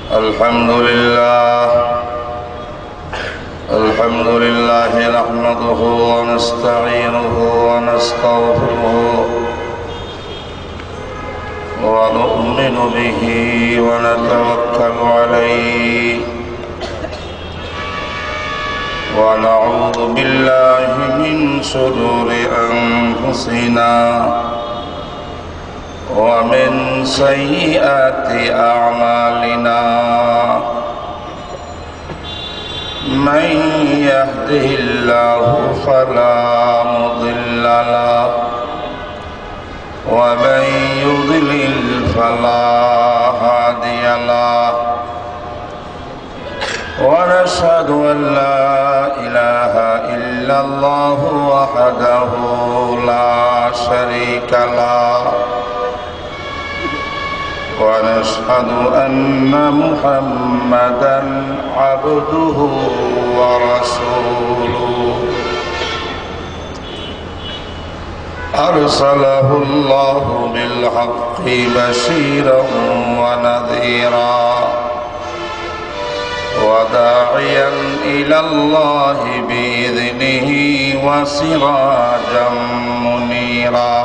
الحمد لله نحمده ونستعينه ونستغفره ونؤمن به ونتوكل عليه ونعوذ بالله من شرور أنفسنا ومن سيئات أعمالنا من يهده الله فلا مضل له ومن يضلل فلا هادي له ونشهد أن لا إله إلا الله وحده لا شريك له ونشهد أن محمدا عبده ورسوله أرسله الله بالحق بشيرا ونذيرا وداعيا إلى الله بإذنه وسراجا منيرا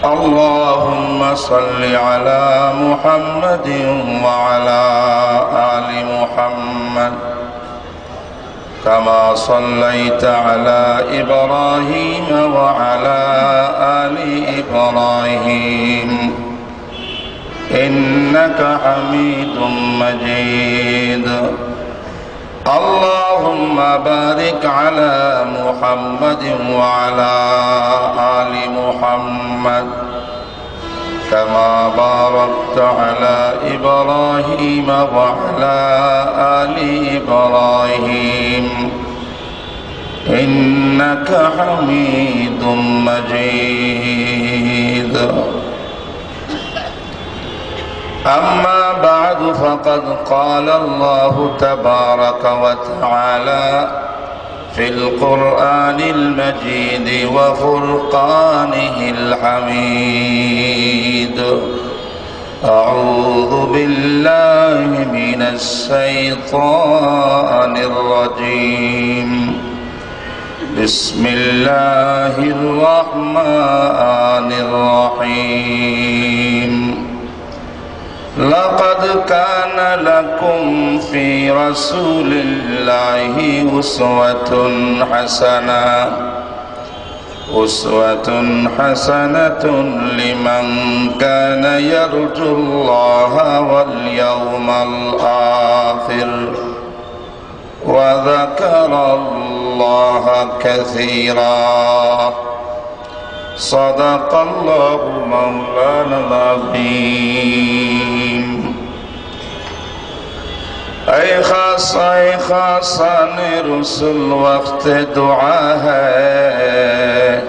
اللهم صل على محمد وعلى آل محمد كما صليت على إبراهيم وعلى آل إبراهيم إنك حميد مجيد اللهم بارك على محمد وعلى آل محمد كما باركت على إبراهيم وعلى آل إبراهيم إنك حميد مجيد أما بعد فقد قال الله تبارك وتعالى في القرآن المجيد وفرقانه الحميد أعوذ بالله من الشيطان الرجيم بسم الله الرحمن الرحيم لقد كان لكم في رسول الله أسوة حسنة لمن كان يرجو الله واليوم الآخر وذكر الله كثيرا صدق الله مولانا العظيم اے خاصا نے رسول وقت دعا ہے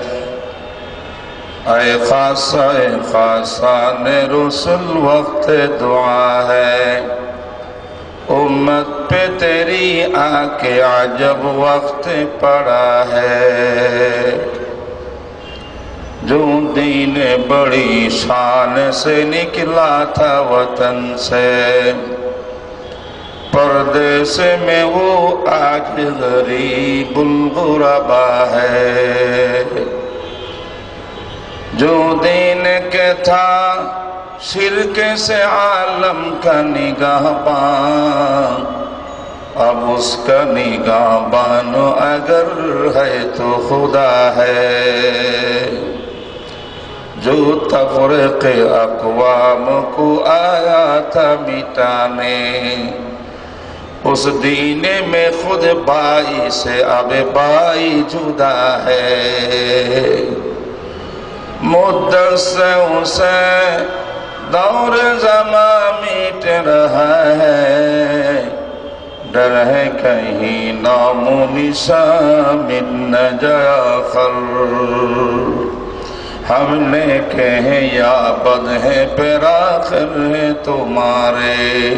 اے خاصا نے رسول وقت دعا ہے امت پہ تیری آ کے عجب وقت پڑا ہے جو دین بڑی شان سے نکلا تھا وطن سے پردیس میں وہ آج غریب الغربا ہے جو دین کے تھا شرک سے عالم کا نگہباں اب اس کا نگہبان اگر ہے تو خدا ہے جو تفرق اقوام کو آیا تھا مٹانے اس دین میں خود بائی سے اب بائی جدا ہے مدت سے اسے دور زمان میٹ رہا ہے ڈر ہے کہیں نام و نشان مٹ نہ جائے آخر ہم نے کہے یا بد ہے پھر آخر ہے تمہارے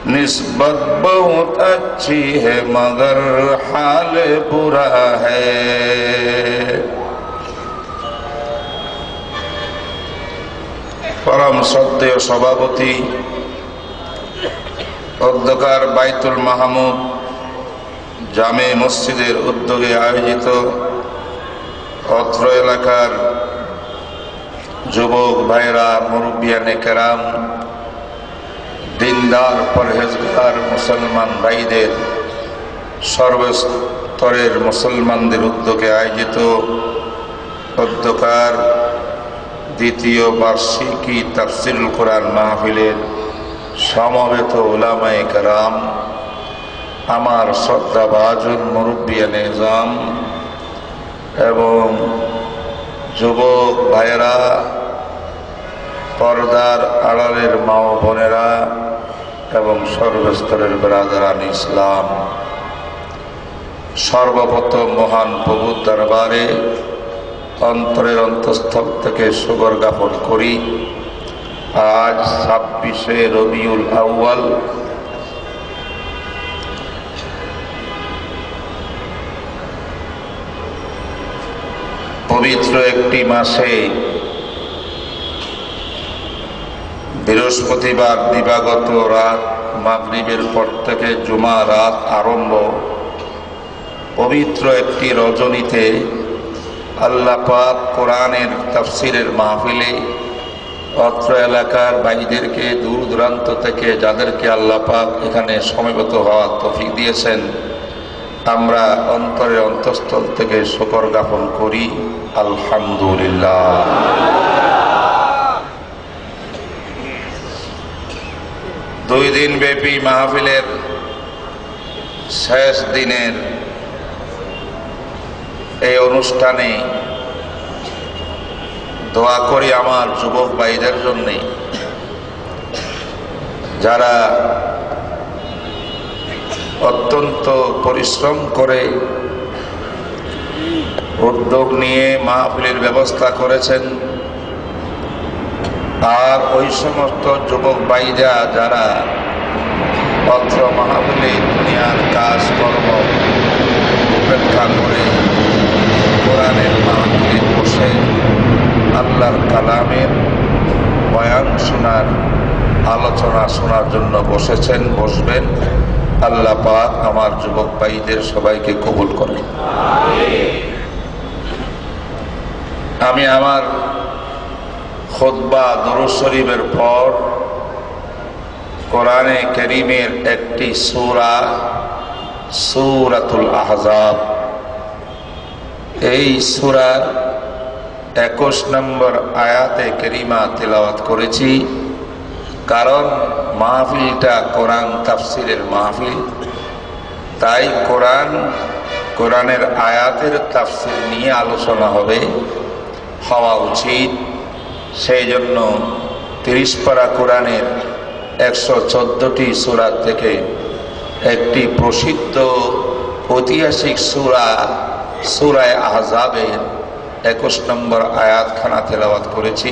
نسبت بہت اچھی ہے مگر حال برا ہے পরম শ্রদ্ধেয় সভাপতি অধ্যকার বাইতুল মাহমুদ জামে মসজিদের উদ্যোগে আয়োজিত অত্র এলাকার যুবক ভাইরা, মুরব্বিয়ানে কেরাম, দিনদার পরহেজগার মুসলমান ভাইদের, সর্বস্তরের মুসলমানদের উদ্যোগে আয়োজিত অধ্যকার দ্বিতীয় বার্ষিকী তাফসিরুল কোরআন মাহফিলের সমবেত উলামায়ে কেরাম, আমার শ্রদ্ধাভাজন মুরব্বিয়ানে নিজাম এবং যুবক ভাইয়েরা, পর্দার আড়ালের মা ও বোনেরা এবং সর্বস্তরের বিরাদরান ইসলাম, সর্বপ্রথম মহান প্রভুর দরবারে অন্তরের অন্তঃস্থল থেকে শুকর জ্ঞাপন করি। আজ 26শে রবিউল আউয়াল, পবিত্র একটি মাসে বৃহস্পতিবার দিবাগত রাত মাগরিবের পর থেকে জুমা রাত আরম্ভ, পবিত্র একটি রজনীতে আল্লাহ পাক কোরআনের তাফসিরের মাহফিলে অত্র এলাকার ভাইদেরকে দূর দূরান্ত থেকে যাদেরকে আল্লাহ পাক এখানে সমবেত হওয়ার তৌফিক দিয়েছেন, আমরা অন্তরের অন্তঃস্থল থেকে শুকর জ্ঞাপন করি। আলহামদুলিল্লাহ। দুই দিন ব্যাপী মাহফিলের শেষ দিনের এই অনুষ্ঠানে দোয়া করি আমার যুবক ভাইদের জন্য, যারা অত্যন্ত পরিশ্রম করে উদ্যোগ নিয়ে মাহফিলের ব্যবস্থা করেছেন, আর ওই সমস্ত যুবক ভাইরা যারা অত্র মাহফিলে দুনিয়ার কাজকর্ম উপেক্ষা করে কোরআনের মাহফিলে বসে আল্লাহর কালামের বয়ান শোনার, আলোচনা শোনার জন্য বসেছেন, বসবেন। আল্লাহ পাক আমার যুবক ভাইদের সবাইকে কবুল করেন। আমি আমার খুতবা দরুদ শরীফের পর কোরআনে কারীমের একটি সূরা, সূরাতুল আহজাব, এই সূরার 21 নম্বর আয়াতে কারিমা তেলাওয়াত করেছি। কারণ মাহফিলটা কোরআন তাফসিরের মাহফিল, তাই কোরআনের আয়াতের তাফসির নিয়ে আলোচনা হওয়া উচিত। সেই জন্য 30 পারা কোরআনের 114টি সূরা থেকে একটি প্রসিদ্ধ ঐতিহাসিক সূরা আহজাবের 21 নম্বর আয়াতখানা তেলাওয়াত করেছি।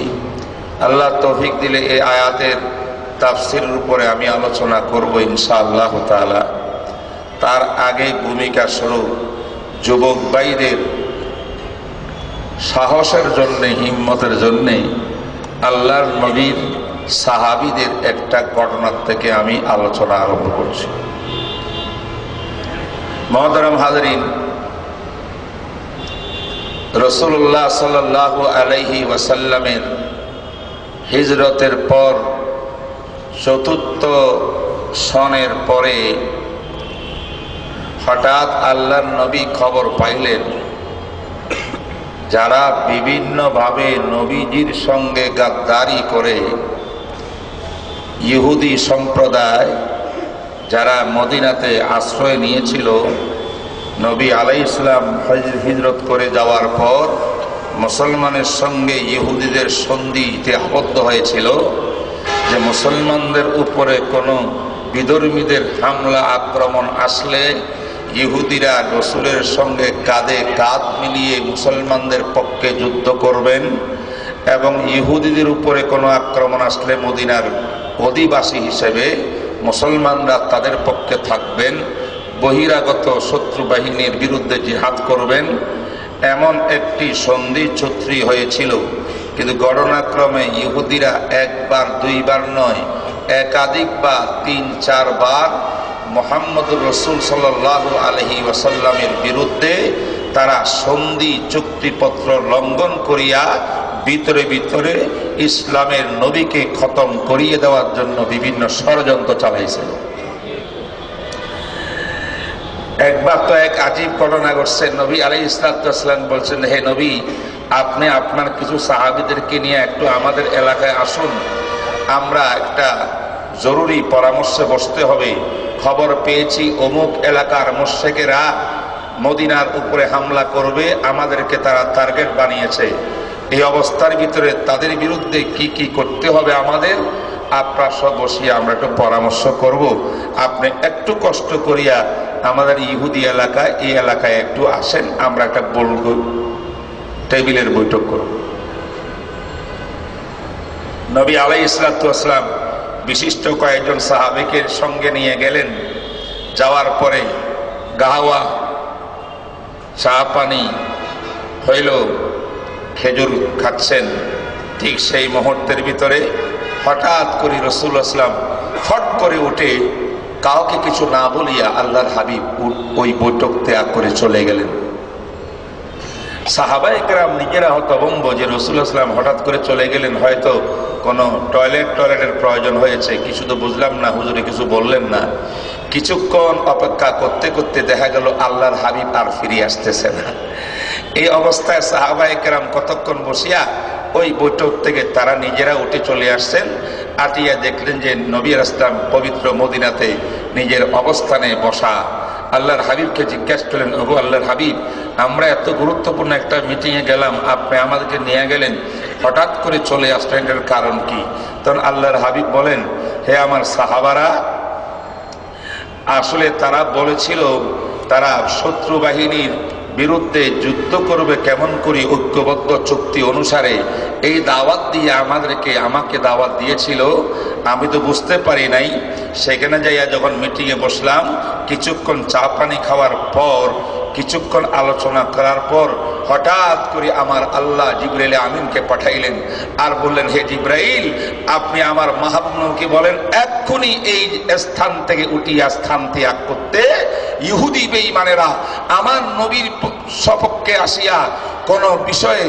আল্লাহ তৌফিক দিলে এই আয়াতের তাফসিরের উপরে আমি আলোচনা করব ইনশাআল্লাহ তাআলা। তার আগে ভূমিকা স্বরূপ যুবক ভাইদের সাহসের জন্যে, হিম্মতের জন্যে আল্লাহর নবীর সাহাবীদের একটা ঘটনার থেকে আমি আলোচনা আরম্ভ করছি। মুহতারাম হাজরিন, রাসূলুল্লাহ সাল্লাল্লাহু আলাইহি ওয়াসাল্লামের হিজরতের পর ৪র্থ সনের পরে হঠাৎ আল্লাহর নবী খবর পাইলেন, যারা বিভিন্নভাবে নবীজির সঙ্গে গাদ্দারি করে ইহুদি সম্প্রদায় যারা মদিনাতে আশ্রয় নিয়েছিল, নবী আলাইহিস সালাম হিজরত করে যাওয়ার পর মুসলমানের সঙ্গে ইহুদিদের সন্ধিতে আবদ্ধ হয়েছিল যে মুসলমানদের উপরে কোনো বিধর্মীদের হামলা আক্রমণ আসলে ইহুদিরা রাসূলের সঙ্গে কাঁধে কাঁধ মিলিয়ে মুসলমানদের পক্ষে যুদ্ধ করবেন, এবং ইহুদিদের উপরে কোনো আক্রমণ আসলে মদিনার অধিবাসী হিসেবে মুসলমানরা তাদের পক্ষে থাকবেন, বহিরাগত শত্রু বাহিনীর বিরুদ্ধে জিহাদ করবেন। এমন একটি সন্ধি চুক্তি হয়েছিল। কিন্তু ঘটনাক্রমে ইহুদিরা একবার দুইবার নয়, একাধিকবার ৩-৪ বার মুহাম্মদুর রাসূল সাল্লাল্লাহু আলাইহি ওয়াসাল্লামের বিরুদ্ধে তারা সন্ধি চুক্তিপত্র লঙ্ঘন করিয়া ভিতরে ভিতরে ইসলামের নবীকে খতম করিয়ে দেওয়ার জন্য বিভিন্ন ষড়যন্ত্র চালাইছিল। একবার তো এক আজীব ঘটনা ঘটছে। নবী আলাইহিস সালাম বলছেন, হে নবী, আপনি আপনার কিছু সাহাবীদেরকে নিয়ে একটু আমাদের এলাকায় আসুন, আমরা একটা জরুরি পরামর্শে বসতে হবে। খবর পেয়েছি অমুক এলাকার মুশরিকেরা মদিনার উপরে হামলা করবে, আমাদেরকে তারা টার্গেট বানিয়েছে। এই অবস্থার ভিতরে তাদের বিরুদ্ধে কি কি করতে হবে আমাদের, আপনারা সব বসিয়ে আমরা একটু পরামর্শ করব। আপনি একটু কষ্ট করিয়া আমাদের ইহুদি এলাকায়, এই এলাকায় একটু আসেন, আমরা একটা বলব টেবিলের বৈঠক করব। নবী আলাইহিস সালাম বিশিষ্ট কয়েকজন সাহাবীকে সঙ্গে নিয়ে গেলেন। যাওয়ার পরে গাওয়া চা পানি হইল, খেজুর খাচ্ছেন। ঠিক সেই মুহূর্তের ভিতরে হঠাৎ করে রাসূলুল্লাহ সাল্লাল্লাহু আলাইহি ওয়াসাল্লাম ফট করে উঠে কাউকে কিছু না বলিয়া আল্লাহর হাবিব ওই বৈঠক ত্যাগ করে চলে গেলেন। সাহাবায়ে কেরাম নিজেরা হতভম্ব যে রাসূলুল্লাহ সাল্লাল্লাহু আলাইহি ওয়াসাল্লাম হঠাৎ করে চলে গেলেন, হয়তো কোনো টয়লেটের প্রয়োজন হয়েছে, কিছু তো বুঝলাম না, হুজুরে কিছু বললেন না। কিছুক্ষণ অপেক্ষা করতে করতে দেখা গেল আল্লাহর হাবিব আর ফিরে আসতেছে না। এই অবস্থায় সাহাবায়ে কেরাম কতক্ষণ বসিয়া ওই বৈঠক থেকে তারা নিজেরা উঠে চলে আসছেন। আটিয়া দেখলেন যে নবী রাসূল পবিত্র মদিনাতে নিজের অবস্থানে বসা। আল্লাহর হাবিবকে জিজ্ঞাসা করলেন, ওগো আল্লাহর হাবিব, আমরা এত গুরুত্বপূর্ণ একটা মিটিংয়ে গেলাম, আপনি আমাদেরকে নিয়ে গেলেন, হঠাৎ করে চলে আসলেন, এর কারণ কি? তখন আল্লাহর হাবিব বলেন, হে আমার সাহাবারা, আসলে তারা বলেছিল তারা শত্রু বাহিনীর বিরুদ্ধে যুদ্ধ করবে কেমন করে ঐক্যবদ্ধ চুক্তি অনুসারে। এই দাওয়াত দিয়ে আমাকে দাওয়াত দিয়েছিল, আমি তো বুঝতে পারি নাই। সেখানে যাইয়া যখন মিটিংয়ে বসলাম, কিছুক্ষণ চা পানি খাওয়ার পর, কিছুক্ষণ আলোচনা করার পর হঠাৎ করে আমার আল্লাহ জিবরাইল আমিনকে পাঠাইলেন আর বললেন, হে জিবরাইল, আপনি আমার মাহবুবকে বলেন এক্ষুনি এই স্থান থেকে উঠিয়া স্থান ত্যাগ করতে। ইহুদি বেঈমানেরা আমার নবীর সপক্ষে আসিয়া কোন বিষয়ে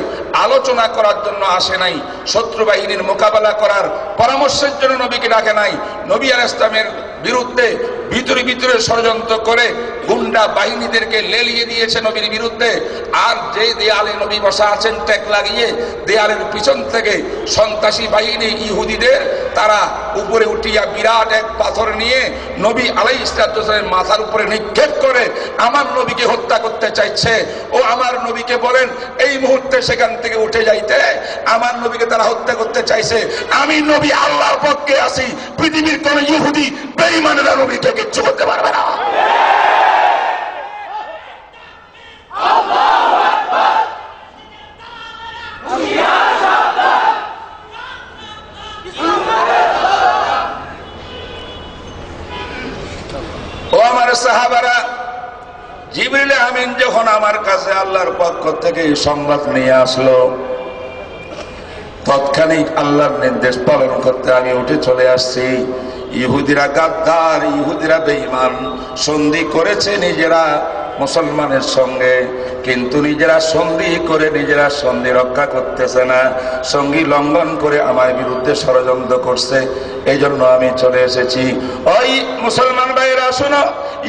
আলোচনা করার জন্য আসে নাই, শত্রু বাহিনীর মোকাবেলা করার পরামর্শের জন্য নবীকে ডাকে নাই। নবী আলাইহিস সালামের বিরুদ্ধে ভিতরে ভিতরে ষড়যন্ত্র করে গুন্ডা বাহিনীদেরকে লেলিয়ে দিয়েছে নবীর বিরুদ্ধে। আর যে দেয়ালে নবী বসা আছেন ট্যাগ লাগিয়ে, দেয়ালের পিছন থেকে সন্ত্রাসী বাহিনী ইহুদিদের তারা উপরে উঠিয়া বিরাট এক পাথর নিয়ে নবী আলাইহিস সালামের মাথার উপরে নিক্ষেপ করে আমার নবীকে হত্যা করতে চাইছে। ও আমার নবীকে বলেন এই মুহূর্তে সেখান থেকে উঠে যাইতে। আমার নবীকে তারা হত্যা করতে চাইছে। আমি নবী আল্লাহর পক্ষে আছি, পৃথিবীর কোন ইহুদি বেঈমানেরা নবীকে কিচ্ছু করতে পারবে না। ও আমার সাহাবারা, জিবরিল আমিন যখন আমার কাছে আল্লাহর পক্ষ থেকে সংবাদ নিয়ে আসলো, তৎক্ষণিক আল্লাহর নির্দেশ পালন করতে আমি উঠে চলে আসছি। ইহুদিরা গাদ্দার, ইহুদিরা বেঈমান, সন্ধি করেছে নিজেরা মুসলমানের সঙ্গে, কিন্তু নিজেরা সন্ধি করে নিজেরা সন্ধি রক্ষা করতেছে না, সঙ্গী লঙ্ঘন করে আমার বিরুদ্ধে ষড়যন্ত্র করছে। এই জন্য আমি চলে এসেছি। ওই মুসলমান ভাইরা শোনো,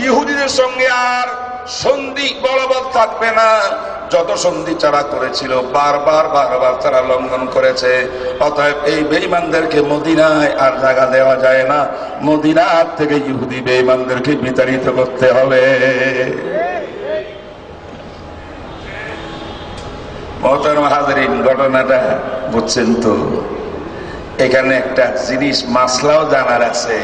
ইহুদিদের সঙ্গে আর সন্ধি বলবৎ থাকবে না। যত সন্ধি তারা করেছিল বারবার তারা লঙ্ঘন করেছে। অতএব এই বেঈমানদেরকে মদিনায় আর জায়গা দেওয়া যায় না। মদিনার থেকে ইহুদি বেঈমানদেরকে বিতাড়িত করতে হবে। মোহতারাম হাজরিন, ঘটনাটা বুঝছেন তো? এখানে একটা জিনিস মাসলাও জানার আছে।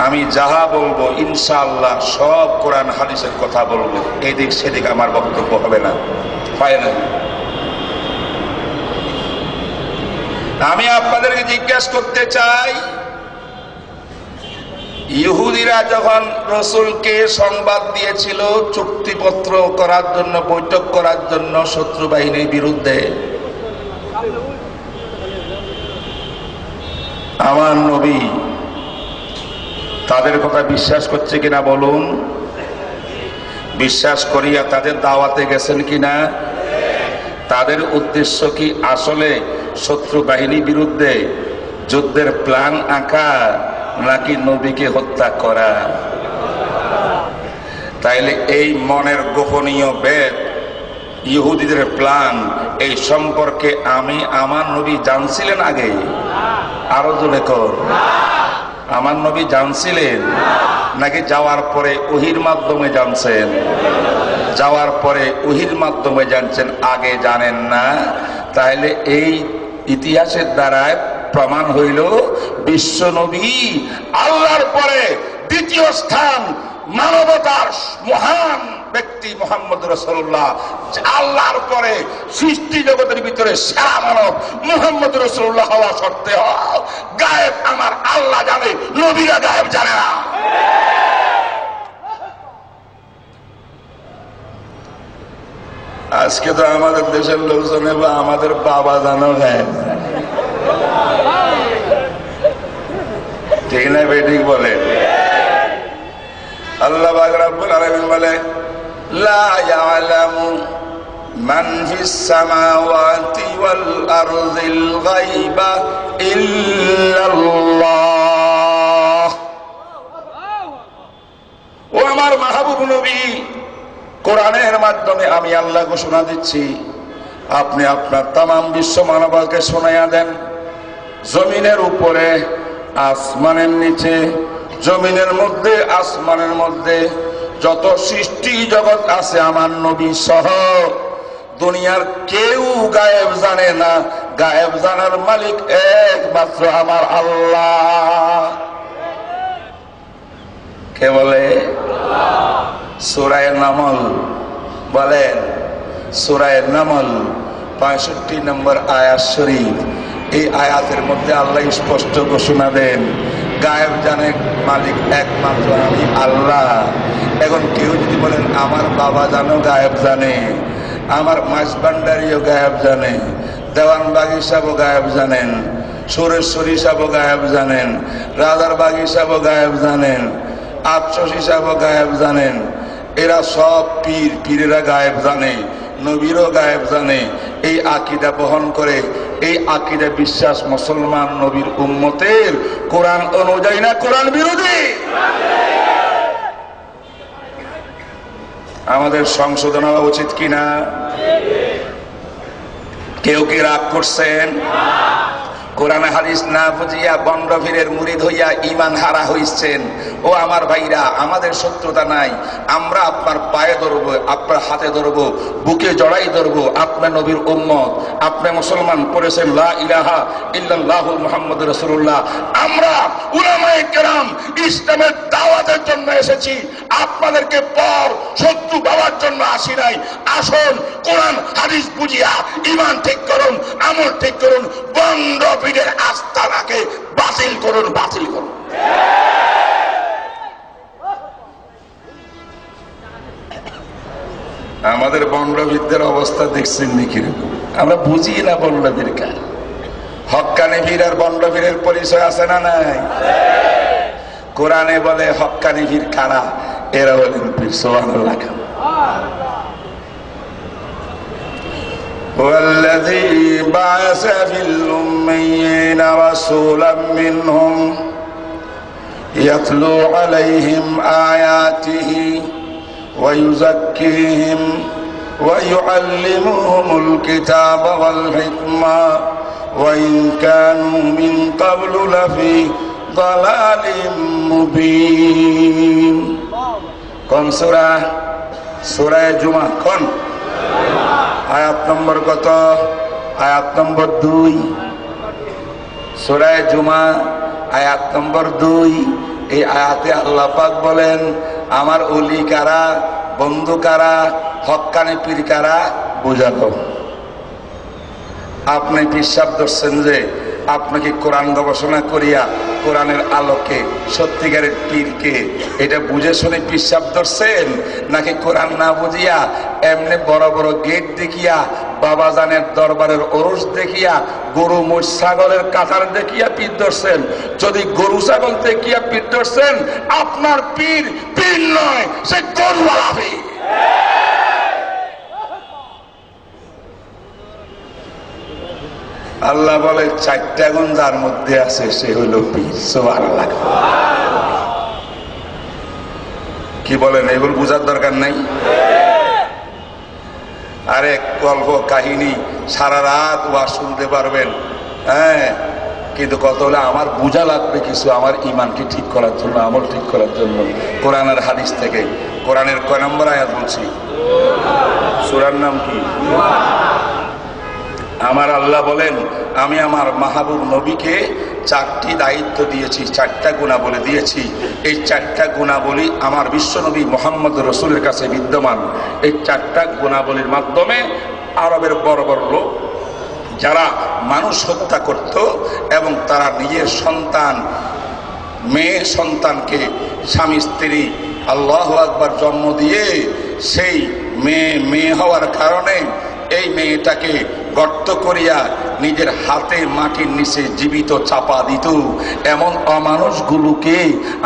আমি যাহা বলবো ইনশাআল্লাহ সব কোরআন হাদিসের কথা বলবো, এদিক সেদিক আমার বক্তব্য হবে না। ফাইনাল আমি আপনাদেরকে জিজ্ঞাসা করতে চাই, ইহুদিরা যখন রাসূলকে সংবাদ দিয়েছিল চুক্তিপত্র করার জন্য, বৈঠক করার জন্য শত্রু বাহিনীর বিরুদ্ধে, আমার নবী তাদের কথা বিশ্বাস করছে কিনা বলুন? বিশ্বাস করিয়া তাদের দাওয়াতে গেছেন কিনা? তাদের উদ্দেশ্য কি আসলে শত্রু বাহিনীর বিরুদ্ধে যুদ্ধের প্ল্যান আঁকা, নাকি নবীকে হত্যা করা? তাইলে এই মনের গোপনীয় ভেদ, ইহুদিদের প্ল্যান, এই সম্পর্কে আমার নবী জানছিলেন আগে? আরো জোরে কর, আমার নবী জানছিলেন নাকি যাওয়ার পরে ওহির মাধ্যমে জানছেন? যাওয়ার পরে ওহির মাধ্যমে জানছেন, আগে জানেন না। তাহলে এই ইতিহাসের দ্বারায় প্রমাণ হইল বিশ্ব নবী আল্লাহর পরে দ্বিতীয় স্থান, মানবতার মহান ব্যক্তি মুহাম্মদ রাসূলুল্লাহ। আল্লাহর পরে সৃষ্টি জগতের ভিতরে সেরা মানব মুহাম্মদ রাসূলুল্লাহ হওয়া সত্ত্বেও গায়েব আমার আল্লাহ জানে, নবীরা গায়েব জানে না। আজকে তো আমাদের দেশের লোকজনে বা আমাদের বাবা জানো গায়েব, ঠিক না বেঠিক বলে? আল্লাহ পাক রব্বুল আলামিন বলে, লা ইয়ালামু মান ফিস সামাওয়াতি ওয়াল আরদিল গায়বা ইল্লাল্লাহ। ও আমার মাহবুব নবী, কোরআনের মাধ্যমে আমি আল্লাহ ঘোষণা দিচ্ছি, আপনি আপনার তামাম বিশ্ব মানবতাকে শোনাইয়া দেন, জমিনের উপরে, আসমানের নিচে, জমিনের মধ্যে, আসমানের মধ্যে যত সৃষ্টি জগৎ আছে আমার নবী সহ দুনিয়ার কেউ গায়েব জানে না। গায়েব জানার মালিক একমাত্র আমার আল্লাহ। কে বলে? সূরা নামল, বলেন সূরা নামল 65 নম্বর আয়াত শরীফ। এই আয়াতের মধ্যে আল্লাহ স্পষ্ট ঘোষণা দেন, গায়েব জানে মালিক একমাত্র আমি আল্লাহ। এখন কেউ যদি বলেন আমার বাবা জানো গায়েব জানে, আমার মাঝবান্ডারিও গায়েব জানে, দেওয়ান বাগি সাহেবও গায়েব জানেন, সুরেশ্বরী সাহেবও গায়েব জানেন, রাজার বাগি সাহেবও গায়েব জানেন, আফসোসী সাহেবও গায়েব জানেন, এরা সব পীর, পীরেরা গায়েব জানে, নবীরও গায়েব জানে। এই আকীদা বহন করে, এই আকীদা বিশ্বাস মুসলমান নবীর উম্মতের কোরআন অনুযায়ী না কোরআন বিরোধী? আমাদের সংশোধন হওয়া উচিত কিনা? কেউ কি রাগ করছেন? কোরআন হাদিস না বুঝিয়া বন্ড পীরের মুরিদ হইয়া ঈমান হারা হইছেন। ও আমার ভাইরা, আমাদের শত্রুতা নাই, আমরা আপনার পায়ে ধরবো, আপনার হাতে ধরবো, বুকে জড়াই ধরবো। আপনার নবীর উম্মত, আপনি মুসলমান পড়েছেন লা ইলাহা ইল্লাল্লাহু মুহাম্মাদুর রাসূলুল্লাহ। আমরা উলামায়ে কেরাম ইসলামের দাওয়াতের জন্য এসেছি, আপনাদেরকে পর শত্রু পাওয়ার জন্য আসি নাই। আসুন কোরআন হাদিস বুঝিয়া ঈমান ঠিক করুন, আমল ঠিক করুন, বন্ড পীরের আস্থানাকে বাতিল করুন, বাতিল করুন। আমাদের বন্ডবীরদের অবস্থা দেখছেন নাকি? আমরা বুঝি না বন্ডবীর কার। হক্কানি পীর আর বন্ডবীরের পরিচয় আছে না নাই? কোরআনে বলে হক্কানি পীর কারা? এরা হলেন পীর। সুবহানাল্লাহ। والذي بعث في الأميين رسولا منهم يتلو عليهم آياته ويزكيهم ويعلمهم الكتاب والحكمة وإن كانوا من قبل لفي ضلال مبين. কোন সূরা? সূরা জুমা। কোন আয়াত নম্বর কত? আয়াত নম্বর 2। সূরা জুমা আয়াত নম্বর 2। এই আয়াতে আল্লাহ পাক বলেন, আমার ওলি কারা, বন্ধু কারা, হক্কানি পীর কারা বুঝালো। আপনি পিসাব ধরছেন যে আপনাকে কোরআন গবেষণা করিয়া কোরআনের আলোকে সত্যিকারের পীরকে এটা বুঝে শুনে পিসাব ধরছেন, নাকি কোরআন না বুঝিয়া এমনি বড় বড় গেট দেখিয়া বাবাজানের দরবারের ওরস দেখিয়া গরু মোষ ছাগলের কাতার দেখিয়া পীর ধরছেন? যদি গরু ছাগল দেখিয়া পীর ধরছেন, আপনার পীর পীর নয়, সে গরুওয়ালা পীর। আল্লাহ বলে 4টা গুণ যার মধ্যে আছে সে হইল পীর। সুবহানাল্লাহ। কি বলেন, এগুলো বুঝার দরকার নাই? আরে গল্প কাহিনী সারা রাত ওয়াজ শুনতে পারবেন, হ্যাঁ, কিন্তু কত হলে আমার বোঝা লাগবে কিছু, আমার ইমানকে ঠিক করার জন্য, আমল ঠিক করার জন্য। কোরআন আর হাদিস থেকে। কোরআনের কয় নম্বর আয়াত বলছি? সূরার নাম কি? আমার আল্লাহ বলেন, আমি আমার মাহবুব নবীকে 4টি দায়িত্ব দিয়েছি, 4টা গুণাবলী দিয়েছি। এই 4টা গুণাবলী আমার বিশ্বনবী মুহাম্মদ রাসূলের কাছে বিদ্যমান। এই 4টা গুণাবলীর মাধ্যমে আরবের বড় বড় লোক যারা মানুষ হত্যা করত এবং তারা নিজের সন্তান, মেয়ে সন্তানকে স্বামী স্ত্রী আল্লাহু আকবার জন্ম দিয়ে সেই মেয়ে হওয়ার কারণে এই মেয়েটাকে গর্ত করিয়া নিজের হাতে মাটির নিচে জীবিত চাপা দিত, এমন অমানুষগুলোকে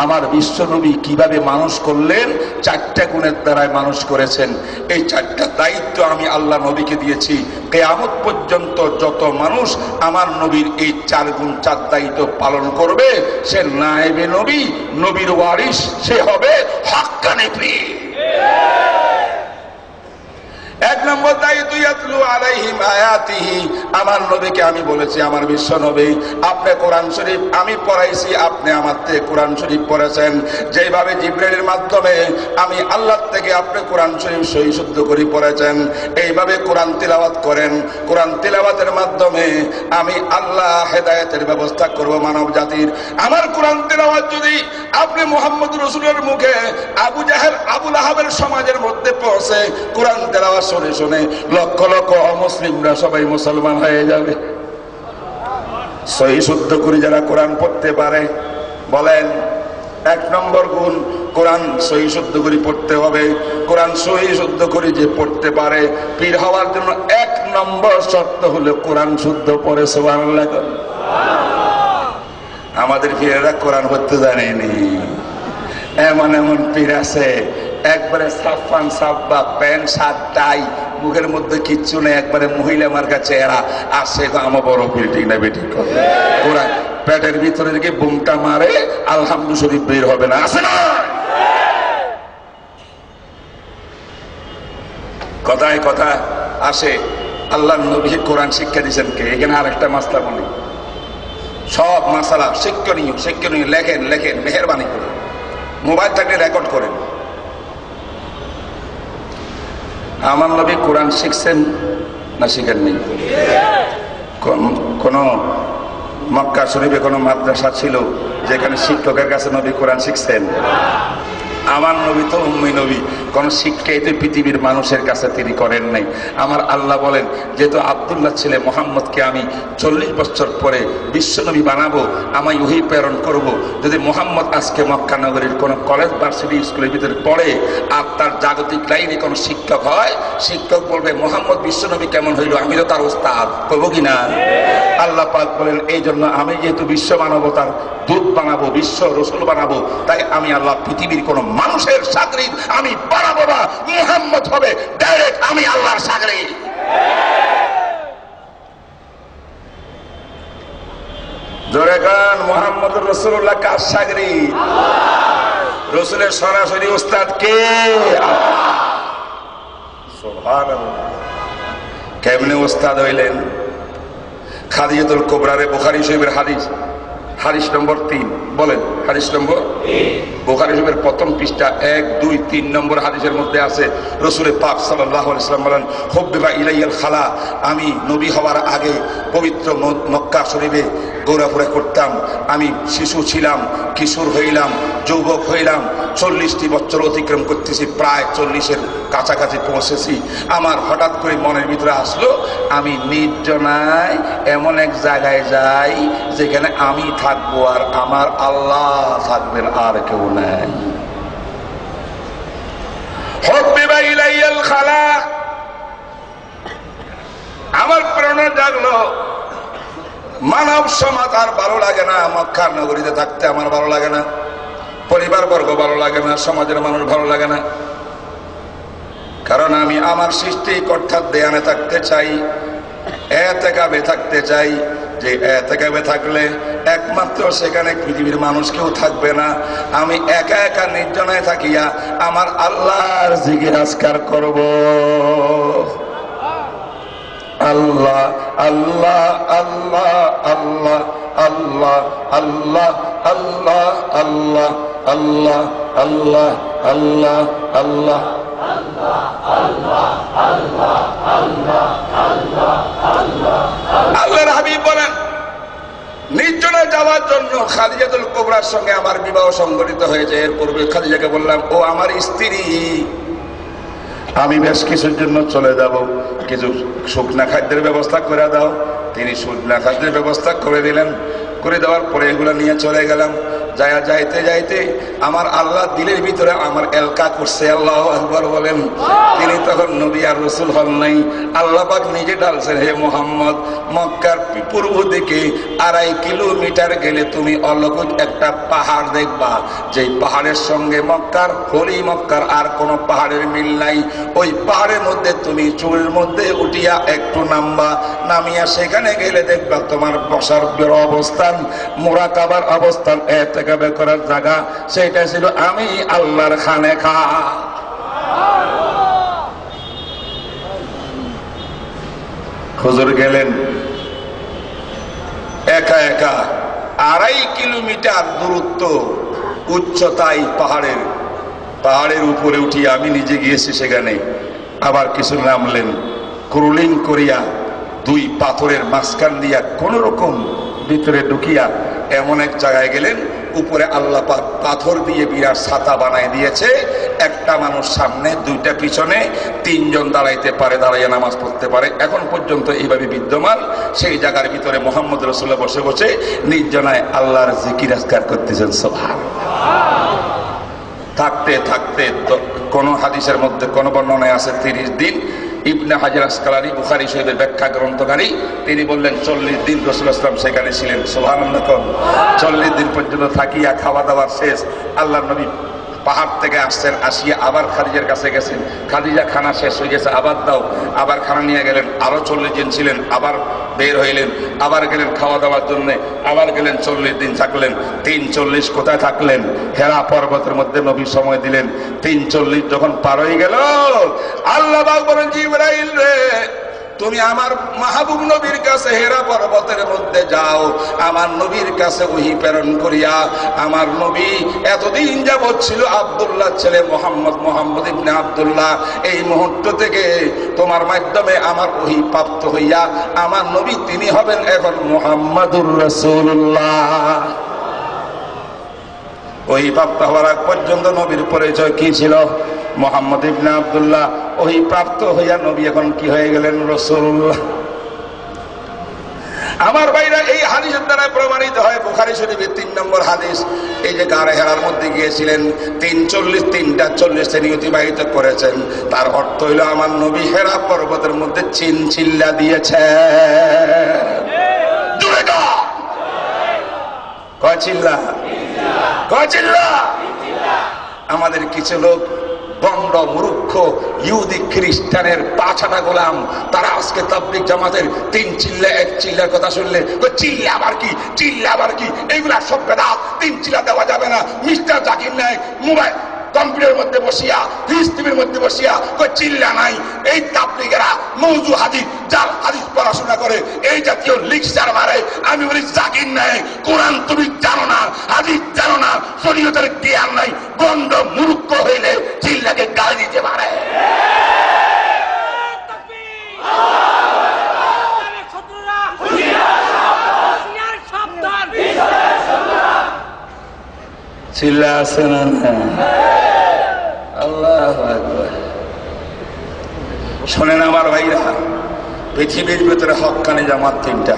আমার বিশ্বনবী কিভাবে মানুষ করলেন? 4টা গুণের দ্বারায় মানুষ করেছেন। এই 4টা দায়িত্ব আমি আল্লাহ নবীকে দিয়েছি। কিয়ামত পর্যন্ত যত মানুষ আমার নবীর এই 4 গুণ 4 দায়িত্ব পালন করবে, সে নায়েবে নবী, নবীর ওয়ারিস, সে হবে হাক্কানি পীর। 1 নম্বর দায়িত্ব, ইয়াতলু আলাইহিম আয়াতিহি। আমার নবীকে আমি বলেছি, আমার বিশ্ব নবী, আপনি কোরআন শরীফ আমি পড়াইছি, আপনি আমার থেকে কোরআন শরীফ পড়েছেন। যেভাবে জিবরাইলের মাধ্যমে আমি আল্লাহ থেকে আপনি কোরআন শরীফ সহি শুদ্ধ করে পড়েছেন, এইভাবে কোরআন তিলাওয়াত করেন। কোরআন তিলাওয়াতের মাধ্যমে আমি আল্লাহ হেদায়েতের ব্যবস্থা করব মানব জাতির। আমার কোরআন তিলাওয়াত যদি আপনি মুহাম্মদ রাসূলের মুখে আবু জাহেল আবু লাহাবের সমাজের মধ্যে পৌঁছে, কোরআন তিলাওয়াত শুনে শুনে লক্ষ লক্ষ অমুসলিমরা সবাই মুসলমান হয়ে যাবে। সহি শুদ্ধ করে যারা কোরআন পড়তে পারে, বলেন 1 নম্বর গুণ, কোরআন সহি শুদ্ধ করে পড়তে হবে। কোরআন সহি শুদ্ধ করে যে পড়তে পারে, পীর হওয়ার জন্য 1 নম্বর শর্ত হলো কোরআন শুদ্ধ পড়ে। সুবহানাল্লাহ। আমাদের পীরেরা কোরআন পড়তে জানেনি। এমন এমন পীর আছে একবারে সাফান সাব্বা, প্যান্ট শার্ট টাই, মুখের মধ্যে কিচ্ছু নেই, একবারে মহিলা মার্কা চেহারা, আর সে আমার বড় পীর। ঠিক না বেঠিক? কোরআন পেটের ভিতরে দিকে বুমটা মারে, আলহামদু শরীফ বের হবে না, আছে না? কথায় কথা আসে। আল্লাহ নবী কোরআন শিক্ষা দিয়েছেন কে? এখানে আরেকটা মাসলা বলি, সব মাসালা শিক্ষণীয় শিক্ষণীয়, লেখেন লেখেন, মেহেরবানি করে মোবাইল থাকলে রেকর্ড করেন। আমার নবী কোরআন শিখছেন না শিখেননি? কোন মক্কা শরীফে কোন মাদ্রাসা ছিল যেখানে শিক্ষকের কাছে নবী কোরআন শিখছেন? আমার নবী তো উম্মি নবী, কোন শিক্ষাই তো পৃথিবীর মানুষের কাছে তিনি করেন নাই। আমার আল্লাহ বলেন, যেহেতু আব্দুল্লাহ ছেলে মোহাম্মদকে আমি 40 বছর পরে বিশ্বনবী বানাবো, আমি ওহী প্রেরণ করব। যদি মোহাম্মদ আজকে মক্কা নগরীর কোন কলেজ ভার্সিটি স্কুলের ভিতরে পড়ে আর তার জাগতিক লাইনে কোন শিক্ষক হয়, শিক্ষক বলবে মোহাম্মদ বিশ্বনবী কেমন হইল, আমি তো তার ওস্তাদ, করবো কিনা? আল্লাহ পাক বলেন, এই জন্য আমি যেহেতু বিশ্ব মানবতার দূত বানাবো, বিশ্ব রসুল বানাবো, তাই আমি আল্লাহ পৃথিবীর কোন মানুষের সাগরিদ আমি বানাবো না। মুহাম্মদ হবে ডাইরেক্ট আমি আল্লাহর সাগরিদ। জোরে গান, মুহাম্মদ রাসূলুল্লাহ কার সাগরিদ? রসুলের সরাসরি উস্তাদ কে? সুবহানাল্লাহ। কেমনে উস্তাদ হইলেন? খাদিজাতুল কুবরারে বুখারী শরীফের হাদিস, হাদিস নম্বর 3, বলেন হাদিস নম্বর, বুখারী শরীফের প্রথম পৃষ্ঠা 1, 2, 3 নম্বর হাদিসের মধ্যে আছে, রাসূল পাক সাল্লাল্লাহু আলাইহি ওয়াসাল্লাম বলেন, হুব্বিবা ইলাইয়াল খালা, আমি নবী হওয়ার আগে পবিত্র মক্কা শরীফে ঘোরাফেরা করতাম। আমি শিশু ছিলাম, কিশোর হইলাম, যুবক হইলাম, 40টি বছর অতিক্রম করতেছি, প্রায় 40-এর কাছাকাছি পৌঁছেছি। আমার হঠাৎ করে মনের ভিতরে আসলো আমি নির্জনায় এমন এক জায়গায় যাই যেখানে আমি থাকবো আর আমার আল্লাহ থাকবেন, আর কেউ নাই। আমার প্রেরণা জাগলো, মানব সমাজ আর ভালো লাগে না, মক্কার নগরীতে থাকতে আমার ভালো লাগে না, পরিবার বর্গ ভালো লাগে না, সমাজের মানুষ ভালো লাগে না। কারণ আমি আমার সৃষ্টিকর্তার ধ্যানে থাকতে চাই, এতেকাবে থাকতে চাই। যে এতেকাবে থাকলে একমাত্র সেখানে পৃথিবীর মানুষ কেউ থাকবে না, আমি একা একা নির্জনায় থাকিয়া আমার আল্লাহর জিকির আজকার করব। আল্লাহ আল্লাহ আল্লাহ আল্লাহ আল্লাহ আল্লাহ আল্লাহ আল্লাহ আল্লাহ আল্লাহ আল্লাহ আল্লাহ আল্লাহর হাবিব বলেন, নির্জনে যাওয়ার জন্য খাদিজাতুল কুবরার সঙ্গে আমার বিবাহ সংঘটিত হয়েছে। এর পূর্বে খাদিজাকে বললাম, ও আমার স্ত্রী, আমি বেশ কিছুর জন্য চলে যাব, কিছু শুকনা খাদ্যের ব্যবস্থা করে দাও। তিনি শুকনা খাদ্যের ব্যবস্থা করে দিলেন। করে দেওয়ার পরে এগুলো নিয়ে চলে গেলাম। যাইতে যাইতে আমার আল্লাহ দিলের ভিতরে আমার এলকা করছে। আল্লাহু আকবার বলেন। তিনি তখন নবী আর রাসূল হন নাই, আল্লাহ পাক নিজে ডালছেন, হে মুহাম্মদ, মক্কার পূর্ব দিকে 2.5 কিলোমিটার গেলে তুমি অলৌকিক একটা পাহাড় দেখবা, যেই পাহাড়ের সঙ্গে মক্কার আর কোনো পাহাড়ের মিল নাই। ওই পাহাড়ের মধ্যে তুমি চুলের মধ্যে উঠিয়া একটু নামিয়া সেখানে গেলে দেখবা তোমার বসার অবস্থান, মুরাকাবার অবস্থান, এতেকাবে করার জায়গা, সেটা ছিল আমি আল্লাহর খানেখা। হুজুর গেলেন একা একা 2.5 কিলোমিটার দূরত্ব উচ্চতায় পাহাড়ের উপরে উঠিয়ে আমি নিজে গিয়েছি সেখানে। আবার কিছু নামলেন, ক্রলিং করিয়া 2 পাথরের মাঝখান দিয়া কোন রকম ভিতরে ঢুকিয়া এমন এক জায়গায় গেলেন, উপরে আল্লাহ পাক পাথর দিয়ে বিরাট ছাতা বানায় দিয়েছে। একটা মানুষ সামনে, 2টা পিছনে, 3 জন দাঁড়াইতে পারে, দাঁড়াইয়া নামাজ পড়তে পারে। এখন পর্যন্ত এইভাবে বিদ্যমান। সেই জায়গার ভিতরে মুহাম্মদ রাসূলুল্লাহ বসে বসে নির্জনায় আল্লাহর জিকির আজকার করতেছেন। সুবহানাল্লাহ। থাকতে থাকতে কোন হাদিসের মধ্যে কোন বর্ণনায় আছে 30 দিন। ইবনে হাজার আসকালানি বুখারী শরীফের ব্যাখ্যা গ্রন্থকারী, তিনি বললেন 40 দিন রাসূলুল্লাহ সাল্লাল্লাহু আলাইহি ওয়াসাল্লাম সেখানে ছিলেন। সুবহানাল্লাহ। 40 দিন পর্যন্ত থাকিয়া খাওয়া দাওয়ার শেষ। আল্লাহর নবী পাহাড় থেকে আসছেন, আসিয়া আবার খাদিজার কাছে গেছেন। খাদিজা খানা শেষ হয়ে গেছে, আবার দাও। আবার খানা নিয়ে গেলেন। আরো 40 দিন ছিলেন, আবার বের হইলেন, আবার গেলেন খাওয়া দাওয়ার জন্য, আবার গেলেন, 40 দিন থাকলেন। 340 কোথায় থাকলেন? হেরা পর্বতের মধ্যে নবী সময় দিলেন। 340 যখন পার হয়ে গেল, আল্লাহ পাক বলেন, জিবরাইল রে, তুমি আমার মাহবুব নবীর কাছে হেরা পর্বতের মধ্যে যাও, আমার নবীর কাছে ওহী প্রেরণ করিয়া। আমার নবী এতদিন যাবৎ ছিল আব্দুল্লাহ ছেলে মোহাম্মদ ইবনে আব্দুল্লাহ। এই মুহূর্ত থেকে তোমার মাধ্যমে আমার ওহী প্রাপ্ত হইয়া আমার নবী তিনি হবেন এখন মুহাম্মাদুর রাসূলুল্লাহ। ওহী প্রাপ্ত হওয়ার আগ পর্যন্ত নবীর পরিচয় কি ছিল? মোহাম্মদ ইবনে আব্দুল্লাহ। ওহী প্রাপ্ত হইয়া নবী এখন কি হয়ে গেলেন? রাসূলুল্লাহ। আমার ভাইরা, এই হাদিসের দ্বারা প্রমাণিত হয়, বুখারী শরীফের 3 নম্বর হাদিস। এই যে গারে হেরার মধ্যে গিয়েছিলেন, 3টা 40 তিনি অতিবাহিত করেছেন। তার অর্থ হইল আমার নবী হেরা পর্বতের মধ্যে চিল্লা দিয়েছে। কয় চিল্লা? আমাদের কিছু লোক বন্ড মূর্খ ইহুদি খ্রিস্টানের পাছাটা গোলাম, তারা আজকে তাবলীগ জামাতের 3 চিল্লা 1 চিল্লার কথা শুনলে চিল্লা আবার কি এইগুলা সব বেদাত, 3 চিল্লা দেওয়া যাবে না। মিস্টার জাকির নায়েক মোবাইল কম্পিউটারের মধ্যে বসিয়া, টিভির মধ্যে বসিয়া চিল্লা নাই। এই তাবলীগেরা মওযু হাদিস, জাল হাদিস পড়াশোনা করে, এই জাতীয় লিকচার মারে। আমি বলি, জাকির নায়েক, কোরআন তুমি জানো না, হাদিস জানো না, শরীয়তের জ্ঞান নাই, গন্ড মূর্খ হইলে চিল্লাকে গালি দিতে পারে। চিল্লা আছে না? আল্লাহু আকবার। শোনেন আমার ভাইরা, পৃথিবীর ভেতরে হক্কানি জামাত তিনটা।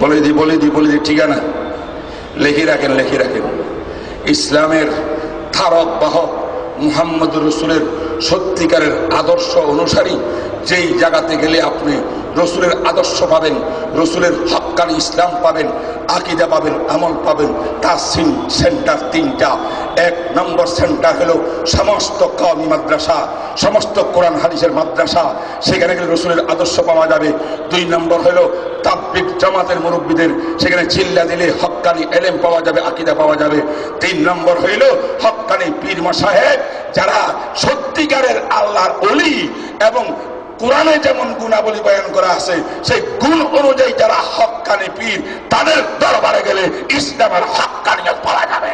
বলে দি ঠিকানা লিখে রাখেন। ইসলামের ধারক বাহক মুহাম্মদ রসুলের সত্যিকারের আদর্শ অনুসারী যেই জায়গাতে গেলে আপনি রসুলের আদর্শ পাবেন, রসুলের হক্কানি ইসলাম পাবেন, আকীদা পাবেন, আমল পাবেন, তার সেন্টার তিনটা। এক নম্বর সেন্টার হলো সমস্ত কওমি মাদ্রাসা, সমস্ত কোরআন হাদিসের মাদ্রাসা, সেখানে গেলে রসুলের আদর্শ পাওয়া যাবে। দুই নম্বর হলো তাবলীগ জামাতের মুরব্বীদের, সেখানে চিল্লা দিলে হক্কানি এলেম পাওয়া যাবে, আকীদা পাওয়া যাবে। তিন নম্বর হইল হক্কানি পীর মাশায়েখ, যারা সত্যিকারের আল্লাহর ওলি এবং কোরআনে যেমন গুণাবলী বয়ান করা আছে সেই গুণ অনুযায়ী যারা হক্কানি পীর, তাদের দরবারে গেলে ইসলামের হক্কানিয়ত পাওয়া যাবে।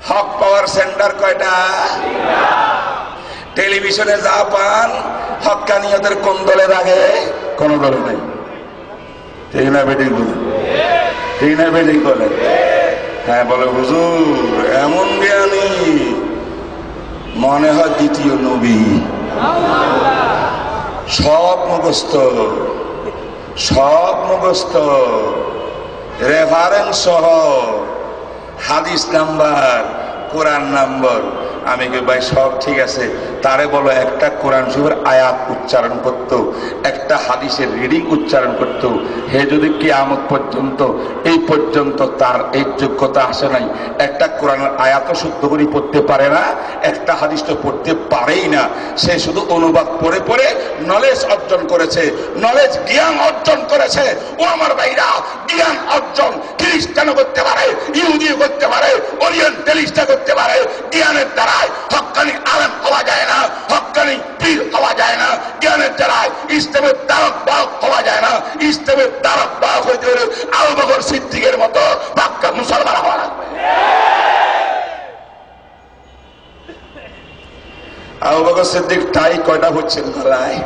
হক পাওয়ার সেন্টার কয়টা? টেলিভিশনে যা পান হক্কানিয়তের কোন দলের আগে? কোন দলে নেই। ঠিক না বেঠিক বলে? ঠিক না বেঠিক বলে? হ্যাঁ বলে হুজুর এমন জ্ঞানী মনে হয় দ্বিতীয় নবী, সব মুখস্থ, রেফারেন্স সহ, হাদিস নাম্বার, কোরআন নাম্বার। আমি কি ভাই সব ঠিক আছে, তারে বলো একটা কোরআন শরীফের আয়াত উচ্চারণ করত, একটা হাদিসের রিডিং উচ্চারণ করত, হে যদি কিয়ামত পর্যন্ত এই পর্যন্ত তার এই যোগ্যতা আসে নাই, একটা কোরআনের আয়াতও শুদ্ধ করে পড়তে পারে না, একটা হাদিস তো পড়তে পারেই না, সে শুধু অনুবাদ পড়ে পড়ে নলেজ অর্জন করেছে, নলেজ জ্ঞান অর্জন করেছে। ও আমার ভাইরা, জ্ঞান অর্জন খ্রিস্টানও করতে পারে, ইহুদিও করতে পারে, ওরিয়েন্টালিস্টও করতে পারে। জ্ঞানের দ্বারা হক্কানি আলেম হওয়া যায় না, হক্কানি পীর হওয়া যায় না। জ্ঞানের দ্বারা ইসলামের দ্বারক বাহক হওয়া যায় না। ইসলামের দ্বারক বাহক হইতে হলে আবু বকর সিদ্দিকের মতো পাক্কা মুসলমান হওয়া লাগবে। আবু বকর সিদ্দিক টাই কয়টা হচ্ছেন গলায়?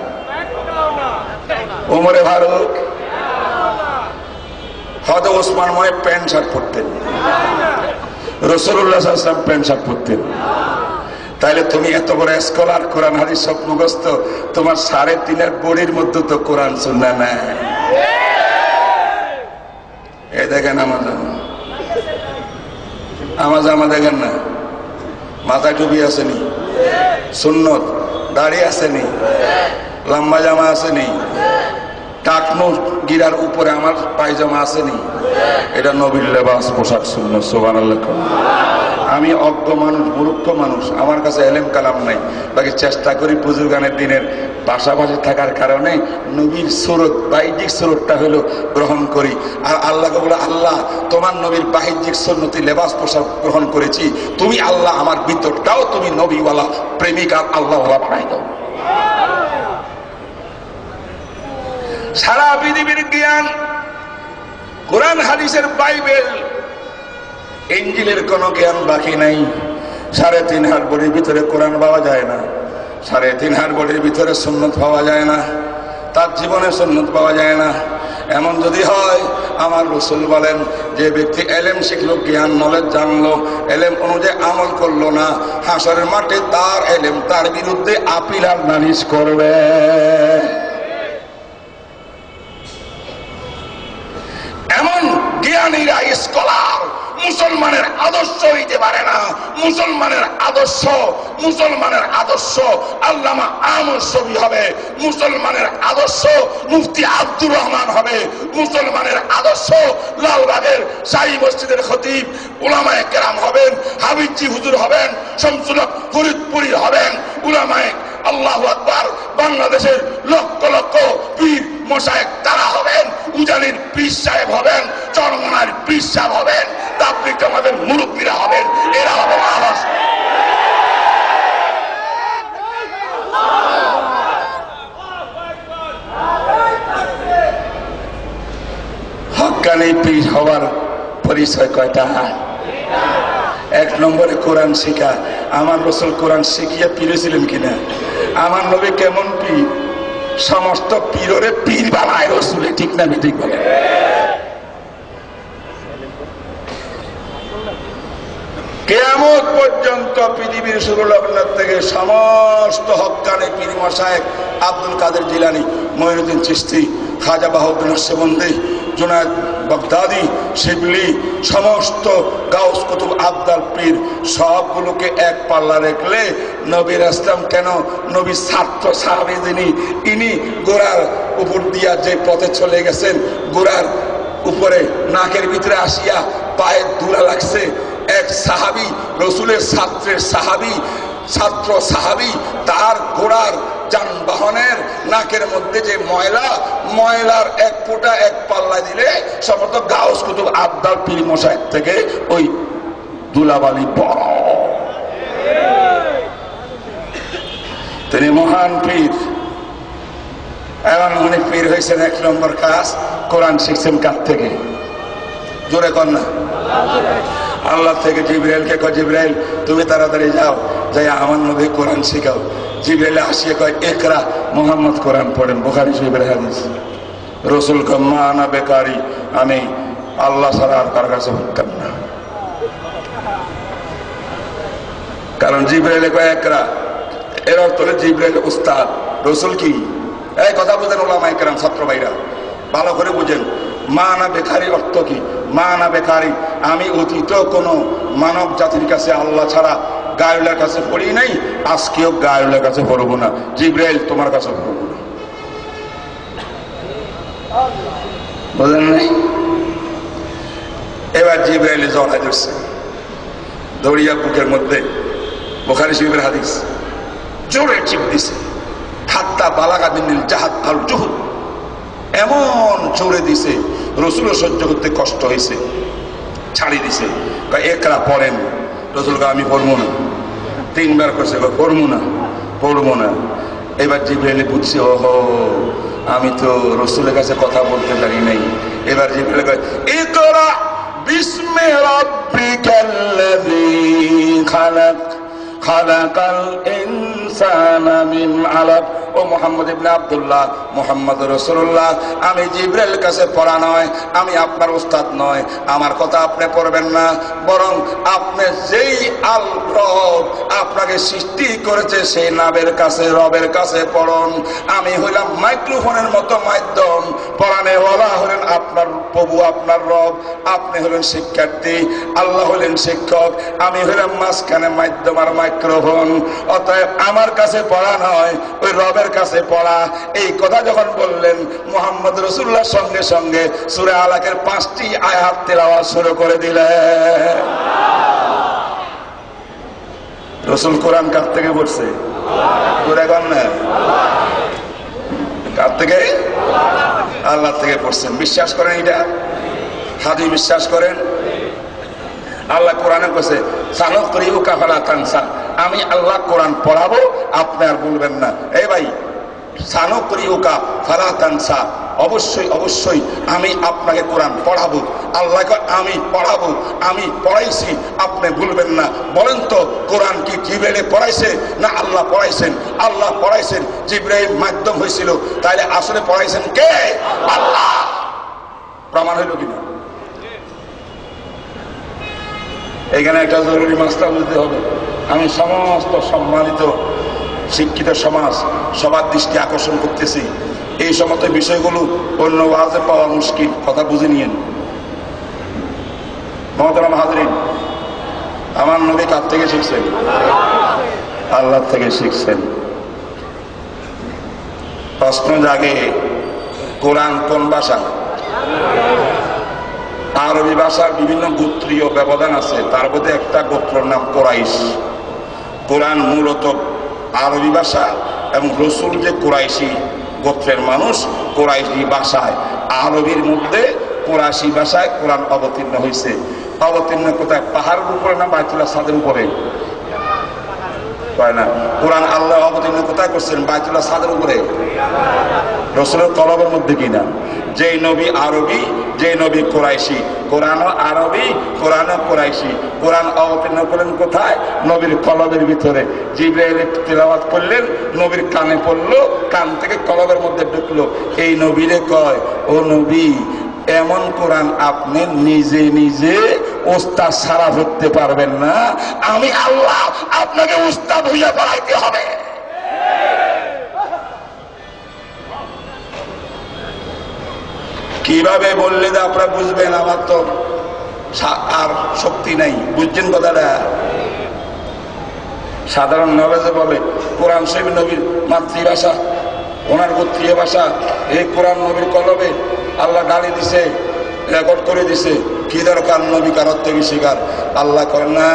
ওমরে ফারুক, হযরত ওসমান ময় প্যান্ট শার্ট পরতেন, রাসূলুল্লাহ সাল্লাল্লাহু আলাইহি ওয়াসাল্লাম প্যান্ট শার্ট পরতেন। তাইলে তুমি এত বড় স্কলার, কোরআন হাদিস সব মুখস্থ, তোমার 3.5 বডির মধ্যে তো কোরআন সুন্নাহ নাই। এই দেখেন আমাজামা দেখেন না, মাথা টুপি আসেনি, সুন্নত দাড়ি আসেনি, লম্বা জামা আসেনি, টাকনো গিরার উপরে আমার পায়জামা আসেনি, এটা নবীর লেবাস, পোশাক সুন্নাহ। সুবহানাল্লাহ। আমি অজ্ঞ মানুষ, মূর্খ মানুষ, আমার কাছে এলেম কালাম নাই, বাকি চেষ্টা করি বুজুর্গানের দিনের পাশাপাশি থাকার কারণে নবীর সুরত, বাহ্যিক সুরতটা হলো গ্রহণ করি। আর আল্লাহকে বলে, আল্লাহ তোমার নবীর বাহ্যিক সুন্নতি লেবাস পোশাক গ্রহণ করেছি, তুমি আল্লাহ আমার ভিতরটাও তুমি নবীওয়ালা প্রেমিকার আল্লাহওয়ালা বানাই দাও। সারা পৃথিবীর জ্ঞান, কোরআন হাদিসের বাইবেল ইঞ্জিলের কোন জ্ঞান বাকি নাই। 3.5 হাত বডির ভিতরে কোরআন পাওয়া যায় না, 3.5 হাত বডির ভিতরে সুন্নত পাওয়া যায় না, তার জীবনে সুন্নত পাওয়া যায় না। এমন যদি হয়, আমার রাসূল বলেন, যে ব্যক্তি এলেম শিখলো, জ্ঞান নলেজ জানলো, এলেম অনুযায়ী আমল করলো না, হাসরের মাঠে তার এলেম তার বিরুদ্ধে আপিল আর নালিশ করবে। এমন জ্ঞানীরা, স্কলার মুসলমানের আদর্শ হইতে পারে না। মুসলমানের আদর্শ আল্লামা আহমদ শফী হবে, মুসলমানের আদর্শ মুফতি আব্দুর রহমান হবে, মুসলমানের আদর্শ লালবাগের শাহী মসজিদের খতিব উলামায়ে কেরাম হবেন, হাবিবজি হুজুর হবেন, শামসুল হক ফরিদপুরি হবেন, উলামায়ে আল্লাহু আকবার বাংলাদেশের লক্ষ লক্ষ পীর মশায়েখ তারা হবেন, উজানির পীর সাহেব হবেন, চরমনার পীর সাহেব হবেন, তাবলীগ জামাতের মুরব্বীরা হবেন, এরা হবে আদর্শ। হক্কানি পীর হওয়ার পরিচয় কয়টা? 1 নম্বরে কোরআন শিখা। আমার রাসূল কোরআন শিখিয়ে পীর ছিলেন কিনা? আমার নবী কেমন পীর? সমস্ত পীররে পীর বানায় রাসূল, ঠিক না ঠিক বলে? পর্যন্ত পৃথিবীর শুরু লগ্ন থেকে সমস্ত হক্কানি পীর মাশায়েখ আব্দুল কাদের জিলানী, মঈনুদ্দিন চিশতি, খাজা বাহাউদ্দিন নকশবন্দি, জুনায়েদ বাগদাদি, শিবলি, সমস্ত গাউস কুতুব আবদাল পীর সবগুলোকে এক পাল্লা রাখলে নবীর ইসলাম কেন নবীর ছাত্র সাহাবী যিনি ইনি গোড়ার উপর দিয়া যে পথে চলে গেছেন, গোড়ার উপরে নাকের ভিতরে আসিয়া পায়ের ধুলা লাগছে, এক সাহাবী রসুলের ছাত্রের সাহাবী ছাত্র সাহাবী তার ঘোড়ার যানবাহনের নাকের মধ্যে যে ময়লার এক ফোঁটা এক পাল্লা দিলে সমস্ত গাউস কুতুব আবদাল পীর মশায়েখ থেকে ওই ধুলাবালি বড়। তিনি মহান পীর, এমন উনি পীর হয়েছেন। এক নম্বর কাজ, কোরআন শিখছেন কার থেকে? জোরে কর না। আল্লাহ থেকে জিবরাইলকে কয়, জিবরাইল তুমি তাড়াতাড়ি যাও, যাই আমার নবী কোরআন শিখাও। জিবরাইল আসিয়ে কয়, একরা, মুহাম্মদ কোরআন পড়েন। বুখারী শরীফের হাদিস। রাসূল কয়, মা আনা বেকারি, আমি আল্লাহ ছাড়া আর কার কাছে পড়তাম না। কারণ জিবরাইলে কয় একরা, এর অর্থ হলো জিবরাইল উস্তাদ, রাসূল কি? এই কথা বুঝেন ওলামায়ে কেরাম, ছাত্র ভাইরা ভালো করে বুঝেন। মা না বেকারি অর্থ কি? মা না বেকারি, আমি অতীত কোনো মানব জাতির কাছে আল্লাহ ছাড়া গায়ুলের কাছে পড়ি নাই, আজকেও গায়ুলের কাছে পড়বো না। জিবরাইল তোমার কাছে পড়বো না। বুঝলেন নাই? এবার জিবরাইলে জড়াই ধরছে, দড়িয়া বুকের মধ্যে, বুখারী শরীফের হাদিস, জোরে চিপ দিছে। হাত্তা বালাগা বিনিল জাহাদ আল জুহুদ, এমন জোরে দিছে রসুলও সহ্য করতে কষ্ট হয়েছে, ছাড়ি দিছে। একরা পড়েন। রসুলকে আমি পড়বো না। তিনবার করছে, পড়বো না। এবার জিবরাইল বুঝছে, ওহো আমি তো রসুলের কাছে কথা বলতে পারি নাই। এবার জিবরাইল কয়, ইকরা বিসমি রাব্বিকাল্লাযী খালাক, খালাকাল ইনসানা মিন আলাক। ও মুহাম্মদ ইবনে আব্দুল্লাহ, মুহাম্মদ রাসূলুল্লাহ, আমি জিবরাইল কাছে পড়া নয়, আমি আপনার উস্তাদ নয়, আমার কথা আপনি পড়বেন না, বরং আপনি যেই আল রব আপনাকে সৃষ্টি করেছে সেই নাবের কাছে, রবের কাছে পড়ুন। আমি হইলাম মাইক্রোফোনের মতো মাধ্যম, পড়ানে ওয়ালা হলেন আপনার প্রভু, আপনার রব, আপনি হলেন শিক্ষার্থী, আল্লাহ হলেন শিক্ষক, আমি হইলাম মাঝখানে মাধ্যম আর মাইক্রোফোন। অতএব আমার কাছে পড়া নয়, ওই রবের কাছে পড়া। এই কথা যখন বললেন, মুহাম্মদ রাসূলুল্লাহ সঙ্গে সঙ্গে সূরা আলাকের 5টি আয়াত তেলাওয়াত শুরু করে দিলেন। রাসূল কোরআন কার থেকে পড়ছে? কার থেকে? আল্লাহ থেকে পড়ছেন। বিশ্বাস করেন এটা? হাদিস বিশ্বাস করেন? আল্লাহ কোরআনে কইছে, সানুকরিউকা ফালা তানসা, আমি আল্লাহ কোরআন পড়াবো, আপনি আর বলবেন না। এই ভাই, সানুকরিউকা ফালা তানসা, অবশ্যই অবশ্যই আমি আপনাকে কোরআন পড়াবো। আল্লাহকে আমি পড়াবো, আমি পড়াইছি, আপনি ভুলবেন না। বলেন তো, কোরআন কি জিবরাইল পড়াইছে না আল্লাহ পড়াইছেন? আল্লাহ পড়াইছেন, জিবরাইল মাধ্যম হয়েছিল। তাইলে আসলে পড়াইছেন কে? আল্লাহ। প্রমাণ হইল কিনা? এখানে একটা জরুরি মাসলা বুঝতে হবে। আমি সমস্ত সম্মানিত শিক্ষিত সমাজ সবার দৃষ্টি আকর্ষণ করতেছি, এই সমস্ত বিষয়গুলো অন্য ওয়াজে পাওয়া মুশকিল। কথা বুঝে নিয়েন। মহতরম হাজরিন, আমার নবী কার থেকে শিখছেন? আল্লাহ থেকে শিখছেন। প্রশ্ন জাগে, কোরআন কোন ভাষা? আরবি ভাষার বিভিন্ন গোত্রীয় ব্যবধান আছে, তার মধ্যে একটা গোত্রের নাম কোরাইশ। কোরআন মূলত আরবি ভাষা এবং রসুল যে কোরাইশি গোত্রের মানুষ, কোরাইশি ভাষায়, আরবির মধ্যে কোরাইশি ভাষায় কোরআন অবতীর্ণ হয়েছে। অবতীর্ণ কোথায়? পাহাড়ের উপরে না বাইতুল্লাহ ছাদের উপরে? না, কোরআন আল্লাহ অবতীর্ণ কোথায় করছেন? বাইতুল্লাহ ছাদের উপরে। রসুলের কলবের মধ্যে কিনা? যেই নবী আরবি, যে নবী কোরাইশি, কোরআনও আরবি, কোরআনও কোরাইশি। কোরআন অবতীর্ণ করলেন কোথায়? নবীর কলবের ভিতরে। জিবরাইল তিলাওয়াত করলেন, নবীর কানে পড়লো, কান থেকে কলবের মধ্যে ঢুকলো। এই নবীরে কয়, ও নবী, এমন কোরআন আপনি নিজে নিজে ওস্তাদ ছাড়া পড়তে পারবেন না, আমি আল্লাহ আপনাকে উস্তাদ হইয়া পড়াইতে হবে। কিভাবে বললে যে আপনারা বুঝবেন? আমার তো আর শক্তি নাই, বুঝছেন কথাটা? সাধারণ নলেজে বলে কোরআন শরীফ নবীর মাতৃভাষা, ওনার গোত্রীয় ভাষা, এই কোরআন নবীর কলবে আল্লাহ গালি দিছে, রেকর্ড করে দিছে, কি দরকার নবী কারোর থেকে শিকার? আল্লাহ করেন না,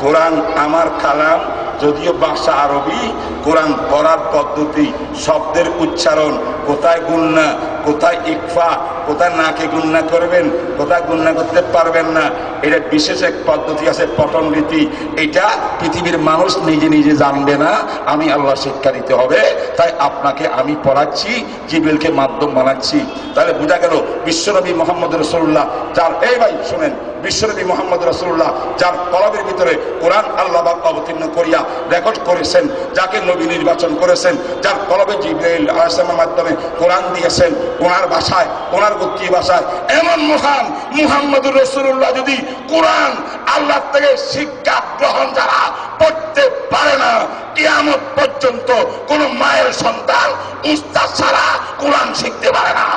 কোরআন আমার কালাম, যদিও ভাষা আরবি, কোরআন পড়ার পদ্ধতি, শব্দের উচ্চারণ, কোথায় গুন্না, কোথায় ইকফা, কোথায় নাকে গুন্না করবেন, কোথায় গুন্না করতে পারবেন না, এটা বিশেষ এক পদ্ধতি আছে, পঠন রীতি। এটা পৃথিবীর মানুষ নিজে নিজে জানবে না, আমি আল্লাহ শিক্ষা দিতে হবে। তাই আপনাকে আমি পড়াচ্ছি, জিবরিলকে মাধ্যম বানাচ্ছি। তাহলে বোঝা গেল বিশ্বনবী মোহাম্মদ রাসূলুল্লাহ যার, এই ভাই শুনেন, বিশ্বনবী মোহাম্মদ রাসূলুল্লাহ যার কলবের ভিতরে কোরআন আল্লাহ পাক অবতীর্ণ করিয়া রেকর্ড করেছেন, যাকে নবী নির্বাচন করেছেন, যার কলবে জিবরাইল আলাইহিস সালামের মাধ্যমে কোরআন দিয়েছেন, ওনার ভাষায়, ওনার গোত্রীয় ভাষায়, এমন মহান মুহাম্মদুর রাসূলুল্লাহ যদি কোরআন আল্লাহ থেকে শিক্ষা গ্রহণ যারা পড়তে পারে না, কিয়ামত পর্যন্ত কোন মায়ের সন্তান উস্তাদ ছাড়া কোরআন শিখতে পারে না।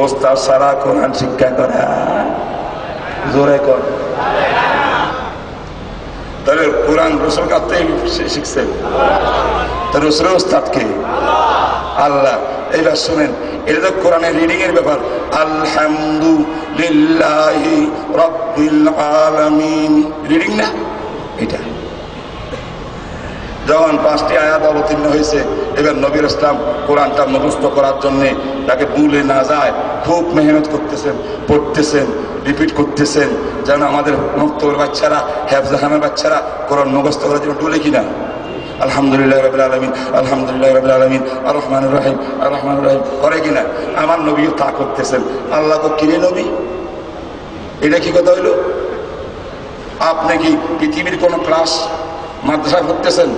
ওস্তাদ ছাড়া কোরআন শিক্ষা করা জোরে কর। তাহলে কোরআন রসুল কাছ থেকে শিখছেন, তাহলে রসুলের ওস্তাদ কে? আল্লাহ। এইবার শুনেন, এটা তো কোরআনের রিডিং এর ব্যাপার। আলহামদুলিল্লাহি রাব্বিল আলামিন, রিডিং না এটা? যখন 5টি আয়াত অবতীর্ণ হয়েছে, এবার নবীর ইসলাম কোরআনটা মুখস্থ করার জন্য তাকে ভুলে না যায় খুব মেহনত করতেছেন, পড়তেছেন, রিপিট করতেছেন, যেন আমাদের মুক্তর বাচ্চারা, হেফজাখানের বাচ্চারা কোরআন মুখস্থ করার জন্য ডুলে কিনা। আলহামদুলিল্লাহ রাব্বিল আলামিন, আলহামদুলিল্লাহ রাব্বিল আলামিন, আর রহমানুর রহিম, আর রহমানুর রহিম করে কিনা। আমার নবীও তা করতেছেন। আল্লাহ তো কিনে নবী, এটা কি কথা হইল? আপনি কি পৃথিবীর কোন ক্লাস মাদ্রাসা করতেছেন,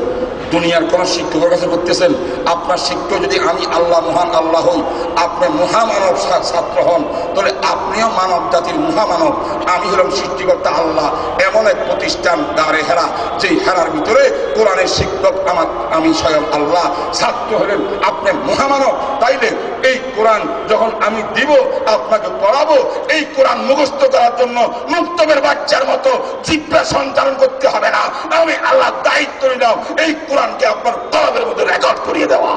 দুনিয়ার কোন শিক্ষকের কাছে করতেছেন? আপনার শিক্ষক যদি আমি আল্লাহ, মহান আল্লাহ হই, আপনি মহামানব ছাত্র হন, তাহলে আপনিও মানব জাতির মহামানব। আমি হলাম সৃষ্টিকর্তা আল্লাহ, এমন এক প্রতিষ্ঠান দারে হেরা, যেই হেরার ভিতরে কোরআনের শিক্ষক আমি স্বয়ং আল্লাহ, ছাত্র হলেন আপনি মহামানব। তাইলে এই কোরআন যখন আমি দিব, আপনাকে পড়াবো, এই কোরআন মুখস্থ করার জন্য মুক্তবের বাচ্চার মতো জিহ্বা সঞ্চালন করতে হবে না। আমি আল্লাহ দায়িত্ব নিলাম এই কোরআনকে আপনার কলবের মধ্যে রেকর্ড করিয়ে দেওয়া।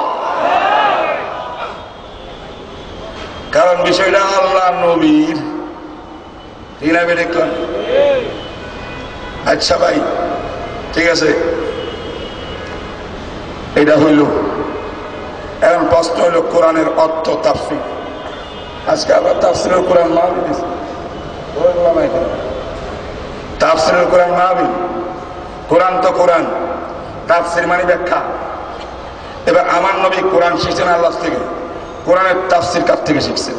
কারণ বিষয়টা আল্লাহ নবীর। আচ্ছা ভাই, ঠিক আছে, এটা হইল। এখন প্রশ্ন হইল কোরআনের অর্থ, তাফসীর। আজকে আবার তাফসীরুল কোরআন মাহফিল দিয়েছে, তাফসীরুল কোরআন মাহফিল। কোরআন তো কোরআন, তাফসীর মানে ব্যাখ্যা। এবার আমার নবী কোরআন শিখছেন আল্লাহ থেকে, কোরআনের তাফসীর কার থেকে শিখছেন?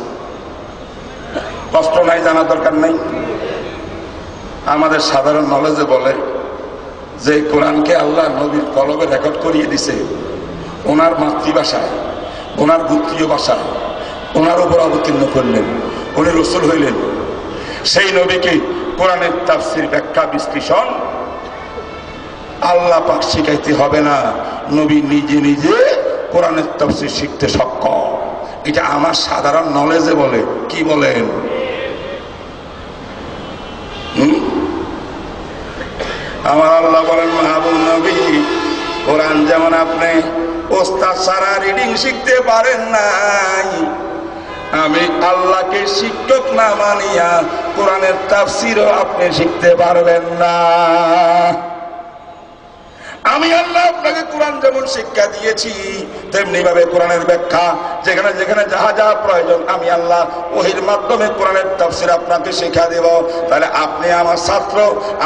কষ্ট নাই, জানার দরকার নাই। আমাদের সাধারণ নলেজে বলে যে কোরআনকে আল্লাহ নবীর কলবে রেকর্ড করিয়ে দিছে, ওনার মাতৃভাষায়, ওনার গোত্রীয় ভাষায়, ওনার উপর অবতীর্ণ করলেন, উনি রসুল হইলেন। সেই নবীকে কোরআনের তাফসীর, ব্যাখ্যা, বিশ্লেষণ আল্লাহ পাক শিখাইতে হবে না, নবী নিজে নিজে কোরআনের তাফসীর শিখতে সক্ষম। এটা আমার সাধারণ নলেজে বলে। কি বলেন? আমার আল্লাহ বলেন, মাহবুব নবী, কোরআন যেমন আপনি ওস্তাদ ছাড়া রিডিং শিখতে পারেন নাই, আমি আল্লাহকে শিক্ষক না মানিয়া কোরআনের তাফসীরও আপনি শিখতে পারবেন না। আমি আল্লাহ আপনাকে কোরআন যেমন শিক্ষা দিয়েছি, তেমনি ভাবে কোরআনের ব্যাখ্যা, যেখানে যেখানে যাহা যাহা প্রয়োজন, আমি আল্লাহ ওহির মাধ্যমে কোরআনের তাফসীর আপনাকে শিক্ষা দেব। তাহলে আপনি আমার ছাত্র,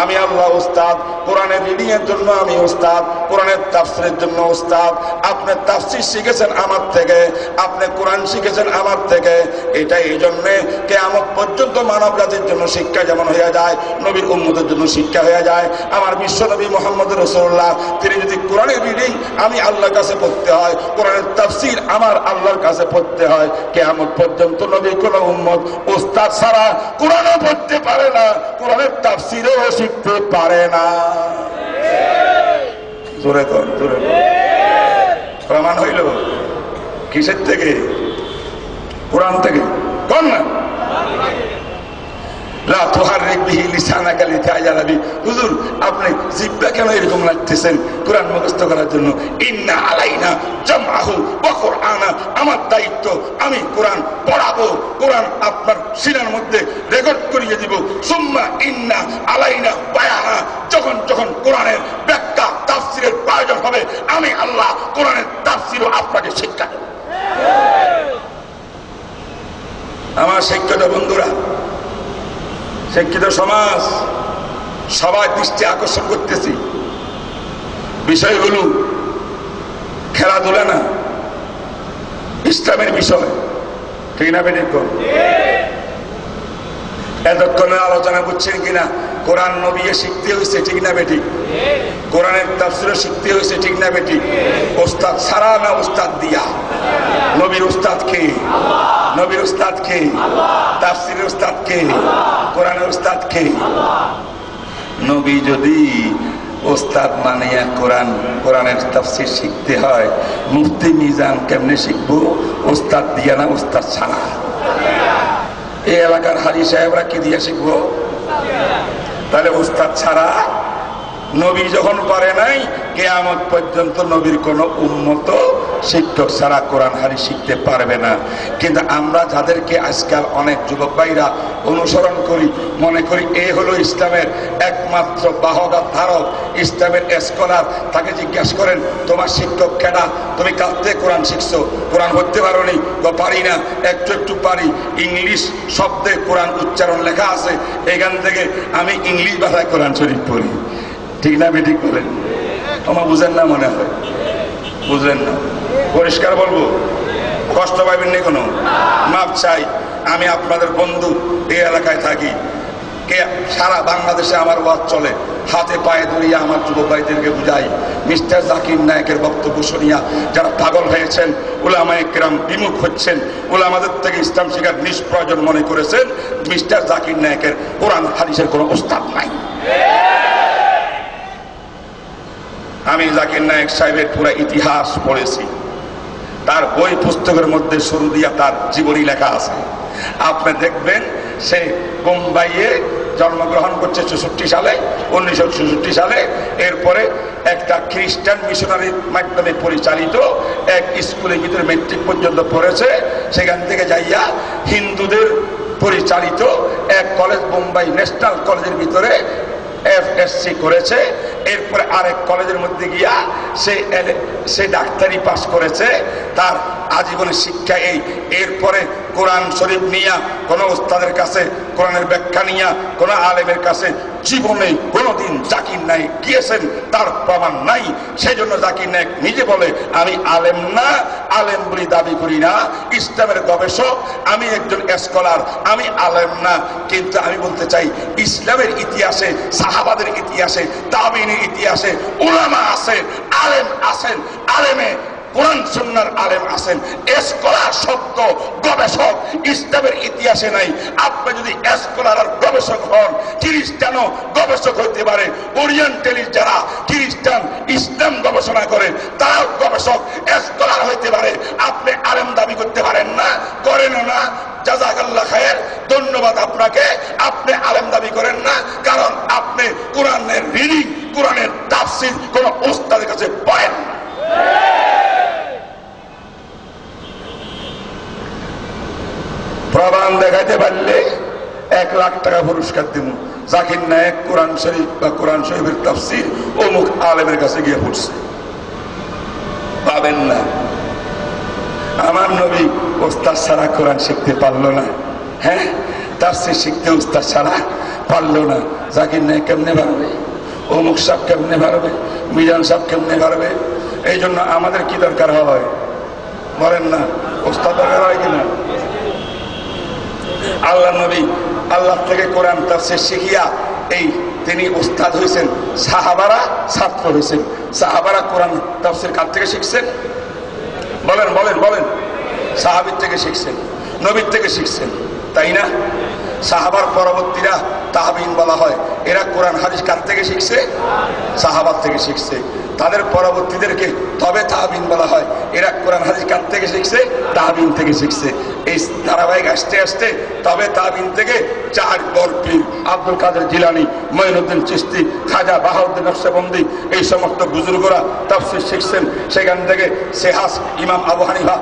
আমি আল্লাহ উস্তাদ। কোরআনের রিডিং এর জন্য আমি ওস্তাদ, কোরআনের তাফসিরের জন্য ওস্তাদ। আপনি তাফসির শিখেছেন আমার থেকে, আপনি কোরআন শিখেছেন আমার থেকে। এটা এই জন্যে কিয়ামত পর্যন্ত মানব জাতির জন্য শিক্ষা যেমন হয়ে যায়, নবীর উম্মতের জন্য শিক্ষা হয়ে যায়। আমার বিশ্ব নবী মুহাম্মদ রাসূলুল্লাহ, তিনি যদি কোরআনের রিডিং আমি আল্লাহর কাছে পড়তে হয়, কোরআনের তাফসির আমার আল্লাহর কাছে পড়তে হয়, কিয়ামত পর্যন্ত নবীর কোন উম্মত ওস্তাদ ছাড়া কোরআনও পড়তে পারে না, কোরআনের তাফসিরও শিখতে পারে না। জোরে কর, জোরে কর। প্রমাণ হইল কিসের থেকে? কোরআন থেকে। কোন না হুজুর আপনি জিহ্বা কেন এরকম লাগতেছেন কোরআন মুখস্থ করার জন্য? ইন্না আলাইনা জামআহু ওয়া কুরআনা, আমার দায়িত্ব আমি কোরআন পড়াবো, কোরআন আপনার সিনার মধ্যে রেকর্ড করিয়ে দিব। সুম্মা ইন্না আলাইনা বায়ানা, যখন যখন কোরআনের ব্যাখ্যা তাফসীরের প্রয়োজন হবে আমি আল্লাহ কোরআনের তাফসীরও আপনাকে শিক্ষা দেব। আমার শিক্ষিত বন্ধুরা, শিক্ষিত সমাজ, সবাই দৃষ্টি আকর্ষণ করতেছি বিষয়গুলো খেলাধুলা না, ইসলামের বিষয়, ঠিক না বেঠিক? এতক্ষণে আলোচনা করছেন কিনা? কোরআন নবী শিখতে হয়েছে, ঠিক না বেঠিক? কোরআনের তাফসীর শিখতে হয়েছে, ঠিক না বেঠিক? ওস্তাদ ছাড়া না ওস্তাদ দিয়া? নবীর উস্তাদ কে? নবীর উস্তাদ কে? তাফসীরের উস্তাদ কে? কোরআনের উস্তাদ কে? নবী যদি ওস্তাদ মানিয়া কোরআনের তাফসীর শিখতে হয়, মুফতি মিজান কেমনে শিখবো? ওস্তাদ দিয়া না ওস্তাদ ছাড়া? এই এলাকার হাজী সাহেবরা কি দিয়া শিখবো? তাহলে ওস্তাদ ছাড়া নবী যখন পারে নাই, কিয়ামত পর্যন্ত নবীর কোন উম্মত শিক্ষক ছাড়া কোরআন হাদিস শিখতে পারবে না। কিন্তু আমরা যাদেরকে আজকাল অনেক যুবক ভাইরা অনুসরণ করি, মনে করি এ হলো ইসলামের একমাত্র বাহক ধারক, ইসলামের স্কলার, তাকে জিজ্ঞাসা করেন তোমার শিক্ষক কেডা, তুমি কাল থেকে কোরআন শিখছো, কোরআন পড়তে পারো নি? পারি না, একটু একটু পারি, ইংলিশ শব্দে কোরআন উচ্চারণ লেখা আছে, এখান থেকে আমি ইংলিশ ভাষায় কোরআন শরীফ পড়ি। ঠিক না বেঠিক বলেন? আমার বুঝেন না মনে হয়? বুঝলেন না? পরিষ্কার বলবো, কষ্ট পাইবেন না কোনো, মাপ চাই। আমি আপনাদের বন্ধু, এই এলাকায় থাকি, কে সারা বাংলাদেশে আমার ওয়াজ চলে, হাতে পায়ে ধরিয়া আমার যুবক ভাইদেরকে বুঝাই। মিস্টার জাকির নায়েকের বক্তব্য শুনিয়া যারা পাগল হয়েছেন, উলামায়ে কেরাম বিমুখ হচ্ছেন, উলামাদের থেকে ইসলাম শিখার নিষ্প্রয়োজন মনে করেছেন, মিস্টার জাকির নায়েকের কোরআন হাদিসের কোনো ওস্তাদ নাই। আমি জাকির নায়েক সাহেবের পুরো ইতিহাস পড়েছি, তার বই পুস্তকের মধ্যে শুরু দিয়া তার জীবনী লেখা আছে। আপনি দেখবেন সে বোম্বাইয়ে জন্মগ্রহণ করছে 64 সালে, 1964 সালে। এরপরে একটা খ্রিস্টান মিশনারির মাধ্যমে পরিচালিত এক স্কুলের ভিতরে মেট্রিক পর্যন্ত পড়েছে। সেখান থেকে যাইয়া হিন্দুদের পরিচালিত এক কলেজ, বোম্বাই ন্যাশনাল কলেজের ভিতরে FSC করেছে। এরপরে আরেক কলেজের মধ্যে গিয়া সে ডাক্তারি পাস করেছে। তার আজীবনের শিক্ষা এই। এরপরে কোরআন শরীফ নিয়া কোনো ওস্তাদের কাছে, কোরআনের ব্যাখ্যা নিয়া কোনো আলেমের কাছে জীবনে কোনোদিন জাকির নায়েক গিয়েছেন তার প্রমাণ নাই। সেই জন্য জাকির নায়েক নিজে বলে আমি আলেম না, আলেম বলে দাবি করি না, ইসলামের গবেষক, আমি একজন স্কলার, আমি আলেম না। কিন্তু আমি বলতে চাই ইসলামের ইতিহাসে, সাহাবাদের ইতিহাসে, তাবিনের ইতিহাসে উলামা আছে, আলেম আছেন, আলেমে কোরআন সুন্নাহর আলেম আছেন। স্কলার শব্দ গবেষক ইসলামের ইতিহাসে নাই। আপনি যদি স্কলার আর গবেষক হন, খ্রিস্টানও গবেষক হইতে পারে। ওরিয়েন্টালিস্ট যারা খ্রিস্টান ইসলাম গবেষণা করে তারাও গবেষক স্কলার হইতে পারে। আপনি আলেম দাবি করতে পারেন না, করেনও না। জাযাকাল্লাহ খায়ের, ধন্যবাদ আপনাকে। আপনি আলেম দাবি করেন না, কারণ আপনি কোরআনের রিডিং, কোরআনের তাফসীর কোন ওস্তাদের কাছে পড়েন না। প্রমাণ দেখাইতে পারলে 1 লাখ টাকা পুরস্কার দিব। জাকির নায়েক কোরআন শরীফ বা কোরআন শরীফের তাফসীর অমুক আলেমের কাছে গিয়ে পড়ছে, পাবেন না। আমার নবী ওস্তাদ ছাড়া কোরআন শিখতে পারলো না, হ্যাঁ, তাফসীর শিখতে ওস্তাদ ছাড়া পারলো না। জাকির নায়েক কেমনে পারবে? অমুক সাহেব কেমনে পারবে, মিজান সাহেব কেমনে পারবে। এই জন্য আমাদের কি দরকার হয় বলেন না, ওস্তাদ দরকার হয় কিনা? আল্লাহ নবী আল্লাহ থেকে কোরআন তাফসীর শিখিয়া এই তিনি উস্তাদ হয়েছেন, সাহাবারা ছাত্র হয়েছেন। সাহাবারা কোরআন তাফসীর কার থেকে শিখছেন? বলেন বলেন বলেন। সাহাবীর থেকে শিখছেন, নবীর থেকে শিখছেন, তাই না? সাহাবার পরবর্তীরা তাহাবিন বলা হয়। এরা কোরআন হাদিস কার থেকে শিখছে? সাহাবার থেকে শিখছে। তাদের পরবর্তীদেরকে তবে তাহাবিন বলা হয়। এরা কোরআন হাদিস কার থেকে শিখছে? তাহাবিন থেকে শিখছে। এই ধারাবাহিক আসতে আসতে তবে তাহাবিন থেকে চার বরপীর আব্দুল কাদের জিলানী, মঈনুদ্দিন চিশতি, খাজা বাহাউদ্দিন নকশবন্দি, এই সমস্ত বুজুর্গরা তাফসীর শিখছেন। সেখান থেকে সেহাস ইমাম আবু হানিফা,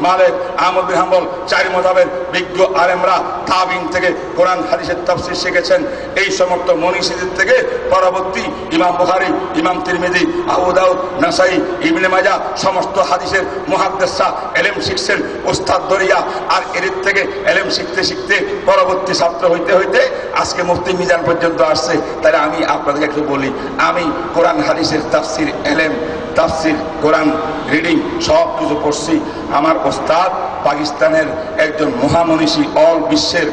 মালিক, আহমদ বিন হাম্বল, চার মাযহাবের বিজ্ঞ আলেমরা তাবিঈন থেকে কোরআন হাদিসের তাফসীর শিখেছেন। এই সমস্ত মনীষীদের থেকে পরবর্তী ইমাম বুখারী, ইমাম তিরমিজি, আবু দাউদ, নাসাই, ইবনে মাজাহ সমস্ত হাদিসের মুহাদ্দিসরা ইলম শিখছেন ওস্তাদ দরিয়া। আর এর থেকে ইলম শিখতে শিখতে পরবর্তী ছাত্র হইতে হইতে আজকে মুফতি মিজান পর্যন্ত আসছে। তাই আমি আপনাদেরকে একটু বলি, আমি কোরআন হাদিসের তাফসীর, ইলম তাফসীর, কোরআন রিডিং সব কিছু পড়ছি। আমার ওস্তাদ পাকিস্তানের একজন মহামনীষী, অল বিশ্বের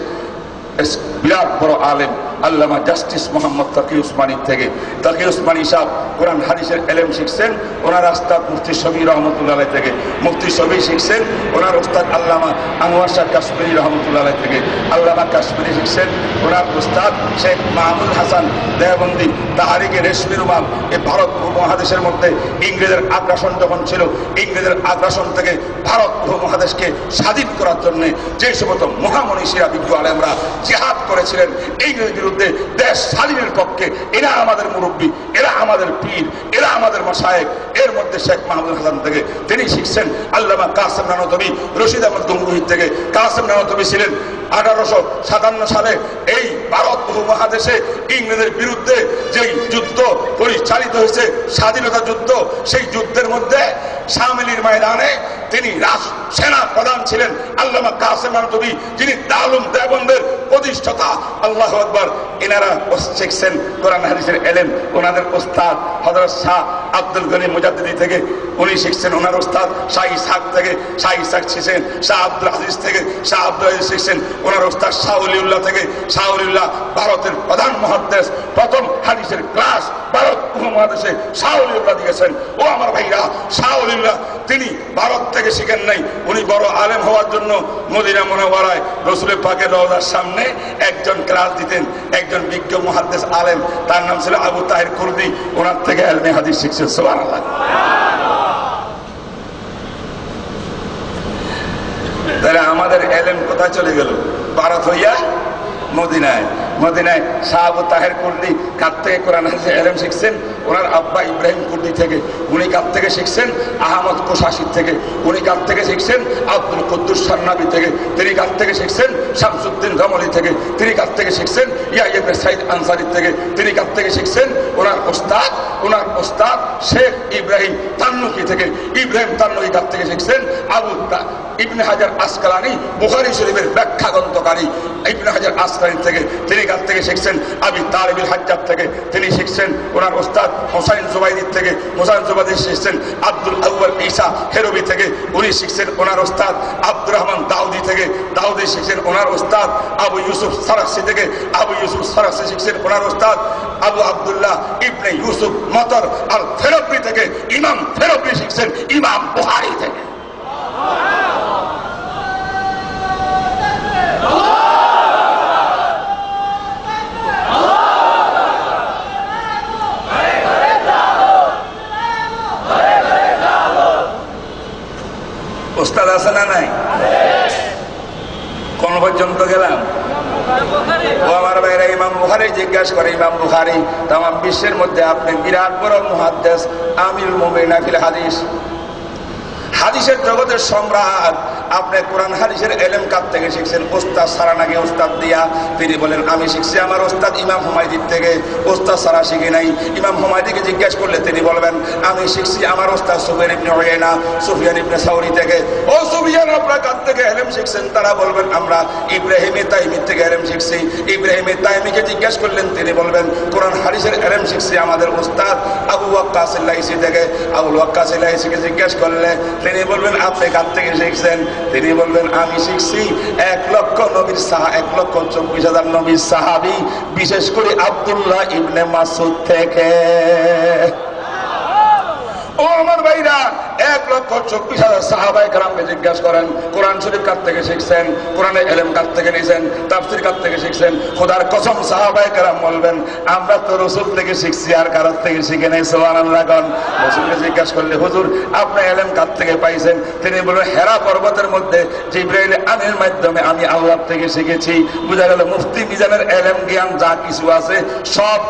বিরাট বড় আলেম আল্লামা জাস্টিস মোহাম্মদ তাকি উসমানী থেকে। তাকি উসমানী সাহেব কোরআন হাদিসের ইলম শিখছেন ওনার ওস্তাদ মুফতি শফি রহমতুল্লাহ আলাইহি থেকে। মুফতি শফি শিখছেন ওনার ওস্তাদ আল্লামা আনোয়ার শাহ কাশ্মীরি রহমতুল্লাহ আলাইহি থেকে। আল্লামা কাশ্মীরি শিখছেন ওনার ওস্তাদ শেখ মাহমুদ হাসান দেওবন্দি। তাহারিকে রেশমি রুমাল, এই ভারত উপমহাদেশের মধ্যে ইংরেজের আগ্রাসন যখন ছিল, ইংরেজের আগ্রাসন থেকে ভারত উপমহাদেশকে স্বাধীন করার জন্য যে সমস্ত মহামনীষীরা, বিজ্ঞ আলেমরা জিহাদ করেছিলেন ইংরেজ বিরুদ্ধে, দেশ স্বাধীনের পক্ষে, এরা আমাদের মুরব্বী, এরা আমাদের পীর, এরা আমাদের মাশায়েখ। এর মধ্যে শেখ মাহমুদ হাসান থেকে তিনি শিখছেন আল্লামা কাসেম নানতবী, রশিদ আহমদ গঙ্গুহি থেকে। কাসেম নানতবী ছিলেন 1857 সালে এই ভারত উপমহাদেশে ইংরেজের বিরুদ্ধে যে যুদ্ধ পরিচালিত হয়েছে, স্বাধীনতা যুদ্ধ, সেই যুদ্ধের মধ্যে শামিলির ময়দানে তিনি সেনা প্রধান ছিলেন। আল্লামা কাসেম নানতবী, যিনি দারুল দেওবন্দের প্রতিষ্ঠাতা। আল্লাহু আকবার। এনারা শিখছেন কোরআন হাদিসের ইলম। ওনাদের ওস্তাদ হযরত শাহ আব্দুল গনি মুজাদ্দিদি থেকে উনি শিখছেন। ওনার ওস্তাদ শাহ ইসহাক থেকে, শাহ ইসহাক শিখছেন। শাহ আব্দুল আজিজ থেকে, শাহ আব্দুল আজিজ শিখছেন। ওনার ওস্তাদ শাহ ওলিউল্লাহ থেকে। শাহ ওলিউল্লাহ ভারতের প্রধান মুহাদ্দিস, প্রথম হাদিসের ক্লাস ভারত উপমহাদেশে শাহ ওলিউল্লাহ দিয়েছেন। ও আমার ভাইরা, শাহ ওলিউল্লাহ তিনি ভারত থেকে শিখেন নাই। উনি বড় আলেম হওয়ার জন্য মদিনা মুনাওয়ারায় রাসূল পাকের রওজার সামনে একজন ক্লাস দিতেন, একজন বিজ্ঞ মুহাদ্দিস আলেম, তার নাম ছিল আবু তাহের কুরদি। ওনার থেকে ইলমে হাদিস শিখছেন। সুবহানাল্লাহ। তাহলে আমাদের ইলম কোথায় চলে গেল? ভারত হইয়া মদিনায়। মদিনায় শাহ আবু তাহের কুরদি কার থেকে কোরআন হাদিসের ইলম শিখছেন? ওনার আব্বা ইব্রাহিম কুরদি থেকে। উনি কার থেকে শিখছেন? আহমদ কোশাসি থেকে। উনি কার থেকে শিখছেন? আব্দুল কুদ্দুস সান্নাবি থেকে। তিনি কার থেকে শিখছেন? শামসুদ্দিন রমলি থেকে। তিনি কার থেকে শিখছেন? ইয়াহইয়া ইবনে সাঈদ আনসারী থেকে। তিনি কার থেকে শিখছেন? ওনার ওস্তাদ শেখ ইব্রাহিম তান্নুকি থেকে। ইব্রাহিম তান্নুকি কার থেকে শিখছেন? আবু ইবনে হাজার আসকালানি, বুখারী শরীফের ব্যাখ্যা গ্রন্থকারী ইবনে হাজার আসকালানি থেকে। তিনি কার থেকে শিখছেন? আবি তালিবুল হাজ্জাজ থেকে। তিনি শিখছেন ওনার ওস্তাদ হোসাইন জুবাইরি থেকে। হোসাইন জুবাইরি শিখছেন আব্দুল আউয়াল ঈসা হেরবি থেকে। উনি শিখছেন ওনার ওস্তাদ আব্দুর রহমান দাউদি থেকে। দাউদি শিখছেন ওনার ওস্তাদ আবু ইউসুফ সারাসি থেকে। আবু ইউসুফ সারাসি শিখছেন ওনার ওস্তাদ আবু আব্দুল্লাহ ইবনে ইউসুফ মতর আল ফেরবি থেকে। ইমাম ফেরবি শিখছেন ইমাম বুখারী থেকে। ওস্তাদ আছে না নাই? কোন পর্যন্ত গেলাম? ও আমার ভাইরা, ইমাম বুখারী জিজ্ঞাসা করে, ইমাম বুখারী তামাম বিশ্বের মধ্যে আপনি বিরাট বড় মুহাদ্দিস, আমিরুল মুমিনিন ফিল হাদিস, হাদিসের জগতের সম্রাট, আপনি কোরআন হাদিসের এলেম কার থেকে শিখছেন? ওস্তাদ সারা নাকি ওস্তাদ দিয়া? তিনি বলেন আমি শিখছি আমার ওস্তাদ ইমাম হুমায়দির থেকে, ওস্তাদ সারা শিখি নাই। ইমাম হুমায়দিকে জিজ্ঞেস করলে তিনি বলবেন আমি শিখছি আমার ওস্তাদ সুফিয়ান ইবনে উয়াইনা, সুফিয়ান ইবনে সাউরি থেকে। ও সুফিয়ান, আপনারা কার থেকে এলেম শিখছেন? তারা বলবেন আমরা ইব্রাহিম তাইমির থেকে এলেম শিখছি। ইব্রাহিম তাইমিকে জিজ্ঞেস করলেন, তিনি বলবেন কোরআন হাদিসের এলেম শিখছি আমাদের ওস্তাদ আবু ওয়াক্কাস লাইসি থেকে। আবু ওয়াক্কাস লাইসিকে জিজ্ঞেস করলে তিনি বলবেন আপনি কার থেকে শিখছেন? তিনি বলবেন আমি শিখছি 1,24,000 নবীর সাহাবী, বিশেষ করে আব্দুল্লাহ ইবনে মাসউদ থেকে। ও আমার ভাইরা, 1,24,000 সাহাবায়ে কেরামকে জিজ্ঞাসা করেন কোরআন শরীফ কার থেকে শিখছেন, কোরআনের ইলম কার থেকে নিয়েছেন, তাফসীর কার থেকে শিখছেন? খোদার কসম সাহাবায়ে কেরাম বলবেন আমরা তো রাসূল থেকে শিখছি, আর কারোর থেকে শিখে নাই। সুবহানাল্লাহ। রাসূলকে জিজ্ঞাসা করলে হুজুর আপনি ইলম কার থেকে পাইছেন? তিনি বললেন হেরা পর্বতের মধ্যে জিবরাইল আমিনের মাধ্যমে আমি আল্লাহ থেকে শিখেছি। বুঝা গেল মুফতি মিজানের ইলম জ্ঞান যা কিছু আছে সব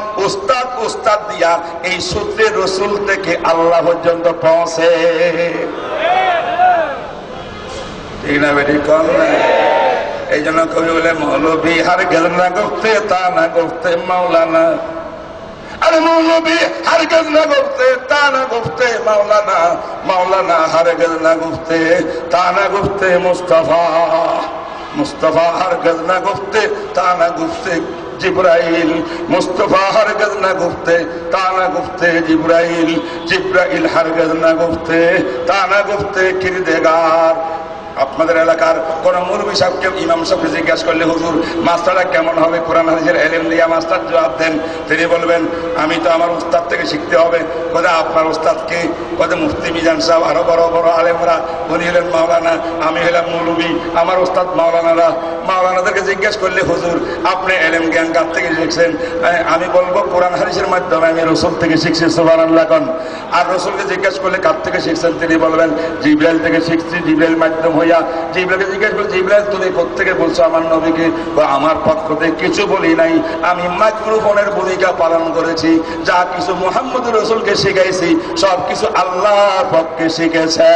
উস্তাদ দিয়া এই সূত্রে রাসূল থেকে আল্লাহ পর্যন্ত পৌঁছে। ঠিক না বেটি? কম না। এই জন্য কবি বলে মৌলবী হারগিজ না গুফতে তা না গুফতে মাওলানা। আরে মৌলবী হারগিজ না গুফতে তা না গুফতে মাওলানা, মাওলানা হারগিজ না গুফতে তা না গুফতে মুস্তাফা, মুস্তাফা হারগিজ না গুফতে তা না গুফতে জিব্রাইল, মুস্তাফা হরগজ না গুফতে তা না গুফতে জিব্রাইল, জিব্রাইল হরগজ না গুফতে তা না গুফতে কিরদেগার। আপনাদের এলাকার কোন মুরব্বি সাহেবকে ইমাম সাহেবকে জিজ্ঞাসা করলে হুজুর মাস্টারটা কেমন হবে কোরআন হাদিসের ইলম দিয়া? মাস্টার জবাব দেন, তিনি বলবেন আমি তো আমার উস্তাদ থেকে শিখতে হবে। কোথায় আপনার উস্তাদকে? কোথায় মুফতি মিজান সাহেব, আরো বড় বড় আলেমরা, উনি হলেন মাওলানা, আমি হলাম মৌলবী, আমার উস্তাদ মাওলানারা। মাওলানাদেরকে জিজ্ঞেস করলে হুজুর আপনি ইলম জ্ঞান কার থেকে শিখছেন? আমি বলবো কোরআন হাদিসের মাধ্যমে আমি রাসূল থেকে শিখছি। সুবহানাল্লাহ। আর রাসূলকে জিজ্ঞেস করলে কার থেকে শিখছেন? তিনি বলবেন জিবরাইল থেকে শিখছি, জিবরাইল মাধ্যম হইয়া। জিবরাইলকে জিজ্ঞেস করলে জিবরাইল তুমি কোত্থেকে বলছো আমার নবীকে? আমার পক্ষ থেকে কিছু বলি নাই, আমি মাইক্রোফোনের ভূমিকা পালন করেছি। যা কিছু মুহাম্মদ রাসূলকে শিখাইছি সব কিছু আল্লাহর পক্ষে শিখেছে।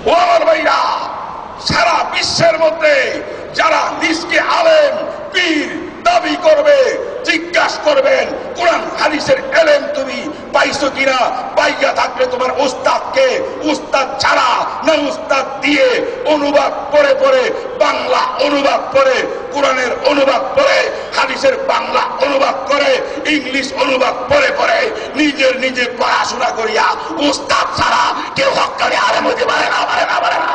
ও আমার ভাইরা, সারা বিশ্বের মধ্যে যারা নিজকে আলেম পীর দাবি করবে জিজ্ঞাসা করবেন কোরআন হাদিসের ইলম তুমি পাইছো কিনা? পাইয়া থাকলে তোমার উস্তাদকে, উস্তাদ ছাড়া না উস্তাদ দিয়ে অনুবাদ পড়ে পড়ে, বাংলা অনুবাদ পড়ে, কোরআনের অনুবাদ পড়ে, হাদিসের বাংলা অনুবাদ করে, ইংলিশ অনুবাদ পড়ে পড়ে নিজে পড়াশোনা করিয়া উস্তাদ ছাড়া কেউ হক্কানি আলেম হতে পারে না, পারে না, পারে না।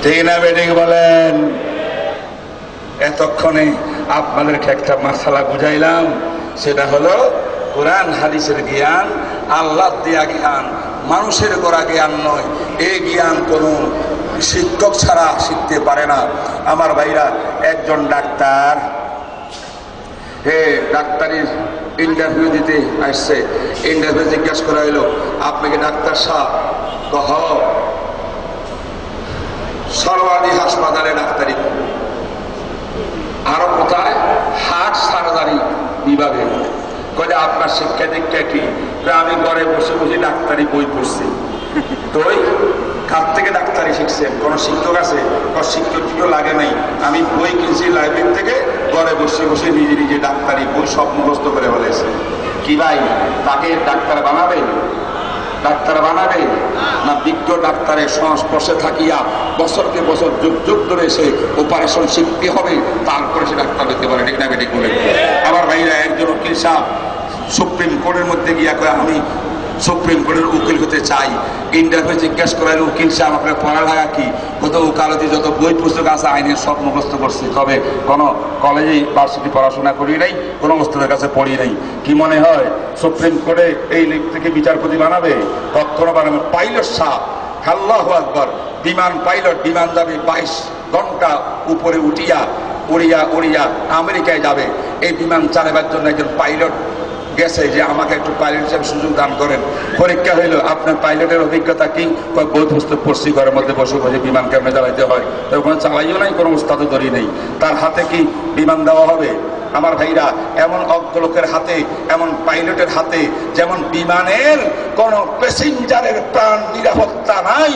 ঠিক না বেঠিক বলেন? এতক্ষণে আপনাদেরকে একটা মাসালা বুঝাইলাম, সেটা হলো কোরআন হাদিসের জ্ঞান আল্লাহ দেয়া জ্ঞান, মানুষের গড়া জ্ঞান নয়। এই জ্ঞান কোনো শিক্ষক ছাড়া শিখতে পারে না। আমার ভাইরা, একজন ডাক্তার ডাক্তারি ইন্টারভিউ দিতে আসছে। ইন্টারভিউ জিজ্ঞাসা করা হইলো আপনি কি ডাক্তার সাহেব? কহ সরওয়ার্দী হাসপাতালে ডাক্তারি। আরো কোথায়? হার্ট সার্জারি বিভাগে। কয়ে আপনার শিক্ষা দীক্ষা কি? আমি ঘরে বসে বসে ডাক্তারি বই পড়ছি। তো কার থেকে ডাক্তারি শিখছেন? কোন শিক্ষক আছে? শিক্ষক টিকও লাগে নাই, আমি বই কিনছি লাইব্রেরি থেকে, ঘরে বসে বসে নিজে ডাক্তারি বই সব মুখস্থ করে বলেছে। কি ভাই, তাকে ডাক্তার বানাবে? ডাক্তার বানাবে না বিজ্ঞ ডাক্তারের সংস্পর্শে থাকিয়া বছরকে বছর যুগ যুগ ধরে সে অপারেশন শিখতে হবে, তারপরে সে ডাক্তার হতে পারে? ঠিক না বেঠিক বলে? আমার ভাইরা, একজন উকিল সাহেব সুপ্রিম কোর্টের মধ্যে গিয়া কয় আমি সুপ্রিম কোর্টের উকিল হতে চাই। ইন্টারভিউ জিজ্ঞাসা করার উকিল সাহেব আপনার পড়ালেখা কি? কত উকালতি যত বই পুস্তক আছে আইনের সব মুখস্থ করছি, তবে কোনো কলেজে ভার্সিটি পড়াশোনা করি নাই, কোনো ওস্তাদের কাছে পড়ি নাই। কি মনে হয় সুপ্রিম কোর্টে এই লিগ থেকে বিচারপতি বানাবে? কখনো বানাবে? পাইলট সাহেব, আল্লাহু আকবার, বিমান পাইলট, বিমান যাবে 22 ঘন্টা উপরে উঠিয়া উড়িয়া আমেরিকায় যাবে। এই বিমান চালাবার জন্য একজন পাইলট গেছে যে আমাকে একটু পাইলট হিসেবে সুযোগ দান করেন। পরীক্ষা হইলো, আপনার পাইলটের অভিজ্ঞতা কি? বহুত পুস্তক পড়ছি, ঘরের মধ্যে বসে বসে বিমান কেমনে চালাইতে হয়, তো ওখানে চালাইও নাই, কোনো উস্তাদও ধরি নেই। তার হাতে কি বিমান দেওয়া হবে? আমার ভাইরা, এমন অজ্ঞ লোকের হাতে, এমন পাইলটের হাতে যেমন বিমানের কোন প্যাসেঞ্জারের প্রাণ নিরাপত্তা নাই,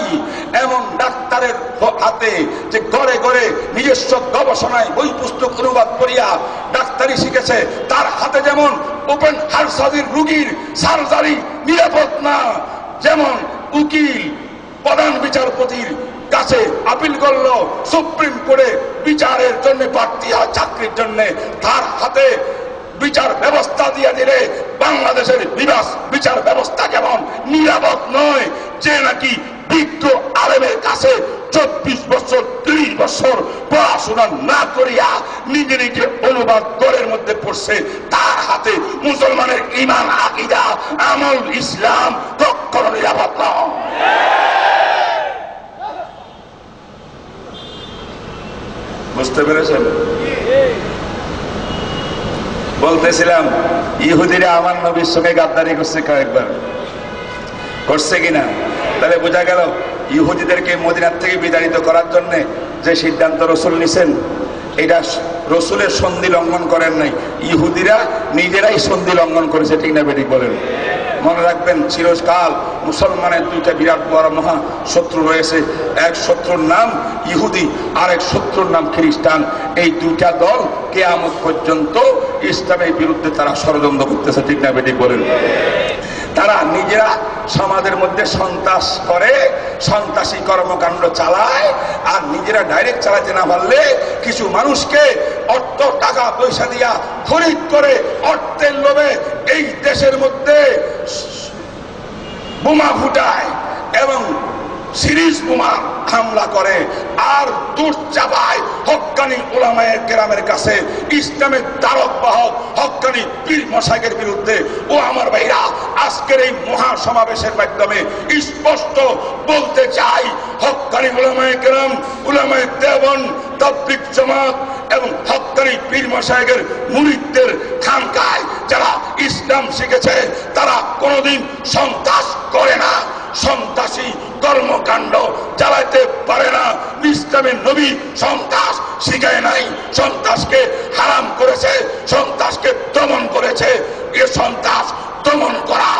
এমন ডাক্তারের হাতে যে গড়ে গড়ে নিজস্ব গবেষণায় বই পুস্তক অনুবাদ করিয়া ডাক্তারি শিখেছে, তার হাতে যেমন ওপেন হার্ট সার্জারির রোগীর সার্জারি নিরাপদ না, যেমন উকিল প্রধান বিচারপতির কাছে আপিল করলো সুপ্রিম কোর্টে বিচারের জন্য প্রার্থী হয় চাকরির জন্য, তার হাতে বিচার ব্যবস্থা দিয়ে দিলে বাংলাদেশের বিচার ব্যবস্থা কেমন নিরাপদ নয়, যে নাকি বিজ্ঞ আলেমের কাছে 24 বছর 30 বছর পড়াশোনা না করিয়া নিজে নিজে অনুবাদ গড়ের মধ্যে পড়ছে, তার হাতে মুসলমানের ঈমান, আকীদা, আমল, ইসলাম কখনো নিরাপদ নয়। বুঝতে পেরেছেন? বলতেছিলাম ইহুদিরা আমার নবীর সঙ্গে গাদ্দারি করছে, কয়েকবার করছে কিনা? তাহলে বোঝা গেল ইহুদিদেরকে মদিনার থেকে বিতাড়িত করার জন্য যে সিদ্ধান্ত রসুল নিছেন, এটা রসুলের সন্ধি লঙ্ঘন করেন নাই, ইহুদিরা নিজেরাই সন্ধি লঙ্ঘন করেছে। ঠিক না বেঠিক বলেন? মনে রাখবেন, চিরকাল মুসলমানের দুইটা বিরাট বড় মহা শত্রু রয়েছে, এক শত্রুর নাম ইহুদি, আর এক শত্রুর নাম খ্রিস্টান। এই দুইটা দল কিয়ামত পর্যন্ত ইসলামের বিরুদ্ধে তারা ষড়যন্ত্র করতেছে। ঠিক না বেঠিক বলেন? তারা নিজেরা সমাজের মধ্যে সন্ত্রাস করে, সন্ত্রাসী কর্মকাণ্ড চালায়, আর নিজেরা ডাইরেক্ট চালাতে না পারলে কিছু মানুষকে অর্থ টাকা পয়সা দিয়া খরিদ করে অর্থের লোভে এই দেশের মধ্যে বোমা ফুটায় এবং সিরিজ বোমা হামলা করে, আর দূর চাপায় হক্কানি উলামায়ে কেরামের কাছে ইসলামের দ্বারক বাহক হক্কানি পীর মশাইয়ের বিরুদ্ধে। ও আমার ভাইরা, আজকের এই মহা সমাবেশের মাধ্যমে স্পষ্ট বলতে চাই, হক্কানি উলামায়ে কেরাম, উলামায়ে দেওবন্দ, তাবলীগ জামাত এবং হক্কানি পীর মশাইয়ের মুরিদদের খানকায় যারা ইসলাম শিখেছে, তারা কোনোদিন সন্ত্রাস করে না, সন্ত্রাসী কর্মকাণ্ড চালাইতে পারে না। ইসলামের নবী সন্ত্রাস শিখায় নাই, সন্ত্রাসকে হারাম করেছে, সন্ত্রাসকে দমন করেছে। এ সন্ত্রাস দমন করা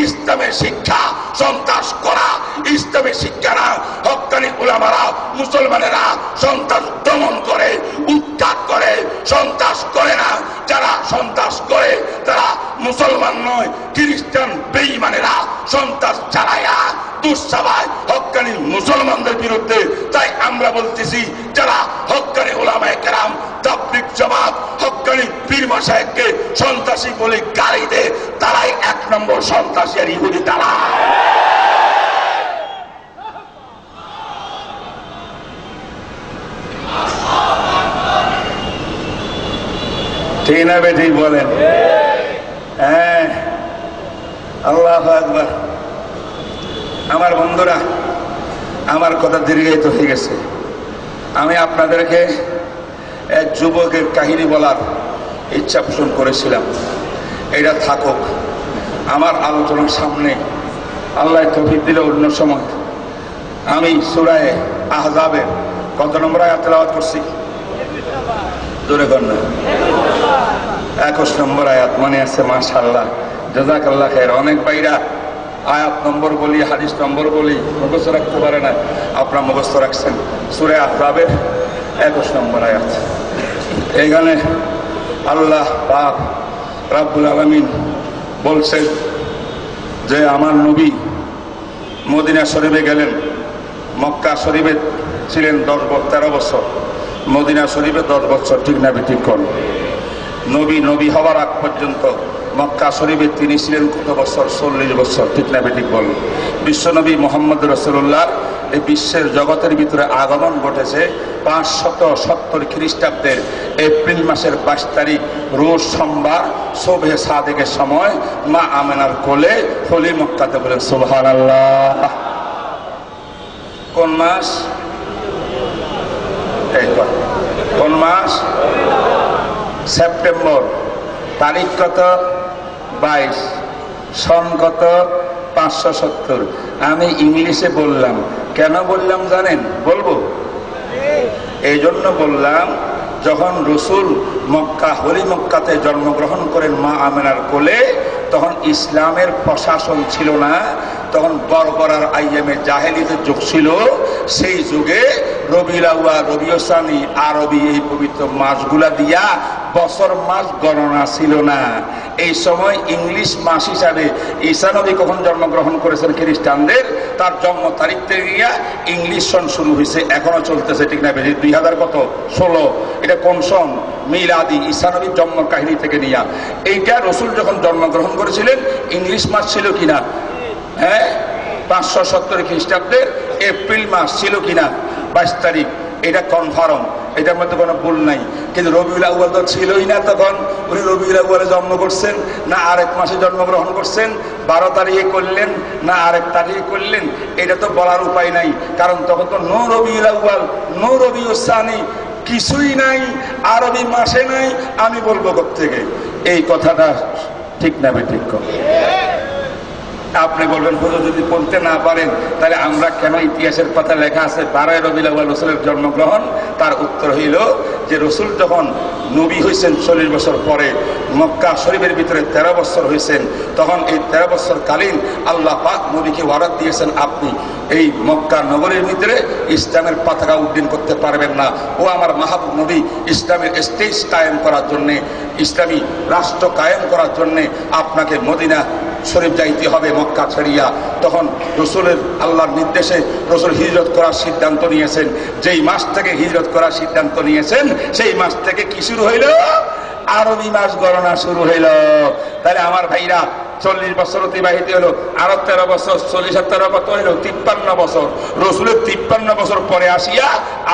ইসলামের শিক্ষা, সন্ত্রাস করা ইসলামের শিক্ষা না। হক্কানি উলামারা, মুসলমানেরা সন্ত্রাস দমন করে, উৎখাত করে, সন্ত্রাস করে না। যারা সন্ত্রাস করে তারা মুসলমান নয়, খ্রিস্টান বেঈমানেরা সন্ত্রাস চালায়া দুঃসাবায় হক্কানি মুসলমানদের বিরুদ্ধে। তাই আমরা বলতেছি, যারা হক্কানি উলামায়ে কেরাম, তাবলীগ জামাত, হক্কানি পীর মাশায়েখকে সন্ত্রাসী বলে গালি দেয়, তারাই 1 নম্বর সন্ত্রাসী আর ইহুদি তারা। ঠিক না বেঠিক বলেন? হ্যাঁ, আল্লাহু আকবার। আমার বন্ধুরা, আমার কথা দীর্ঘায়িত হয়ে গেছে। আমি আপনাদেরকে এক যুবকের কাহিনী বলার ইচ্ছা পোষণ করেছিলাম, এটা থাকুক আমার আলোচনার সামনে। আল্লাহ তৌফিক দিলে অন্য সময় আমি সূরা আহজাবের কত নম্বর আয়াত তেলাওয়াত করছি? জোরে কর না। 21 নম্বর আয়াত মনে আছে? মাশাআল্লাহ, জাযাকাল্লাহ খাইর। অনেক ভাইরা আয়াত নম্বর বলি, হাদিস নম্বর বলি মুখস্থ রাখতে পারে না, আপনারা মুখস্থ রাখছেন। সূরা আহজাবের 21 নম্বর আয়াত। এখানে আল্লাহ পাক রব্বুল আলামিন বলছেন যে আমার নবী মদিনা শরীফে গেলেন, মক্কা শরীফে ছিলেন 13 বছর, মদিনা শরীফে 10 বছর। ঠিক না ঠিক কোন? নবী হওয়ার আগ পর্যন্ত মক্কা শরীফে তিনি ছিলেন কত বছর? 40 বছর। ঠিক না ঠিক বলুন? বিশ্বনবী মুহাম্মদ রাসূলুল্লাহ এই বিশ্বের জগতের ভিতরে আগমন ঘটেছে 570 খ্রিস্টাব্দের এপ্রিল মাসের 22 তারিখ রোজ সোমবার শোভে সাদেকের সময় মা আমেনার কোলে হলি মক্কাতে। বলেন সুবহানাল্লাহ। কোন মাস? কোন মাস? সেপ্টেম্বর। তারিখ কত? 22 সন কত 570। আমি ইংলিশে বললাম, কেন বললাম জানেন? বলবো এই জন্য বললাম, যখন রসুল মক্কা হলি মক্কাতে জন্মগ্রহণ করেন মা আমেনার কোলে, তখন ইসলামের প্রশাসন ছিল না, তখন বর্বরার আইয়ামে জাহেলিয়াতের যুগ ছিল। সেই যুগে রবিউল আউয়াল, রবিউল সানি, আরবি এই পবিত্র মাসগুলা দিয়া বছর মাস গণনা ছিল না। এই সময় ইংলিশ মাস হিসাবে ঈসা নবী কখন জন্মগ্রহণ করেছেন খ্রিস্টানদের, তার জন্ম তারিখ থেকে গিয়া ইংলিশ সন শুরু হয়েছে, এখনো চলতেছে, ঠিক না? 2016 এটা কোন সন? মিলাদি, ঈসা নবীর জন্ম কাহিনী থেকে নিয়া। এইটা রসুল যখন জন্মগ্রহণ করেছিলেন ইংলিশ মাস ছিল কিনা? হ্যাঁ, 570 খ্রিস্টাব্দের এপ্রিল মাস ছিল কিনা? 22 তারিখ, এটা কনফার্ম, এটার মধ্যে কোনো ভুল নাই। কিন্তু রবিউল আউয়াল তো ছিলই না তখন। উনি রবিউল আউয়ালে জন্ম করছেন না আরেক মাসে জন্মগ্রহণ করছেন? 12 তারিখে করলেন না আরেক তারিখে করলেন? এটা তো বলার উপায় নাই, কারণ তখন তো নো রবিউল আউয়াল, নো রবিউল সানি, কিছুই নাই, আরবি মাসে নাই। আমি বলবো কোত্থেকে? এই কথাটা ঠিক না বেঠিক? আপনি বলবেন হুজুর যদি বলতে না পারেন তাহলে আমরা কেন ইতিহাসের পাতা লেখা আছে 12 রবিউল আউয়াল রসুলের জন্মগ্রহণ? তার উত্তর হইল যে রসুল যখন নবী হয়েছেন 40 বছর পরে, মক্কা শরীফের ভিতরে 13 বছর হয়েছেন, তখন এই 13 বছর কালীন আল্লাহ পাক নবীকে ওয়ারাদ দিয়েছেন, আপনি এই মক্কা নগরীর ভিতরে ইসলামের পতাকা উড্ডীন করতে পারবেন না। ও আমার মাহবুব নবী, ইসলামের স্টেজ কায়েম করার জন্যে, ইসলামী রাষ্ট্র কায়েম করার জন্যে আপনাকে মদিনা শরীফ যাইতে হবে মক্কা ছাড়িয়া। তখন রসুলের আল্লাহর নির্দেশে রসুল হিজরত করার সিদ্ধান্ত নিয়েছেন। যেই মাস থেকে হিজরত করার সিদ্ধান্ত নিয়েছেন সেই মাস থেকে কি শুরু হইল? আরবি মাস গণনা শুরু হইল। তাহলে আমার ভাইরা 40 বছর অতিবাহিত হলো, আরো 13 বছর, 40 আর 13 কত হইল? 53 বছর। রসুলের 53 বছর পরে আসিয়া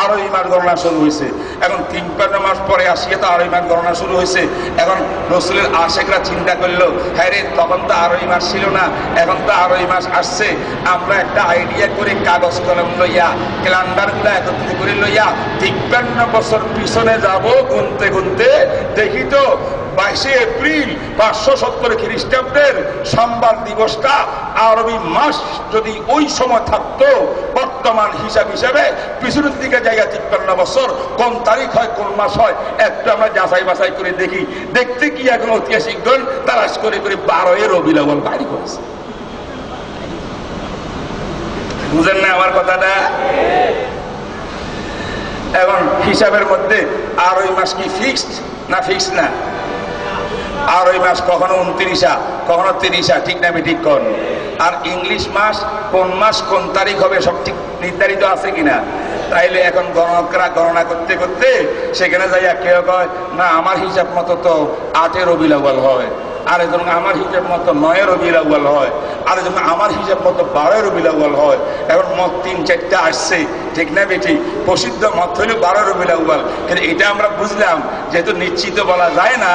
আরবি মাস গণনা শুরু হয়েছে। এখন 53 মাস পরে আসিয়া তো আরবি মাস গণনা শুরু হয়েছে। এখন রসুলের আশেকরা চিন্তা করলো, হ্যাঁ রে, তখন তো আরবি মাস ছিল না, এখন তো আরবি মাস আসছে, আমরা একটা আইডিয়া করে কাগজ কলম লইয়া, ক্যালেন্ডার গুলা একত্রিত করে লইয়া 53 বছর পিছনে যাব, গুনতে গুনতে দেখি তো 22 এপ্রিল 570 খ্রিস্টাব্দের সোমবার দিবসটা আরবি মাস যদি ওই সময় থাকতো, বর্তমান হিসাব হিসাবে পিছনের দিকে জায়গা 53 বছর, কোন তারিখ হয় কোন মাস হয় একটু আমরা যাচাই বাছাই করে দেখি। দেখতে কি এখন ঐতিহাসিকগণ তালাশ করে করে 12 রবিউল আউয়াল বাড়ি করেছে। বুঝেন না আমার কথাটা? এখন হিসাবের মধ্যে আরবি মাস কি ফিক্সড না ফিক্সড না? আরবি মাস কখনো 29, কখনো 30, ঠিক না? ঠিক কর। আর ইংলিশ মাস কোন মাস কোন তারিখ হবে সব ঠিক নির্ধারিত আছে কিনা? তাইলে এখন গণকরা গণনা করতে করতে সেখানে যাইয়া কেউ কয় না আমার হিসাব মতো তো 8 রবিউল আউয়াল হয়, আরেকজন আমার হিসাব মতো 9 রবিউল আউয়াল হয়, আরেকজন আমার হিসাব মতো 12 রবিউল আউয়াল হয়। এখন মত 3-4টা আসছে, ঠিক না বেটি? প্রসিদ্ধ মত হইল 12 রবিউল আউয়াল। কিন্তু এটা আমরা বুঝলাম যেহেতু নিশ্চিত বলা যায় না,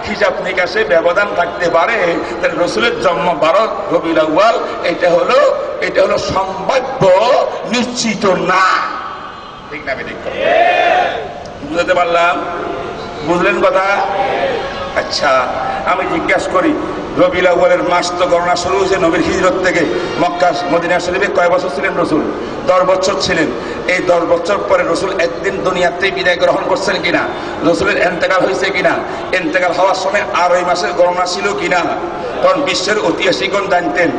হিসাব নিকাশে ব্যবধান থাকতে পারে, তাহলে রসুলের জন্ম 12 রবিউল আউয়াল এটা হলো সম্ভাব্য, নিশ্চিত না, ঠিক না বেটি? বুঝতে পারলাম? বুঝলেন কথা? আচ্ছা, আমি জিজ্ঞাসা করি, রবিউল আউয়ালের মাস তো গণনা শুরু হয়েছে নবীর হিজরত থেকে। মক্কা মদিনা শরীফে কয় বছর ছিলেন রসুল? 10 বছর ছিলেন। এই 10 বছর পরে রসুল একদিন দুনিয়াতে বিদায় গ্রহণ করছেন কিনা? রসুলের এন্তেকাল হয়েছে কিনা? এন্তেকাল হওয়ার সময় আরবি মাসের গণনা ছিল কিনা? তখন বিশ্বের ঐতিহাসিকগণ জানতেন।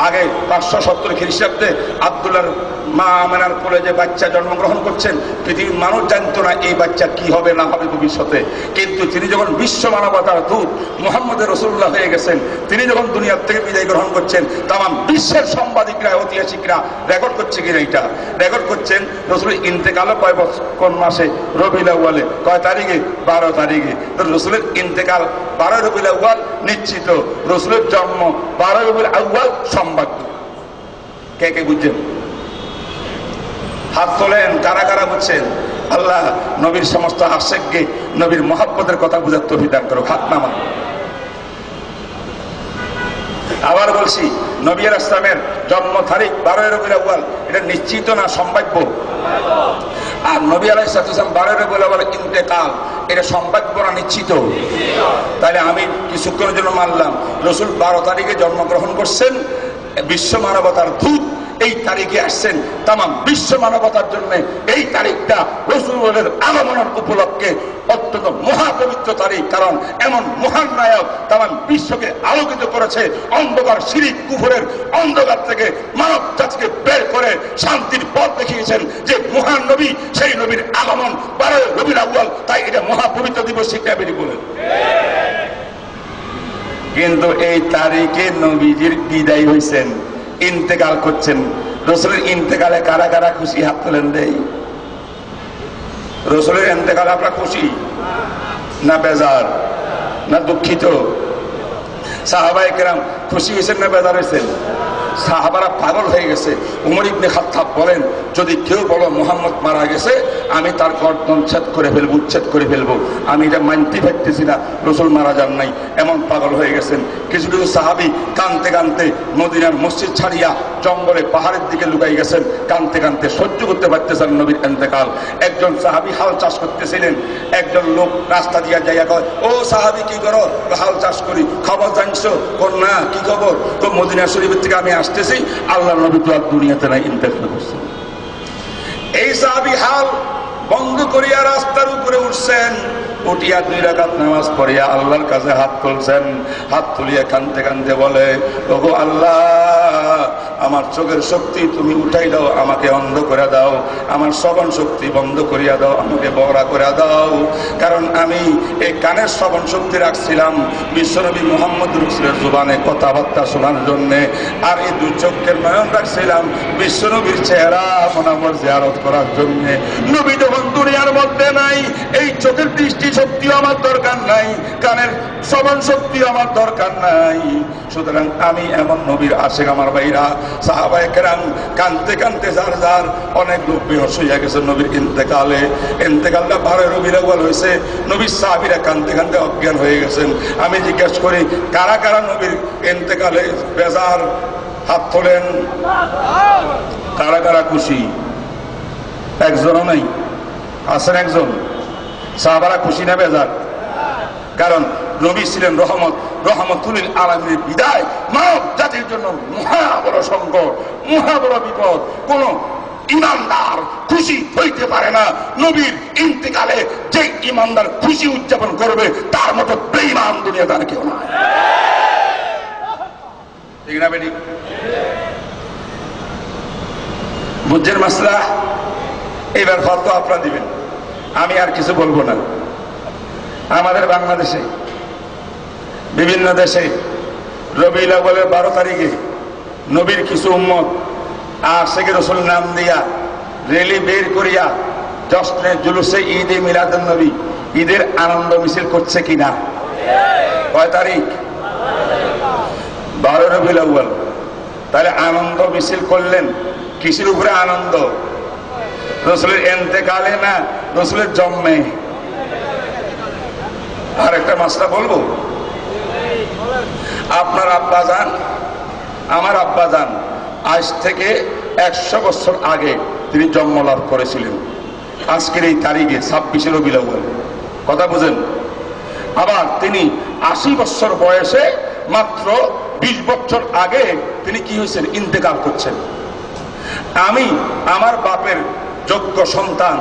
আগে 570 খ্রিস্টাব্দে আব্দুল্লাহর মা আমেনার কোলে যে বাচ্চা জন্মগ্রহণ করছেন, পৃথিবীর মানুষ জানতো না এই বাচ্চা কি হবে না হবে ভবিষ্যতে। কিন্তু তিনি যখন বিশ্ব মানবতার দূত মুহাম্মদ রাসূলুল্লাহ হয়ে গেছেন, তিনি যখন দুনিয়ার থেকে বিদায় গ্রহণ করছেন, তাম বিশ্বের সাংবাদিকরা, ঐতিহাসিকরা রেকর্ড করছে কিনা? এটা রেকর্ড করছেন। রসুলের ইন্তেকালও কয় বছর কোন মাসে? রবিউল আউয়ালে। কয় তারিখে? 12 তারিখে। তো রসুলের ইন্তেকাল 12 রবিউল আউয়াল নিশ্চিত, রসুলের জন্ম 12 রবিউল আউয়াল সম্ভাব্য। কে কে বুঝছেন? হাত তোলেন, কারা কারা বুঝছেন? আল্লাহ নবীর সমস্ত আশেককে নবীর মহব্বতের কথা বুঝার তৌফিক দান করুক। হাত নামান। আবার বলছি, নবী আলাইহিস সালামের জন্ম তারিখ 12 রবিউল আউয়াল, এটা নিশ্চিত না সম্ভাব্য? আর নবী আলাইহিস সালাম 12 বলে বলে ইন্তেকাল, এটা সম্ভাব্য না নিশ্চিত? তাহলে আমি কিছুক্ষণের জন্য মানলাম রসুল 12 তারিখে জন্মগ্রহণ করছেন, বিশ্ব মানবতার দূত এই তারিখে আসছেন তাম বিশ্ব মানবতার জন্য। এই তারিখটা রাসূলের আগমনের উপলক্ষে অত্যন্ত মহাপবিত্র তারিখ, কারণ এমন মহান নায়ক তাম বিশ্বকে আলোকিত করেছে, অন্ধকার শিরক কুফরের অন্ধকার থেকে মানব জাতিকে বের করে শান্তির পথ দেখিয়েছেন যে মহান নবী, সেই নবীর আগমন 12 রবিউল আউয়াল, তাই এটা মহাপবিত্র দিবস শিক্ষা বেরি বলেন। কিন্তু এই তারিখে নবীজির বিদায় হয়েছেন, ইন্তেকাল করছেন। রসুলের ইন্তেকালে কারা কারা খুশি? হাত তোলেন দেই। রসুলের ইন্তেকালে আপনারা খুশি না বেজার না দুঃখিত? সাহাবায়ে কেরাম খুশি হয়েছেন না বেজার হয়েছেন? সাহাবারা পাগল হয়ে গেছে। উমর ইবনে খাত্তাব বলেন, যদি কেউ বলো মুহাম্মদ মারা গেছে, আমি তার গর্দন ছেদ করে ফেলবো, উচ্ছেদ করে ফেলবো। আমি এটা মানতে পারতেছি না রসুল মারা যান নাই, এমন পাগল হয়ে গেছেন। কিছু কিছু সাহাবি কানতে কানতে মদিনার মসজিদ ছাড়িয়া জঙ্গলে পাহাড়ের দিকে লুকাই গেছেন, কানতে কানতে সহ্য করতে পারতেছেন নবীর ইন্তেকাল। একজন সাহাবি হাল চাষ করতেছিলেন, একজন লোক রাস্তা দিয়া যাইয়া কয়, ও সাহাবি কি করো? হাল চাষ করি। খবর জানছো? কোন না, কি খবর? তো মদিনা শরীফের থেকে আমি আসতেছি, আল্লাহ নবী তো আর দুনিয়াতে নাই, ইন্তেকাল করছেন। এই সাহাবী হাল বন্ধ করিয়া রাস্তার উপরে উঠছেন, উঠিয়া 2 রাকাত নামাজ পড়িয়া আল্লাহর কাছে হাত তুলছেন। হাত তুলিয়া কাঁদতে কাঁদতে বলে, ওগো আল্লাহ, আমার চোখের শক্তি তুমি উঠাই দাও, আমাকে অন্ধ করে দাও, আমার শ্রবণ শক্তি বন্ধ করিয়া দাও, আমাকে বহরা করে দাও। কারণ আমি এই কানের শ্রবণ শক্তি রাখছিলাম বিশ্বনবী মুহাম্মদ রাসূলের জবানে কথাবার্তা শোনার জন্য, আর এই 2 চোখের নয়ন রাখছিলাম বিশ্বনবীর চেহারা মোনাব্বর জিয়ারত করার জন্য। নবী যখন দুনিয়ার মধ্যে নাই, এই চোখের দৃষ্টি শক্তিও আমার দরকার নাই, কানের শ্রবণ শক্তিও আমার দরকার নাই। সুতরাং আমি এমন নবীর আশিক আমার ভাইরা, সাহাবায়ে কেরাম কানতে কানতে যার যার অনেক লোক বেহুশ হইয়া গেছে নবীর ইন্তেকালে। ইন্তেকালটা 12 রবিউল আউয়াল হয়েছে, নবীর সাহাবীরা কানতে কানতে অজ্ঞান হয়ে গেছেন। আমি জিজ্ঞেস করি, কারা কারা নবীর ইন্তেকালে বেজার? হাত তোলেন। কারা কারা খুশি? একজনও নাই, আছেন একজন? সাহাবারা খুশি না বেজার? কারণ নবী ছিলেন রহমত, রহমতুল আলামিনের বিদায় মানব জাতির জন্য মহা বড় সংকট, মহা বড় বিপদ। কোন ইমানদার খুশি হইতে পারে না নবীর ইন্তেকালে। যে ইমানদার খুশি উদযাপন করবে, তার মতো বেঈমান দুনিয়াতে আর কেউ নাই। ঠিক না বেটি? বুঝছেন মাসলা? এবার ফতোয়া আপনারা দিবেন, আমি আর কিছু বলবো না। আমাদের বাংলাদেশে বিভিন্ন দেশে রবিউল আউয়ালের 12 তারিখে নবীর কিছু উম্মত আশিকে রাসূল নাম দিয়া রেলি বের করিয়া জশ্নে জুলুসে ঈদে মিলাদুন নবী, ঈদের আনন্দ মিছিল করছে কিনা? কয় তারিখ? 12 রবিউল আউয়াল। তাহলে আনন্দ মিছিল করলেন কিসের উপরে আনন্দ? রাসূলের ইন্তেকালে না রাসূলের জন্মে? আর একটা মাসলা বলবো, আপনার আব্বা জান, আমার আব্বা জান আজ থেকে 100 বছর আগে তিনি জন্ম লাভ করেছিলেন, আজকের এই তারিখে 26 রবিউল আউয়াল। কথা বুঝেন? আবার তিনি 80 বছর বয়সে মাত্র 20 বছর আগে তিনি কি হয়েছেন? ইন্তেকাল করছেন। আমি আমার বাপের যোগ্য সন্তান,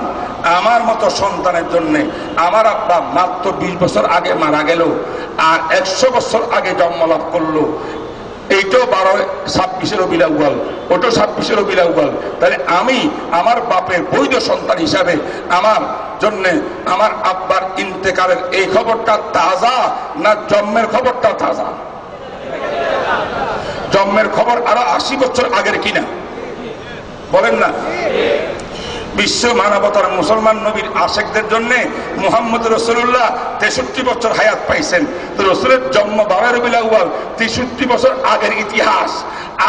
আমার মতো সন্তানের জন্য আমার আব্বা মাত্র 20 বছর আগে মারা গেল, আর 100 বছর আগে জন্ম লাভ করলো। এইটাও 26 রবিউল আউয়াল, ওটাও 26 রবিউল আউয়াল। তাহলে আমি আমার বাপের বৈধ সন্তান হিসাবে আমার জন্য আমার আব্বার ইন্তেকালের এই খবরটা তাজা না জন্মের খবরটা তাজা? জন্মের খবর আরো 80 বছর আগের কিনা? বলেন না? বিশ্ব মানবতার মুসলমান নবীর আশিকদের জন্য মুহাম্মদ রাসূলুল্লাহ 63 বছর হায়াত পাইছেন। তো রাসূলের জন্ম 12 রবিউল আউয়াল, 63 বছর আগের ইতিহাস।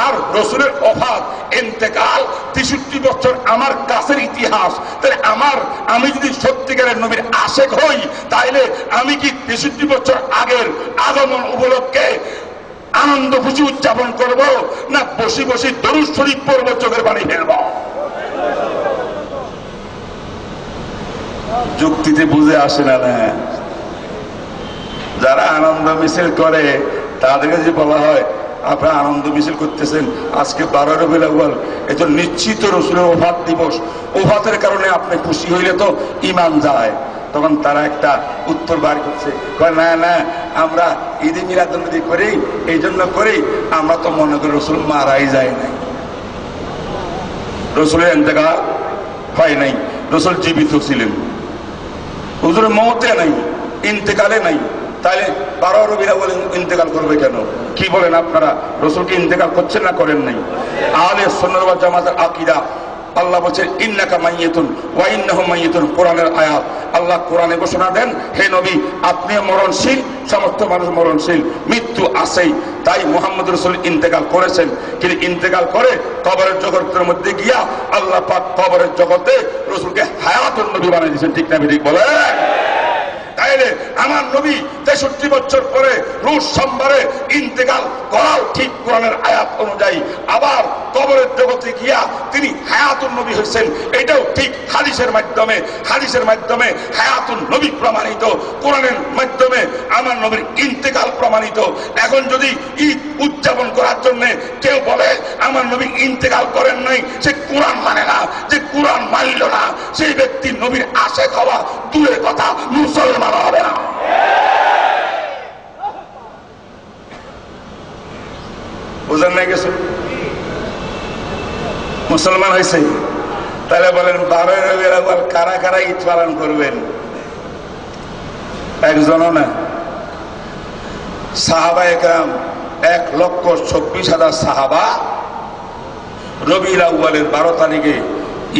আর রাসূলের ওফাত, ইন্তেকাল 63 বছর আমার কাছের ইতিহাস। তাহলে আমি যদি সত্যিকারের নবীর আশিক হই, তাহলে আমি কি 63 বছর আগের আগমন উপলক্ষে আনন্দ খুশি উদযাপন করব, না বসে বসে দরুদ শরীফ পড়ব, চোখের পানি ফেলব? যুক্তিতে বুঝে আসে না। না, যারা আনন্দ মিছিল করে তাদেরকে যে বলা হয় আপনারা আনন্দ মিছিল করতেছেন, আজকে 12 রবিউল আউয়াল, এটা নিশ্চিত রসুলের ওফাত দিবস, ওফাতের কারণে আপনি খুশি হইলে তো ঈমান যায়। তখন তারা একটা উত্তর বার করছে, না না, আমরা ঈদে মিলাদুন্নবী করি, এই জন্য করি, আমরা তো মনে করি রসুল মারাই যায় নাই, রসুলের ইন্তেকাল হয় নাই, রসুল জীবিত ছিলেন, হুজুরের মওতে নাই, ইন্তেকালে নাই, তাহলে 12 রবিউল আউয়াল ইন্তেকাল করবে কেন? কি বলেন আপনারা? রসুলকে ইন্তেকাল করছেন না করেন নাই? আহলে সুন্নাত ওয়াল জামাতের আকীদা, আল্লাহ বলছেন ইন্নাকা মাইয়িতুন ওয়া ইন্নাহুম মাইয়িতুন, কোরআনের আয়াত। আল্লাহ কোরআনে ঘোষণা দেন, হে নবী আপনি মরণশীল, সমস্ত মানুষ মরণশীল, মৃত্যু আছেই। তাই মুহাম্মদ রাসূল ইন্তেকাল করেছেন, কিন্তু ইন্তেকাল করে কবরের জগতের মধ্যে গিয়া আল্লাহ পাক কবরের জগতে রসুলকে হায়াতুন নবী বানিয়ে দিয়েছেন। ঠিক না ঠিক বলেন? তাইলে আমার নবী 63 বছর পরে রোজ সোমবারে ইন্তেকাল করাও ঠিক কোরআনের আয়াত অনুযায়ী। আবার কবরের জগতে গিয়া তিনি হায়াতুন নবী হয়েছেন, এটাও ঠিক হাদিসের মাধ্যমে, হাদিসের মাধ্যমে হায়াতুন নবী প্রমাণিত, কোরআনের মাধ্যমে আমার নবীর ইন্তেকাল প্রমাণিত। এখন যদি ঈদ উদযাপন করার জন্য কেউ বলে আমার নবী ইন্তেকাল করেন নাই, সে কোরআন মানে না। যে কোরআন মানল না সেই ব্যক্তি নবীর আশিক হওয়া দূরের কথা, মুসলমান হবে না। বুঝলেন না কিছু? মুসলমান হয়েছে, তাহলে বলেন 12 রবিউল আউয়াল কারা কারা ঈদ পালন করবেন? একজনও না। সাহাবায়ে কেরাম 1,26,000 সাহাবা রবিউল আউয়ালের 12 তারিখে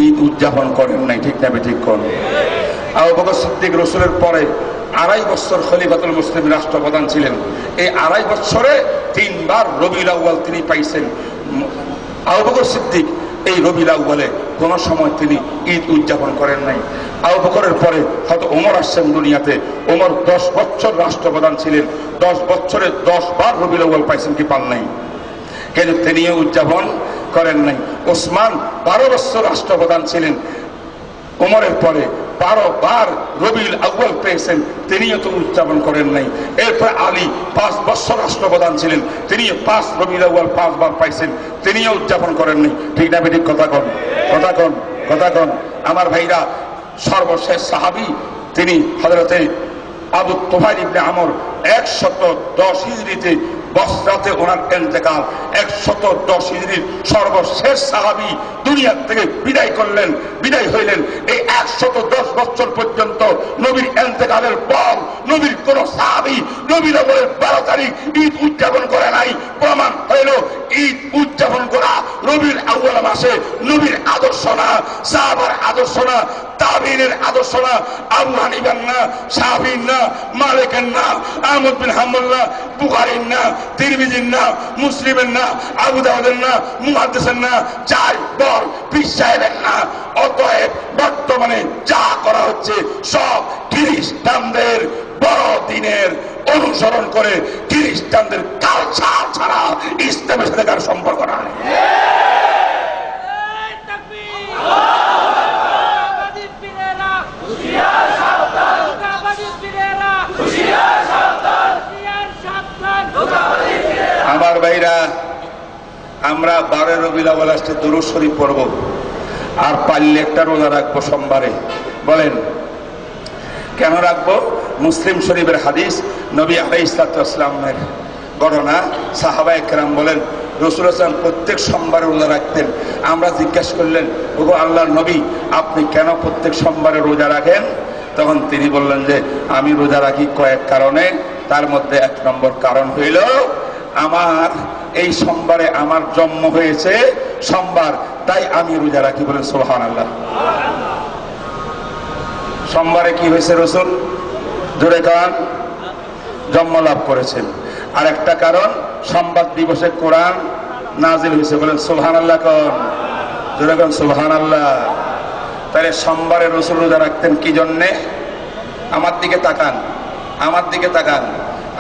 ঈদ উদযাপন করেন নাই। ঠিক না ঠিক কোন? আবু বকর সিদ্দিক রসুলের পরে 2.5 বছর খলিফাতুল মুসলিমিন রাষ্ট্রপ্রধান ছিলেন। এই 2.5 বছরে 3 বার রবিউল আউয়াল তিনি পাইছেন। আবু বকর সিদ্দিক এই রবিউল আউয়ালে কোন সময় তিনি ঈদ উদযাপন করেন নাই। আবু বকরের পরে হয়তো ওমর আসছেন দুনিয়াতে, ওমর 10 বছর রাষ্ট্রপ্রধান ছিলেন, 10 বছরে 10 বার রবিউল আউয়াল পাইছেন কি পান নাই? কিন্তু তিনিও উদযাপন করেন নাই। ওসমান 12 বছর রাষ্ট্রপ্রধান ছিলেন, ওমরের পরে 12 বার রবিউল আউয়াল পেয়েছেন, তিনিও তো উদযাপন করেন নাই। এরপর আলী 5 বছর রাষ্ট্রপ্রধান ছিলেন, তিনি 5 রবিউল আউয়াল 5 বার পাইছেন, তিনিও উদযাপন করেন নাই। ঠিক না ঠিক? কথা কন, কথা কন, কথা কন। আমার ভাইরা, সর্বশেষ সাহাবী তিনি হযরতে আবু তুফাইল ইবনে আমর 110 হিজরিতে বসরাতে ওনার ইন্তেকাল। 110 হিজরির সর্বশেষ সাহাবী দুনিয়া থেকে বিদায় করলেন, বিদায় হইলেন। এই 110 বছর পর্যন্ত নবীর ইন্তেকালের পর নবীর কোন সাহাবী রবিউল আউয়ালের 12 তারিখ ঈদ উদযাপন করে নাই। প্রমাণ হইল ঈদ উদযাপন করা রবিউল আউয়াল মাসে নবীর আদর্শ না, সাহাবার আদর্শ না, তাবিঈনের আদর্শ না, আবু হানিফার না, শাফিঈর না, মালিকের না, আহমদ বিন হাম্বল না, বুখারীর না, তিরমিজির না, মুসলিমের না, আবু দাউদের না, মুহাদ্দিসের না, চার বল পীর সাহেবের না। অতএব বর্তমানে যা করা হচ্ছে সব খ্রিস্টানদের বড়দিনের অনুসরণ করে, খ্রিস্টানদের কালচার ছাড়া ইসলামের সাথে কার সম্পর্ক নাই। আমার ভাইরা, আমরা 12 রবিউল আউয়াল আসতে দুরূদ শরীফ পড়ব, আর পারলে একটা রোজা রাখবো সোমবারে। বলেন কেন রাখবো? মুসলিম শরীফের হাদিস, নবী আলাইহিস সালাতু ওয়াস সালামের ঘটনা। সাহাবায়ে কেরাম বলেন রাসূল সাল্লাল্লাহু আলাইহি প্রত্যেক সোমবারে রোজা রাখতেন। আমরা জিজ্ঞাসা করলেন, ওগো আল্লাহর নবী, আপনি কেন প্রত্যেক সোমবারে রোজা রাখেন? তখন তিনি বললেন যে আমি রোজা রাখি কয়েক কারণে, তার মধ্যে 1 নম্বর কারণ হইল আমার এই সোমবারে আমার জন্ম হয়েছে সোমবার, তাই আমি রোজা রাখি। বলেন সুবহানাল্লাহ। সোমবারে কি হয়েছে রসুল? জোরে কান, জন্ম লাভ করেছেন। আর একটা কারণ, সোমবার দিবসে কোরআন নাজিল হয়েছে। বলেন সুবহানাল্লাহ। কোন জোরে কান সুবহানাল্লাহ। তাহলে সোমবারে রসুল রোজা রাখতেন কি জন্যে? আমার দিকে তাকান, আমার দিকে তাকান।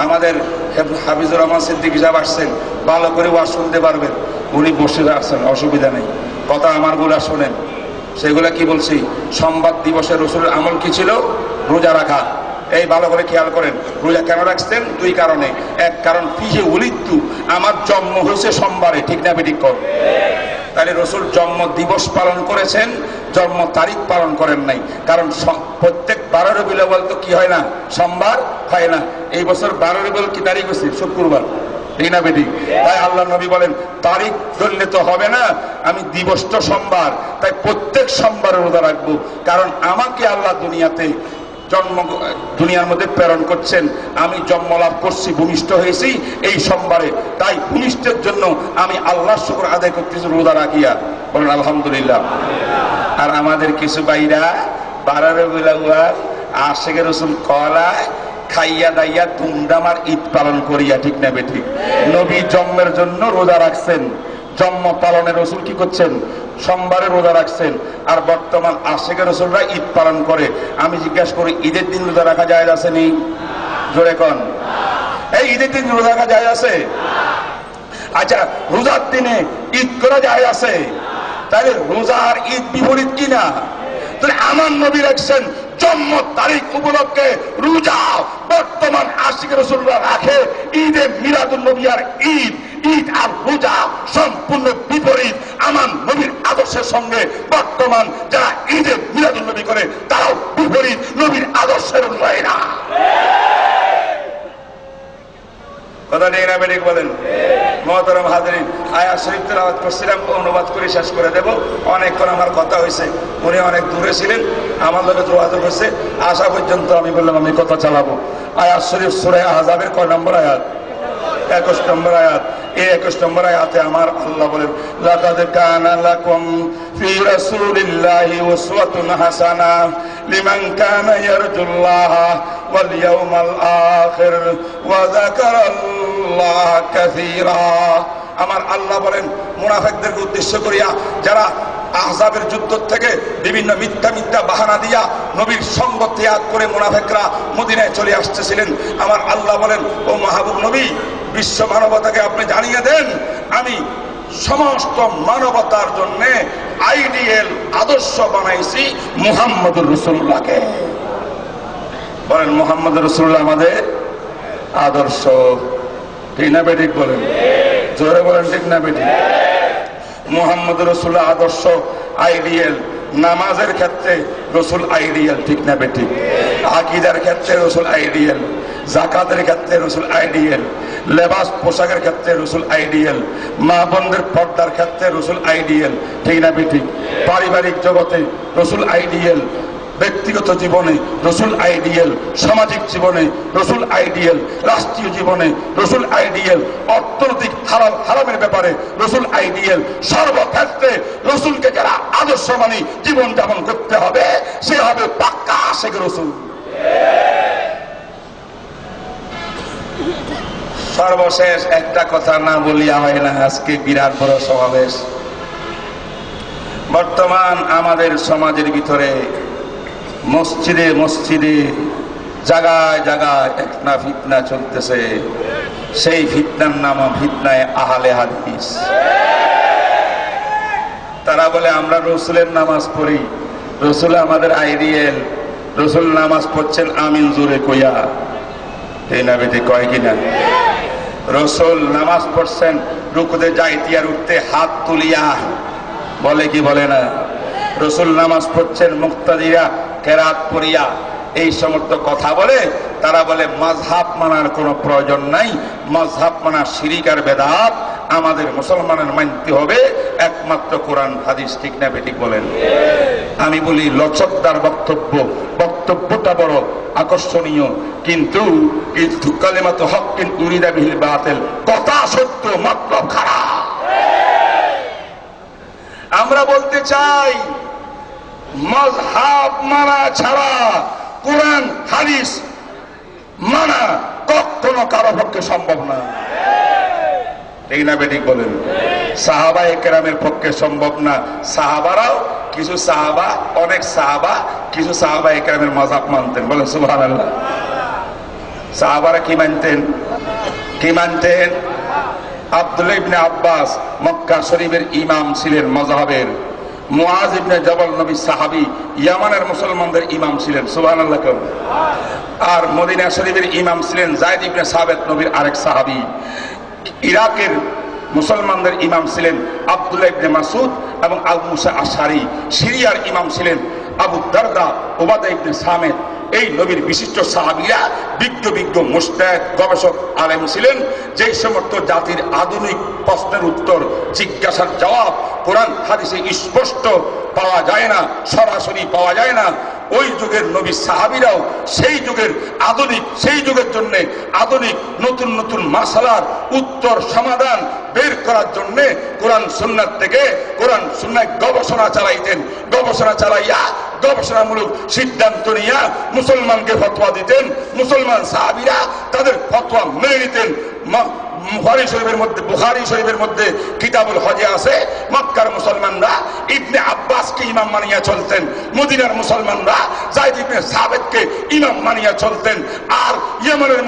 আমাদের হাফিজুর রহমান সিদ্দিক সাহেব আসছেন, ভালো করে ওয়াজ শুনতে পারবেন। উনি বসে আসছেন, অসুবিধা নেই, কথা আমার গুলা শোনেন। সেগুলা কি বলছি? সোমবার দিবসে রসুলের আমল কি ছিল? রোজা রাখা। এই ভালো করে খেয়াল করেন, রোজা কেন রাখছেন? দুই কারণে। এক কারণ ফিহে উলিদতু, আমার জন্ম হয়েছে সোমবারে, ঠিক না বেঠিক কর? তাহলে রসুল জন্ম দিবস পালন করেছেন, জন্ম তারিখ পালন করেন নাই। কারণ প্রত্যেক 12 রবিউল আউয়াল তো কি হয় না? সোমবার হয় না। এই বছর 12 রবিউল কি তারিখ হয়েছে? শুক্রবার, ঠিক না বেঠিক? তাই আল্লাহ নবী বলেন তারিখ ধরলে তো হবে না, আমি দিবসটা সোমবার, তাই প্রত্যেক সোমবারে রোজা রাখবো। কারণ আমাকে আল্লাহ দুনিয়ার মধ্যে প্রেরণ করছেন, আমি জন্ম লাভ করছি, ভূমিষ্ঠ হয়েছি এই সোমবারে, তাই ভূমিষ্ঠের জন্য আমি আল্লাহর শুকর আদায় করতেছি রোজা রাখিয়া। বলেন আলহামদুলিল্লাহ। আর আমাদের কিছু ভাইরা 12 রবিউল আউয়াল আশিকে রাসূল কলায় খাইয়া দাইয়া ধুমধাম আর ঈদ পালন করিয়া, ঠিক না বেঠিক? নবী জন্মের জন্য রোজা রাখছেন, জন্ম পালনে রসুল কি করছেন? সোমবারে রোজা রাখছেন। আর বর্তমান আশিকে রসুলরা ঈদ পালন করে। আমি জিজ্ঞাসা করি, ঈদের দিন রোজা রাখা যায় আসেনি? জোরে কন। এই ঈদের দিন রোজা রাখা যায় আছে? আচ্ছা, রোজার দিনে ঈদ করা যায় আছে? তাহলে রোজা আর ঈদ বিপরীত কিনা? তাহলে আমার নবী রাখছেন জন্ম তারিখ উপলক্ষে রোজা, বর্তমান আশিকে রাসূলরা রাখে ঈদে মিলাদুন নবী আর ঈদ। ঈদ আর রোজা সম্পূর্ণ বিপরীত। আমার নবীর আদর্শের সঙ্গে বর্তমান যারা ঈদে মিলাদুন নবী করে তারাও বিপরীত, নবীর আদর্শের নয় না। কথা নেই না বেঠিক বলেন? মহতরম হাজরিন, আয়াত শরীফ তেলাওয়াত করছিলাম, অনুবাদ করে শেষ করে দেব। অনেকক্ষণ আমার কথা হয়েছে, উনি অনেক দূরে ছিলেন, আমার লোকে যোগাযোগ হয়েছে, আসা পর্যন্ত আমি বললাম আমি কথা চালাবো। আয়াত শরীফ সূরা আহজাবের কয় নম্বর আয়াত? 21 নম্বর আয়াত। এই 21 নম্বর আয়াতে আমার আল্লাহ বলেন, লাকাদ কানা লাকুম ফি রাসূলিল্লাহি উসওয়াতুন হাসানাহ লিমান কানা ইয়ারজুল্লাহ ওয়াল ইয়াউমাল আখির ওয়া যাকারাল্লাহ কাসীরা। আমার আল্লাহ বলেন মুনাফিকদেরকে উদ্দেশ্য করিয়া, যারা আহজাবের যুদ্ধ থেকে বিভিন্ন মিথ্যা বাহানা দিয়া নবীর সঙ্গ ত্যাগ করে মুনাফিকরা মদিনায় চলে আসতেছিলেন, আমার আল্লাহ বলেন, ও মাহবুব নবী, বিশ্ব মানবতাকে আপনি জানিয়ে দেন আমি সমস্ত মানবতার জন্য আইডিয়াল আদর্শ বানাইছি মুহাম্মদুর রাসূলুল্লাহকে। বলেন মুহাম্মদুর রাসূলুল্লাহ আমাদের আদর্শ, ঠিক না বেঠিক? বলেন জোরে বলেন, ঠিক না বেঠিক? মুহাম্মদুর রাসূলুল্লাহ আদর্শ আইডিয়াল। নামাজের ক্ষেত্রে রসুল আইডিয়াল, ঠিক না বেঠিক? আকীদার ক্ষেত্রে রসুল আইডিয়াল, যাকাতের ক্ষেত্রে রসুল আইডিয়াল, লেবাস পোশাকের ক্ষেত্রে রসুল আইডিয়াল, মা বোনদের পর্দার ক্ষেত্রে রসুল আইডিয়াল, ঠিক না বেঠিক? পারিবারিক জগতে রসুল আইডিয়াল, ব্যক্তিগত জীবনে রসুল আইডিয়াল, সামাজিক জীবনে রসুল আইডিয়াল, রাষ্ট্রীয় জীবনে রসুল আইডিয়াল, অর্থনৈতিক হালাল হারামের ব্যাপারে রসুল আইডিয়াল। সর্বক্ষেত্রে রসুলকে যারা আদর্শ মানি জীবন যাপন করতে হবে, সে হবে পাক্কা আশিক রসুল। সর্বশেষ একটা কথা না বলিয়া হয় না, আজকে বিরাট বড় সমাবেশ। বর্তমান আমাদের সমাজের ভিতরে মসজিদে মসজিদে জায়গায় জায়গায় একটা ফিতনা চলতেছে। সেই ফিতনার নাম ফিতনায় আহলে হাদিস। তারা বলে আমরা রসুলের নামাজ পড়ি, রসুল আমাদের আইডিয়াল, রসুল নামাজ পড়ছেন আমিন জোরে কইয়া, এই না বেটি কয় কিনা? রসুল নামাজ পড়ছেন রুকুতে যাইতে আর উঠতে হাত তুলিয়া, বলে কি বলে না? রসুল নামাজ পড়ছেন মুক্তাদিরা কেরাত পড়িয়া, এই সমস্ত কথা বলে। তারা বলে মাযহাব মানার কোনো প্রয়োজন নাই, মাযহাব মানা শিরিক আর বেদাত, আমাদের মুসলমানের মানতে হবে একমাত্র কোরআন হাদিস, ঠিক না বেঠিক বলেন? আমি বলি লচকদার বক্তব্য, বক্তব্যটা বড় আকর্ষণীয়, কিন্তু কালিমাতু হক্কিন উরিদা বিহিল বাতিল, কথা সত্য মতলব খারাপ। আমরা বলতে চাই মাযহাব মানা ছাড়া কোরআন হাদিস মানা কখনো কারো পক্ষে সম্ভব না, ঠিক না বেঠিক বলেন? সাহাবায়ে কেরামের পক্ষে সম্ভব না। সাহাবারাও কিছু সাহাবা, অনেক সাহাবা কিছু সাহাবায়ে কেরামের মাযহাব মানতেন, বলেন সুবহানাল্লাহ। সাহাবারা কি মানতেন? কি মানতেন? আব্দুল্লাহ ইবনে আব্বাস মক্কা শরীফের ইমাম ছিলেন মাযহাবের। মুআজ ইবনে জাবাল নবী সাহাবী, ইয়ামানের মুসলমানদের ইমাম ছিলেন, সুবহানাল্লাহ। আর মদিনা শরীফের ইমাম ছিলেন যায়েদ ইবনে সাবিত, নবীর আরেক সাহাবী। ইরাকের মুসলমানদের ইমাম ছিলেন আব্দুল্লাহ ইবনে মাসউদ এবং আবু মুসা আশআরী। সিরিয়ার ইমাম ছিলেন আবু দারদা, উবাদা ইবনে সামিত। এই নবীর বিশিষ্ট সাহাবীরা বিজ্ঞ বিজ্ঞ মুজতাহিদ গবেষক আলেম ছিলেন। যেই সমস্ত জাতির আধুনিক প্রশ্নের উত্তর, জিজ্ঞাসার জবাব কোরআন হাদিসে স্পষ্ট পাওয়া যায় না, সরাসরি পাওয়া যায় না, ওই যুগের নবী সাহাবীরাও সেই যুগের আধুনিক, সেই যুগের জন্য আধুনিক নতুন নতুন মাসালার উত্তর সমাধান বের করার জন্য কোরআন সুন্নাত থেকে, কোরআন সুন্নায় গবেষণা চালাইতেন। গবেষণা চালাইয়া গবেষণামূলক সিদ্ধান্ত নিয়া মুসলমানকে ফতোয়া দিতেন। মুসলমান সাহাবীরা তাদের ফতোয়া মেনে নিতেন। বুখারী শরীফের মধ্যে কিতাবুল হজে আছে, মক্কার মুসলমানরা ইবনে আব্বাসকে ইমাম মানিয়া চলতেন, মদিনার মুসলমানরা যায়েদ ইবনে সাবিতকে ইমাম মানিয়া চলতেন, আর ইয়েমেনের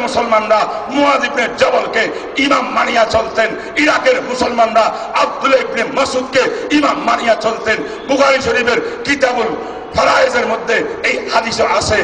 মুসলমানরা মুআজ ইবনে জাবালকে ইমাম মানিয়া চলতেন, ইরাকের মুসলমানরা আব্দুল্লাহ ইবনে মাসউদকে ইমাম মানিয়া চলতেন। বুখারী শরীফের কিতাবুল ফরায়েজের মধ্যে এই হাদিস আছে।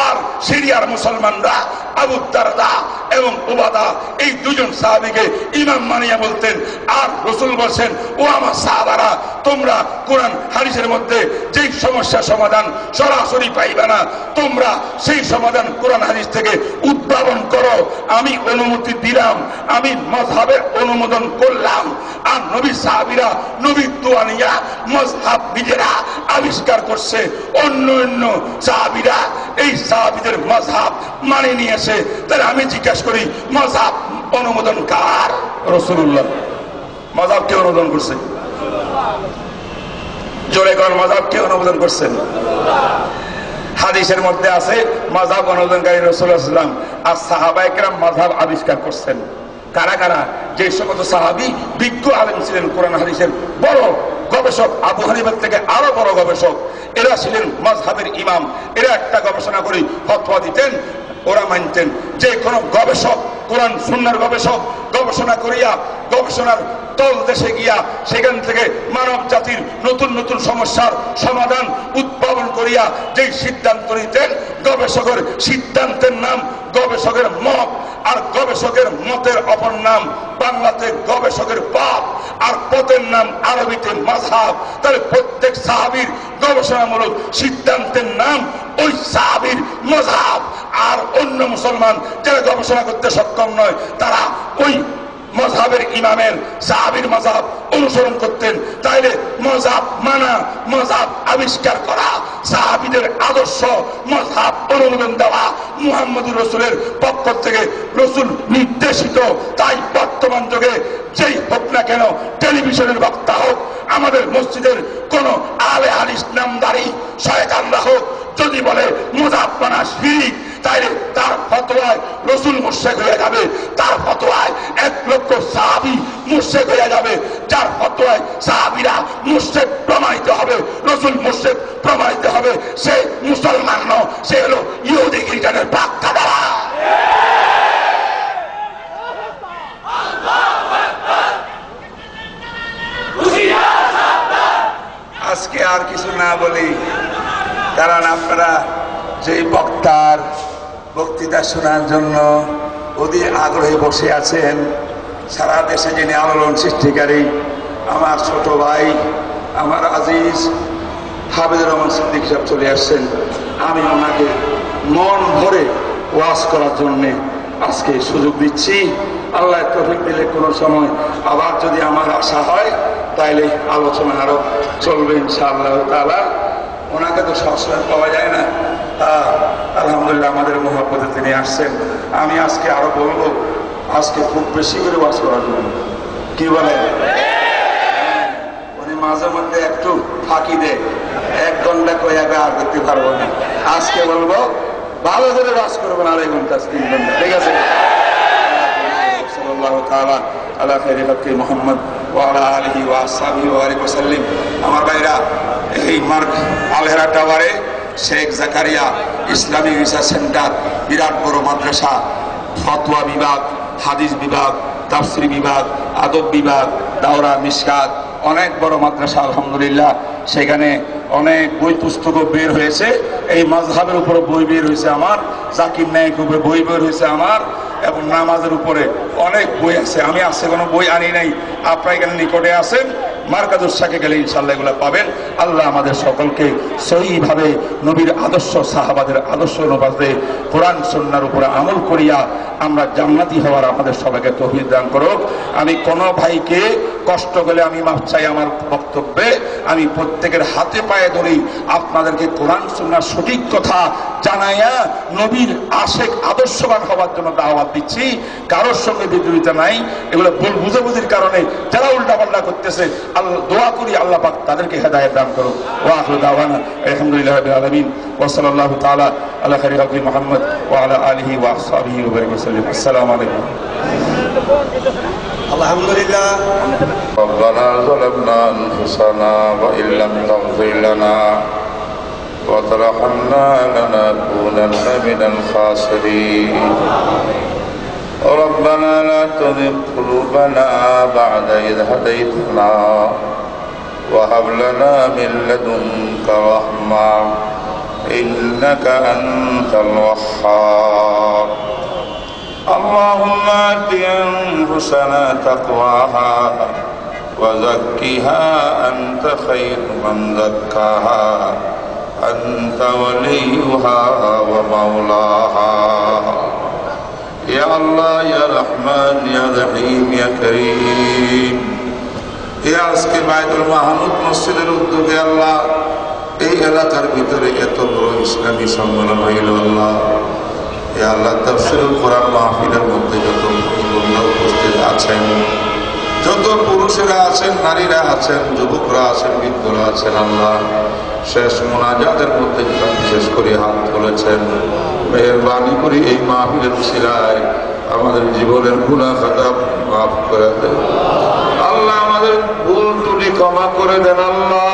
আর সিরিয়ার মুসলমানরা আবু দারদা এবং উবাদা, এই দুজন সাহাবীকে ইমাম মানিয়া বলতেন। আর রাসূল বলেন, ও আমার সাহাবারা, তোমরা কোরআন হাদিসের মধ্যে যেই সমস্যার সমাধান সরাসরি পাইবে না, তোমরা সেই সমাধান কোরআন হাদিস থেকে উদ্ভাবন করো। আমি অনুমতি দিলাম, আমি মাযহাবের অনুমোদন করলাম। আর নবী সাহাবীরা নবীর দোয়া নিয়া মাযহাব নিজেরা আবিষ্কার করছে। অন্য সাহাবীরা এই সাহাবীদের মাযহাব মানে নিয়েছে। তাহলে আমি জিজ্ঞাসা করি, মাযহাব অনুমোদন কার? রাসূলুল্লাহ। মাযহাব কে অনুমোদন করছে? জোরে কোন মাযহাব কে অনুমোদন করছেন? হাদিসের মধ্যে আছে মাযহাব অনুমোদনকারী রাসূলুল্লাহ সাল্লাল্লাহু আলাইহি ওয়াসাল্লাম। আর সাহাবায়ে কেরাম মাযহাব আবিষ্কার করছেন। কারা কারা? যে সমস্ত সাহাবী বিজ্ঞ আলেম ছিলেন, কোরআন হাদিসের বড় গবেষক, আবু হানিফার থেকে আরো বড় গবেষক, এরা ছিলেন মাযহাবের ইমাম। এরা একটা গবেষণা করে ফতোয়া দিতেন, ওরা মানতেন। যে কোনো গবেষক, কোরআন সুন্নাহর গবেষক, গবেষণা করিয়া গবেষণার তল দেশে গিয়া সেখান থেকে মানব জাতির নতুন নতুন সমস্যার সমাধান উদ্ভাবন করিয়া যেই সিদ্ধান্ত নিতেন, গবেষকের সিদ্ধান্তের নাম গবেষকের মত, আর গবেষকের মতের অপর নাম বাংলাতে গবেষকের পথ, আর পথের নাম আরবিতে মাযহাব। তাহলে প্রত্যেক সাহাবীর গবেষণামূলক সিদ্ধান্তের নাম ওই সাহাবীর মাযহাব। আর অন্য মুসলমান যারা গবেষণা করতে সক্ষম নয়, তারা ওই মাযহাবের ইমামের, সাহাবীর মাযহাব অনুসরণ করতেন। তাইলে মাযহাব মানা, মাযহাব আবিষ্কার করা, সাহাবীদের আদর্শ মাযহাব অনুমোদন দেওয়া মুহাম্মদুর রাসূলের পক্ষ থেকে, রাসূল নির্দেশিত। তাই বর্তমান যুগে যেই হোক না কেন, টেলিভিশনের বক্তা হোক, আমাদের মসজিদের কোন আলে হাদিস নামদারি শয়তানরা হোক, যদি বলে মাযহাব মানা শিরক, তাইলে তার ফতোয়ায় রাসূল মুশরিক হয়ে যাবে, তার ফতোয়ায় 1 লক্ষ সাহাবী মুশরিক হয়ে যাবে। যার ফতোয়ায় সাহাবীরা মুশরিক প্রমাণিত হবে, রাসূল মুশরিক প্রমাণিত হবে, সে মুসলমান নয়, সে হলো ইহুদি খ্রিস্টানের বাগদাদা। আজকে আর কিছু না বলি, কারণ আপনারা যেই বক্তার বক্তৃতা শোনার জন্য অধীর আগ্রহে বসে আছেন, সারা দেশে যিনি আলোড়ন সৃষ্টিকারী আমার ছোট ভাই, আমার আজিজ হাফেজুর রহমান সিদ্দিকী সাহেব চলে আসছেন। আমি ওনাকে মন ভরে ওয়াজ করার জন্যে আজকে সুযোগ দিচ্ছি। আল্লাহ তৌফিক দিলে কোনো সময় আবার যদি আমার আশা হয়, তাইলে আলোচনা আরো চলবে ইনশাআল্লাহ তাআলা। ওনাকে তো সবসময় পাওয়া যায় না, আলহামদুলিল্লাহ আমাদের মহব্বতে তিনি আসছেন। আমি আজকে আরো বলবো, আজকে খুব বেশি করে ওয়াজ করার জন্য। কি বলেন? উনি মাঝে মধ্যে একটু ফাঁকি দেয়, 1 ঘন্টা কয়ে আর করতে পারবো না। আজকে বলবো ভালো করে ওয়াজ করবেন, 2.5 ঘন্টা 3 ঘন্টা, ঠিক আছে? সাল্লাল্লাহু তাআলা আলা খাইরি খালকি মুহাম্মদ ওয়া আলা আলিহি ওয়া আসহাবিহি ওয়া বারিক ওয়া সাল্লিম। আমার ভাইরা, এই মার্ক আলহেরা টাওয়ারে Sheikh Zakaria Islamic research centre, বিরাট বড় মাদ্রাসা, ফতোয়া বিভাগ, হাদিস বিভাগ, তাফসীর বিভাগ, আদব বিভাগ, দাওরা, মিশকাত, অনেক বড় মাদ্রাসা আলহামদুলিল্লাহ, সেখানে অনেক বই পুস্তকও বের হয়েছে। এই মাযহাবের উপরে বই বের হয়েছে আমার, জাকির নায়েক উপরে বই বের হয়েছে আমার, এবং নামাজের উপরে অনেক বই আছে। আমি আজকে কোনো বই আনি নাই, আপনারা এখানে নিকটে আছেন, মার্কাজুস শাকে গেলে ইনশাআল্লাহ এগুলো পাবেন। আল্লাহ আমাদের সকলকে সহিভাবে নবীর আদর্শ, সাহাবাদের আদর্শ অনুপাতে কোরআন সুন্নাহর উপরে আমল করিয়া আমরা জান্নাতি হওয়ার আমাদের সবাইকে তৌফিক দান করুক। আমি কোনো ভাইকে কষ্ট পেলে আমি মাফ চাই। আমার বক্তব্যে আমি প্রত্যেকের হাতে পায়ে ধরি, আপনাদেরকে কোরআন সুন্নাহর সঠিক কথা জানাইয়া নবীর আশেক আদর্শবান হওয়ার জন্য দাওয়াত দিচ্ছি। কারোর সঙ্গে বিদ্রোহিতা নাই। এগুলো ভুল বুঝাবুঝির কারণে যারা উল্টাপাল্টা করতেছে, আল্লাহ দোয়া করি আল্লাহ পাক তাদেরকে হেদায়েত দান করুক। ওয়া আখিরু দাওয়ানা আলহামদুলিল্লাহি রাব্বিল আলামিন ওয়া সাল্লাল্লাহু তাআলা আলা খাইরি খালকি মুহাম্মদ ওয়া আলা আলিহি ওয়া আসহাবিহি ওয়া বারাকাতুহু। আসসালামু আলাইকুম। আলহামদুলিল্লাহ। ربنا ظلمنا أنفسنا وإن لم تغفر لنا وترحمنا لنكونن من الخاسرين. ربنا لا تزغ قلوبنا بعد إذ هديتنا وهب لنا من لدنك رحمة إنك أنت الوهاب. اللهم آت أنفسنا تقواها وزكها أنت خير من زكاها أنت وليها ومولاها. يا الله يا رحمن يا رحيم يا كريم. يا আজকে বাইতুল মাহমুদ মসজিদের উদ্যোগে আল্লাহ এই এলাকার ভিতরে এত বড় ইসলামী সম্মেলন হইল আল্লাহ। ইয়া আল্লাহ, তাফসীরুল কোরআন মাহফিলের মধ্যে যত বন্ধুরা উপস্থিত আছেন, যত পুরুষেরা আছেন, নারীরা আছেন, যুবকরা আছেন, বৃদ্ধরা আছেন, আল্লাহ শেষ মোনাজাতের মধ্যে যেটা বিশেষ করে হাত তুলেছেন, মেহেরবানি করে এই মাহফিলের উসিলায় আমাদের জীবনের গুনাহ খাতা মাফ করে দেন আল্লাহ। আমাদের ভুল ত্রুটি ক্ষমা করে দেন আল্লাহ।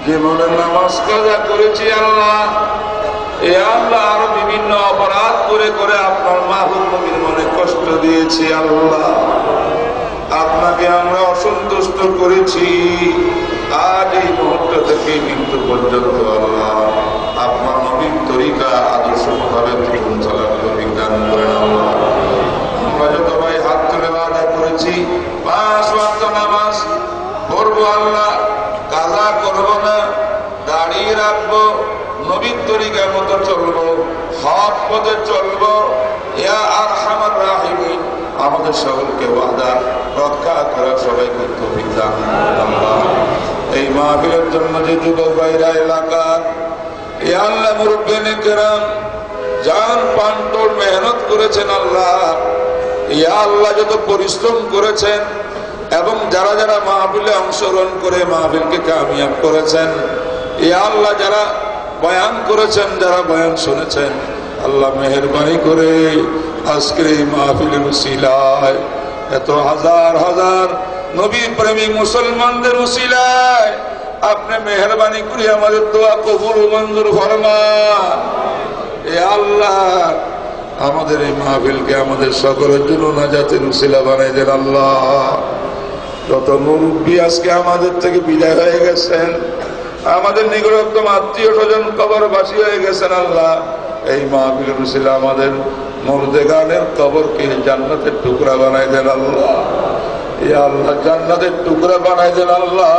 জীবনে নামাজ কাজা করেছি আল্লাহ, এ আল্লাহ আরো বিভিন্ন অপরাধ করে করে আপনার মাহবুব নবীর মনে কষ্ট দিয়েছি আল্লাহ। আপনাকে আমরা অসন্তুষ্ট করেছি। আজ এই মুহূর্ত থেকে মৃত্যু পর্যন্ত আল্লাহ আপনার নবীর তরিকা আদর্শ মোতাবেক জীবন চলার তৌফিক দান করেন আল্লাহ। আমরা যত ভাই হাত তুলে ওয়াদা করেছি 5 ওয়াক্ত নামাজ পড়বো আল্লাহ, কাজা করবো না, দাঁড়িয়ে রাখবো, নবীর তরিকার মতো চলবো, হক পথে চলবো। ইয়া আরহামার রাহিমিন, আমাদের সকলকে ওয়াদা রক্ষা করার সবাইকে তৌফিক দান করুন আল্লাহ। এই মাহফিলের জন্য যে যুবক ভাইরা এলাকার, ইয়া আল্লাহ মুরব্বিয়ানে কেরাম জান পান তোর মেহনত করেছেন আল্লাহ। ইয়া আল্লাহ যত পরিশ্রম করেছেন এবং যারা যারা মাহফিলে অংশগ্রহণ করে মাহফিলকে কামিয়াব করেছেন, ইয়া আল্লাহ যারা বয়ান করেছেন, যারা বয়ান শুনেছেন, আল্লাহ মেহেরবানি করে আজকের এই মাহফিলের উসিলায় এত হাজার হাজার নবী প্রেমিক মুসলমানদের উসিলায় আপনি মেহেরবানি করে আমাদের দোয়া কবুল মঞ্জুর ফরমান। এ আল্লাহ আমাদের এই মাহফিলকে আমাদের সকলের জন্য নাজাতের উসিলা বানাই দেন আল্লাহ। যত মুরব্বী আজকে আমাদের থেকে বিদায় হয়ে গেছেন, আমাদের নিকটতম আত্মীয় স্বজন কবরবাসী হয়ে গেছেন আল্লাহ, এই মাহফিলের উসিলা আমাদের মুর্দেগানের কবরকে জান্নাতের টুকরা বানাই দেন আল্লাহ। ইয়া আল্লাহ জান্নাতের টুকরা বানাই দেন আল্লাহ।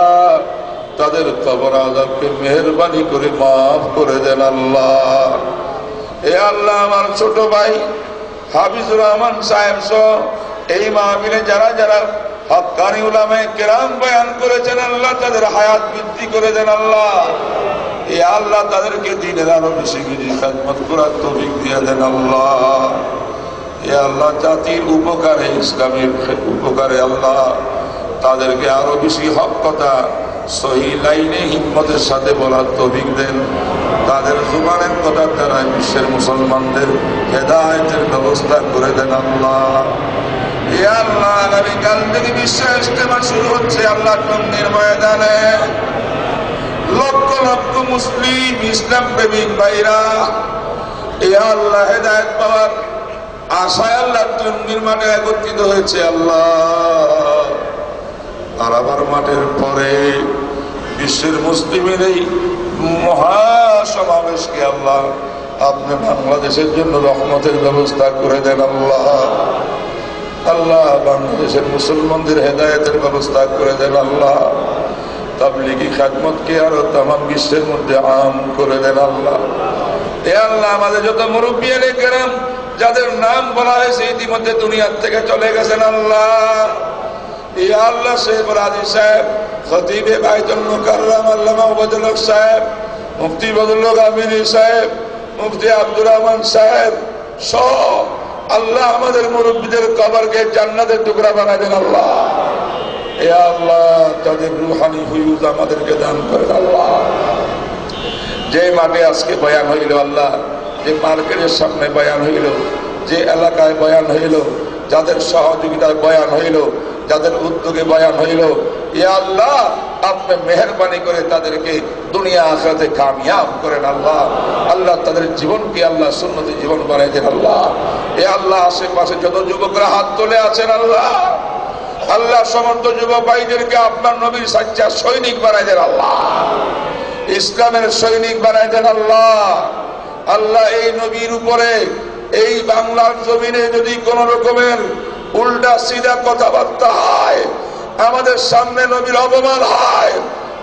তাদের কবর আযাবকে মেহেরবানি করে মাফ করে দেন আল্লাহ। এ আল্লাহ আমার ছোট ভাই হাফিজুর রহমান সাহেব সহ এই মাহফিলে যারা যারা হক্কানি উলামায়ে কেরাম বয়ান করেছেন আল্লাহ, তাদের হায়াত বৃদ্ধি করে দেন আল্লাহ। এ আল্লাহ তাদেরকে দ্বীনের আরো বেশি বেশি খেদমত করার তৌফিক দিয়ে দেন আল্লাহ। এ আল্লাহ জাতির উপকারে, ইসলামের উপকারে আল্লাহ তাদেরকে আরো বেশি হক কথা সহি লাইনে হিম্মতের সাথে বলার তৌফিক দেন। তাদের জুবানের কথার দ্বারা বিশ্বের মুসলমানদের হেদায়েতের ব্যবস্থা করে দেন আল্লাহ। ইয়া আল্লাহ আগামীকাল থেকে বিশ্ব ইজতেমা শুরু হচ্ছে আল্লাহ টঙ্গীর ময়দানে। লক্ষ লক্ষ মুসলিম ইসলাম প্রেমিক ভাইরা ইয়া আল্লাহ হেদায়েত পাওয়ার আশায় আল্লাহ টঙ্গীর মাঠে একত্রিত হয়েছে আল্লাহ। আরাফার মাঠের পরে বিশ্বের মুসলিমের এই মহাসমাবেশকে আল্লাহ আপনি বাংলাদেশের জন্য রহমতের ব্যবস্থা করে দেন আল্লাহ। আল্লাহ বাংলাদেশের মুসলমানদের হেদায়েতের ব্যবস্থা করে দেন আল্লাহ। তাবলীগী খিদমতকে আরো तमाम বিশ্বের মধ্যে আম করে দেন আল্লাহ। এ আল্লাহ আমাদের যত মুরব্বিয়ানে কেরাম যাদের নাম বলা হয়েছে ইতিমধ্যে দুনিয়ার থেকে চলে গেছেন আল্লাহ। এ আল্লাহ শেখ রাজি সাহেব, খতিবে বাইতুল মুকাররম আল্লামা ওবায়দুল হক সাহেব, মুফতি বদরুল হক আমিনী সাহেব, মুফতি আব্দুর রহমান সাহেব সব আল্লাহ আমাদের মুরব্বীদের কবরকে জান্নাতের টুকরা বানায় দেন আল্লাহ। এ আল্লাহ তাদের রুহানি ফয়ুজ আমাদেরকে দান করেন আল্লাহ। যে মাঠে আজকে বয়ান হইল আল্লাহ, যে মার্কেটের সামনে বয়ান হইল, যে এলাকায় বয়ান হইল, যাদের সহযোগিতায় বয়ান হইল, যাদের উদ্যোগে বয়ান হইল, ইয়া আল্লাহ আপনি মেহেরবানি করে তাদেরকে দুনিয়া আখিরাতে কামিয়াব করেন আল্লাহ। আল্লাহ তাদের জীবনকে আল্লাহ সুন্নতি জীবন বানাই দেন আল্লাহ। এ আল্লাহ আশেপাশে যত যুবকরা হাত তুলে আছেন আল্লাহ, আল্লাহ সমস্ত যুবক ভাইদেরকে আপনার নবীর সাচ্চা সৈনিক বানাই দেন আল্লাহ, ইসলামের সৈনিক বানাই দেন আল্লাহ। আল্লাহ এই নবীর উপরে এই বাংলার জমিনে যদি কোন রকমের উল্টা সিধা কথাবার্তা হয়, আমাদের সামনে নবীর অপমান হয়,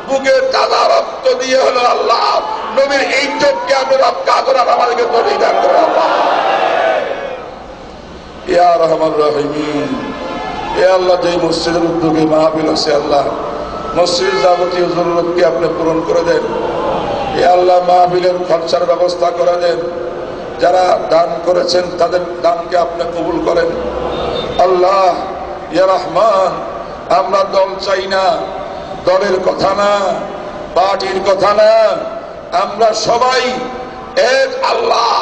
বুকে তাজা রক্ত দিয়ে হলো আল্লাহ নবীর এই চোখকে আপনি রক্ষা করার আমাদেরকে তৌফিক দান করেন আল্লাহ। ইয়া রহমান রহিম, এ আল্লাহ যে মসজিদের উদ্যোগে মাহফিল আছে আল্লাহ, মসজিদের যাবতীয় জরুরতকে আপনি পূরণ করে দেন। এ আল্লাহ মাহফিলের খরচার ব্যবস্থা করে দেন। যারা দান করেছেন তাদের দানকে আপনি কবুল করেন আল্লাহ। ইয়া রহমান, আমরা দল চাই না, দলের কথা না, পার্টির কথা না, আমরা সবাই এক আল্লাহ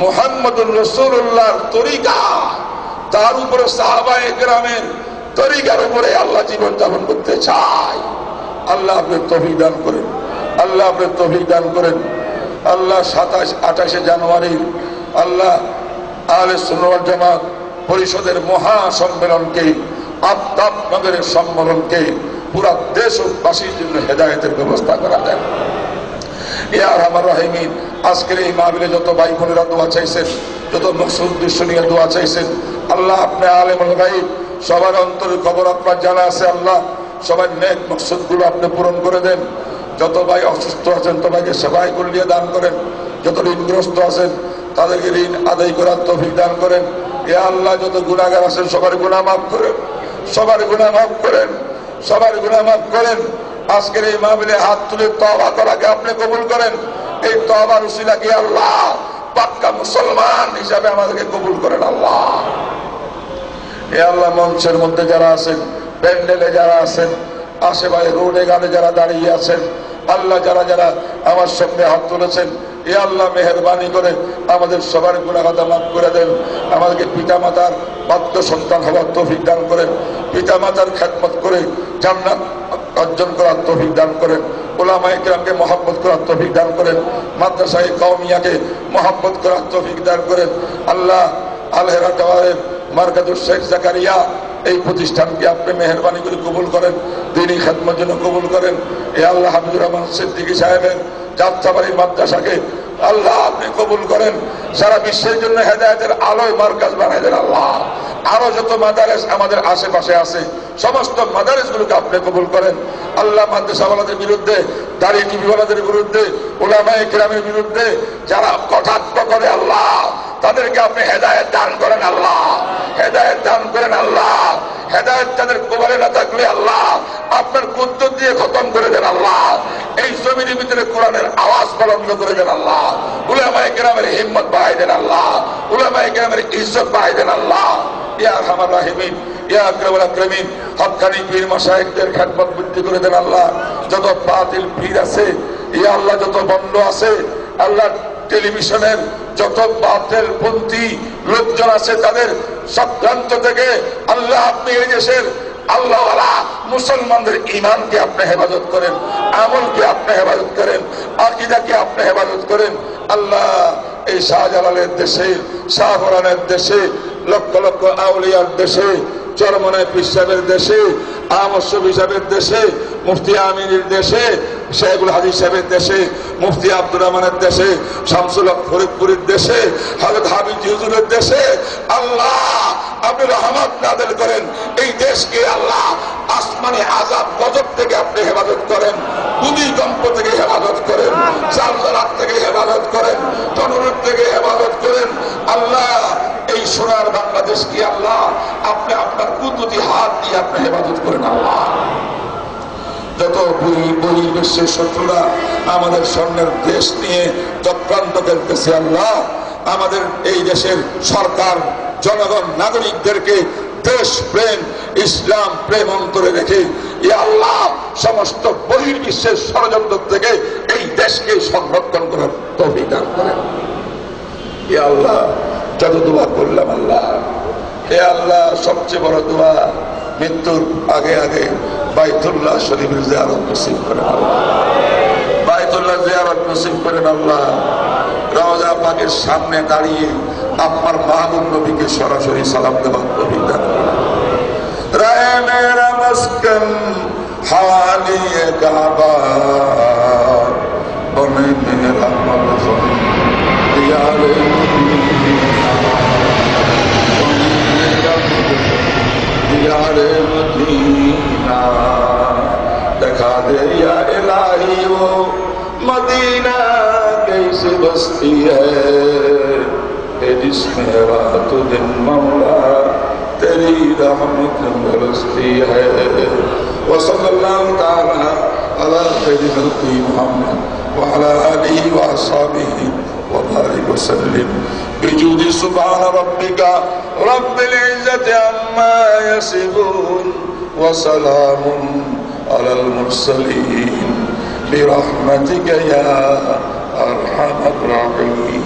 মুহাম্মদুর রাসূলুল্লাহর তরিকা, তার উপরে সাহাবায়ে কেরামের তরিকার উপরে আল্লাহ জীবন যাপন করতে চাই। আল্লাহ আপনি তৌফিক দান করেন, আল্লাহ আপনি তৌফিক দান করেন আল্লাহ। 27-28 জানুয়ারি আল্লাহ আহলে সুন্নাত ওয়াল জামাত পরিষদের মহা সম্মেলনকে, আফতাব নগরের সম্মেলনকে পুরা দেশবাসীর জন্য হেদায়েতের ব্যবস্থা করা দেন। ইয়া রহমান রহিম, আজকের এই মাহফিলে যত ভাই বোনেরা দোয়া চাইছেন, যত মকসুদ উদ্দেশ্য নিয়ে দোয়া চাইছেন আল্লাহ আপনি আলেমুল গায়ব, সবার অন্তরের খবর আপনার জানা আছে আল্লাহ। সবার নেক মকসুদ গুলো আপনি পূরণ করে দেন। যত ভাই অসুস্থ আছেন সবাইকে সেবাই করলিয়ে দান করেন। যত ঋণগ্রস্ত আছেন তাদেরকে ঋণ আদায় করার তৌফিক দান করেন। এ আল্লাহ যত গুনাহগার আছেন সবার গুনাহ মাফ করেন, সবার গুনাহ মাফ করেন, সবার গুনাহ মাফ করেন। আজকের এই মাহফিলে হাত তুলে তওবা করাকে আপনি কবুল করেন। এই তওবার উসিলাকে আল্লাহ পাক্কা মুসলমান হিসাবে আমাদেরকে কবুল করেন আল্লাহ। এ আল্লাহ মঞ্চের মধ্যে যারা আছেন, প্যান্ডেলে যারা আছেন, আশেপাশে রোডে গানে যারা দাঁড়িয়ে আছেন আল্লাহ, যারা যারা আমার সঙ্গে হাত তুলেছেন, এ আল্লাহ মেহেরবানি করে আমাদের সবার গুনাহ খাতা মাফ করে দেন। আমাদেরকে পিতা মাতার বাধ্য সন্তান হওয়ার তৌফিক দান করেন। পিতা মাতার খেদমত করে জান্নাত অর্জন করার তৌফিক দান করেন। উলামায়ে কেরামকে মহব্বত করার তৌফিক দান করেন। মাদ্রাসায়ে কওমিয়াকে মহব্বত করার তৌফিক দান করেন আল্লাহ। আল হেরা টাওয়ারের মারকাজুস শেখ জাকারিয়া এই প্রতিষ্ঠানকে আপনি মেহেরবানি করে কবুল করেন, দ্বীনী খেদমতের জন্য কবুল করেন। এ আল্লাহ হাবিবুর রহমান সিদ্দিকী সাহেবের যাত্রাবাড়ি মাদ্রাসাকে আল্লাহ আপনি কবুল করেন। সারা বিশ্বের জন্য হেদায়েতের আলোয় মারকাজ বানাই দেন আল্লাহ। আরো যত মাদারেস আমাদের আশেপাশে আছে সমস্ত মাদারেস গুলোকে আপনি কবুল করেন আল্লাহ। মাদ্রাসাওয়ালাদের বিরুদ্ধে, দাঁড়িয়ে টিভিওয়ালাদের বিরুদ্ধে, উলামায়ে কেরামের বিরুদ্ধে যারা কটাক্ষ করে আল্লাহ তাদেরকে আপনি হেদায়েত দান করেন আল্লাহ, হেদায়েত দান করেন আল্লাহ। হেদায়েত তাদের কবরে না থাকলে আল্লাহ আপনার কুদরত দিয়ে খতম করে দেন আল্লাহ। এই জমিনের ভিতরে কোরআনের আওয়াজ বুলন্দ করে দেন আল্লাহ। উলামায়ে কেরামের হিম্মত বাড়াই দেন আল্লাহ, উলামায়ে কেরামের ইজ্জত বাড়াই দেন আল্লাহ। ইয়া আরহামার রাহিমিন, ইয়া আকরামুল আকরামিন, হক্কানি পীর মাশায়েখদের খেদমত বৃদ্ধি করে দেন আল্লাহ। যত বাতিল পীর আছে ইয়া আল্লাহ, যত বন্ধ আছে আল্লাহ, টেলিভিশনের যত বাতিল পন্থী লোকজন আছে তাদের চক্রান্ত থেকে আল্লাহ আপনি এই দেশের আল্লাহওয়ালা মুসলমানদের ঈমানকে আপনি হেফাজত করেন, আমলকে আপনি হেফাজত করেন, আকীদাকে আপনি হেফাজত করেন আল্লাহ। এই শাহজালালের দেশে, শাহপরানের দেশে, লক্ষ লক্ষ আউলিয়ার দেশে, চরমনায় পীর সাহেবের দেশে আহমদ সাহেবের দেশে, মুফতি আমিনের দেশে, শেখুল হাদিস সাহেবের দেশে, মুফতি আব্দুর রহমানের দেশে, শামসুল হক ফরিদপুরের দেশে, হযরত হাবিব হুজুরের দেশে আল্লাহ আপনি রহমত নাযিল করেন। এই দেশকে আল্লাহ আসমানি আযাব গজব থেকে আপনি হেফাজত করেন, ভূমিকম্প থেকে হেফাজত করেন, জালজালা থেকে হেফাজত করেন, তনরুদ থেকে হেফাজত করেন। আল্লাহ এই সোনার বাংলাদেশকে আল্লাহ আপনি আপনার কুদরতি হাত দিয়ে আপনি হেফাজত করেন। আল্লাহ যত বহির্বিশ্বের শত্রুরা আমাদের স্বর্ণের দেশ নিয়ে চক্রান্ত করতেছে, আল্লাহ আমাদের এই দেশের সরকার জনগণ নাগরিকদেরকে দেশ প্রেম ইসলাম প্রেম অন্তরে রেখে আল্লাহ সমস্ত বহির্বিশ্বের ষড়যন্ত্র থেকে এই দেশকে সংরক্ষণ করার তৌফিক দান করেন। আল্লাহ যত দোয়া করলাম আল্লাহ, হে আল্লাহ সবচেয়ে বড় দোয়া মৃত্যুর আগে আগে বাইতুল্লাহ শরীফের জিয়ারত নসিব করেন আল্লাহ, বাইতুল্লাহ জিয়ারত নসিব করেন আল্লাহ। রওজা পাকের সামনে দাঁড়িয়ে আপনার মাহবুব নবীকে সরাসরি সালাম দেওয়ার তৌফিক দান করেন। রাহে মেরা মাসকান হাওয়ালিয়ে কাবা বনে মেরা মদফন দিয়ারে दियारे मदीना दिखा दे या इलाही वो मदीना कैसे बसती है जिसमें रात दिन मौला तेरी रहमत बरसती है। वसल्लल्लाहु ताला अला खैरिल खल्क़ि मुहम्मद व अला आलिहि व अस्हाबिहि व बारिक वसल्लिम बिजुदी सुब्हान रब्बिका रब्बिल इज्जति अम्मा यसिफून व सलामुन अलल मुरसलीन बिरहमतिका या अरहमर राहिमीन।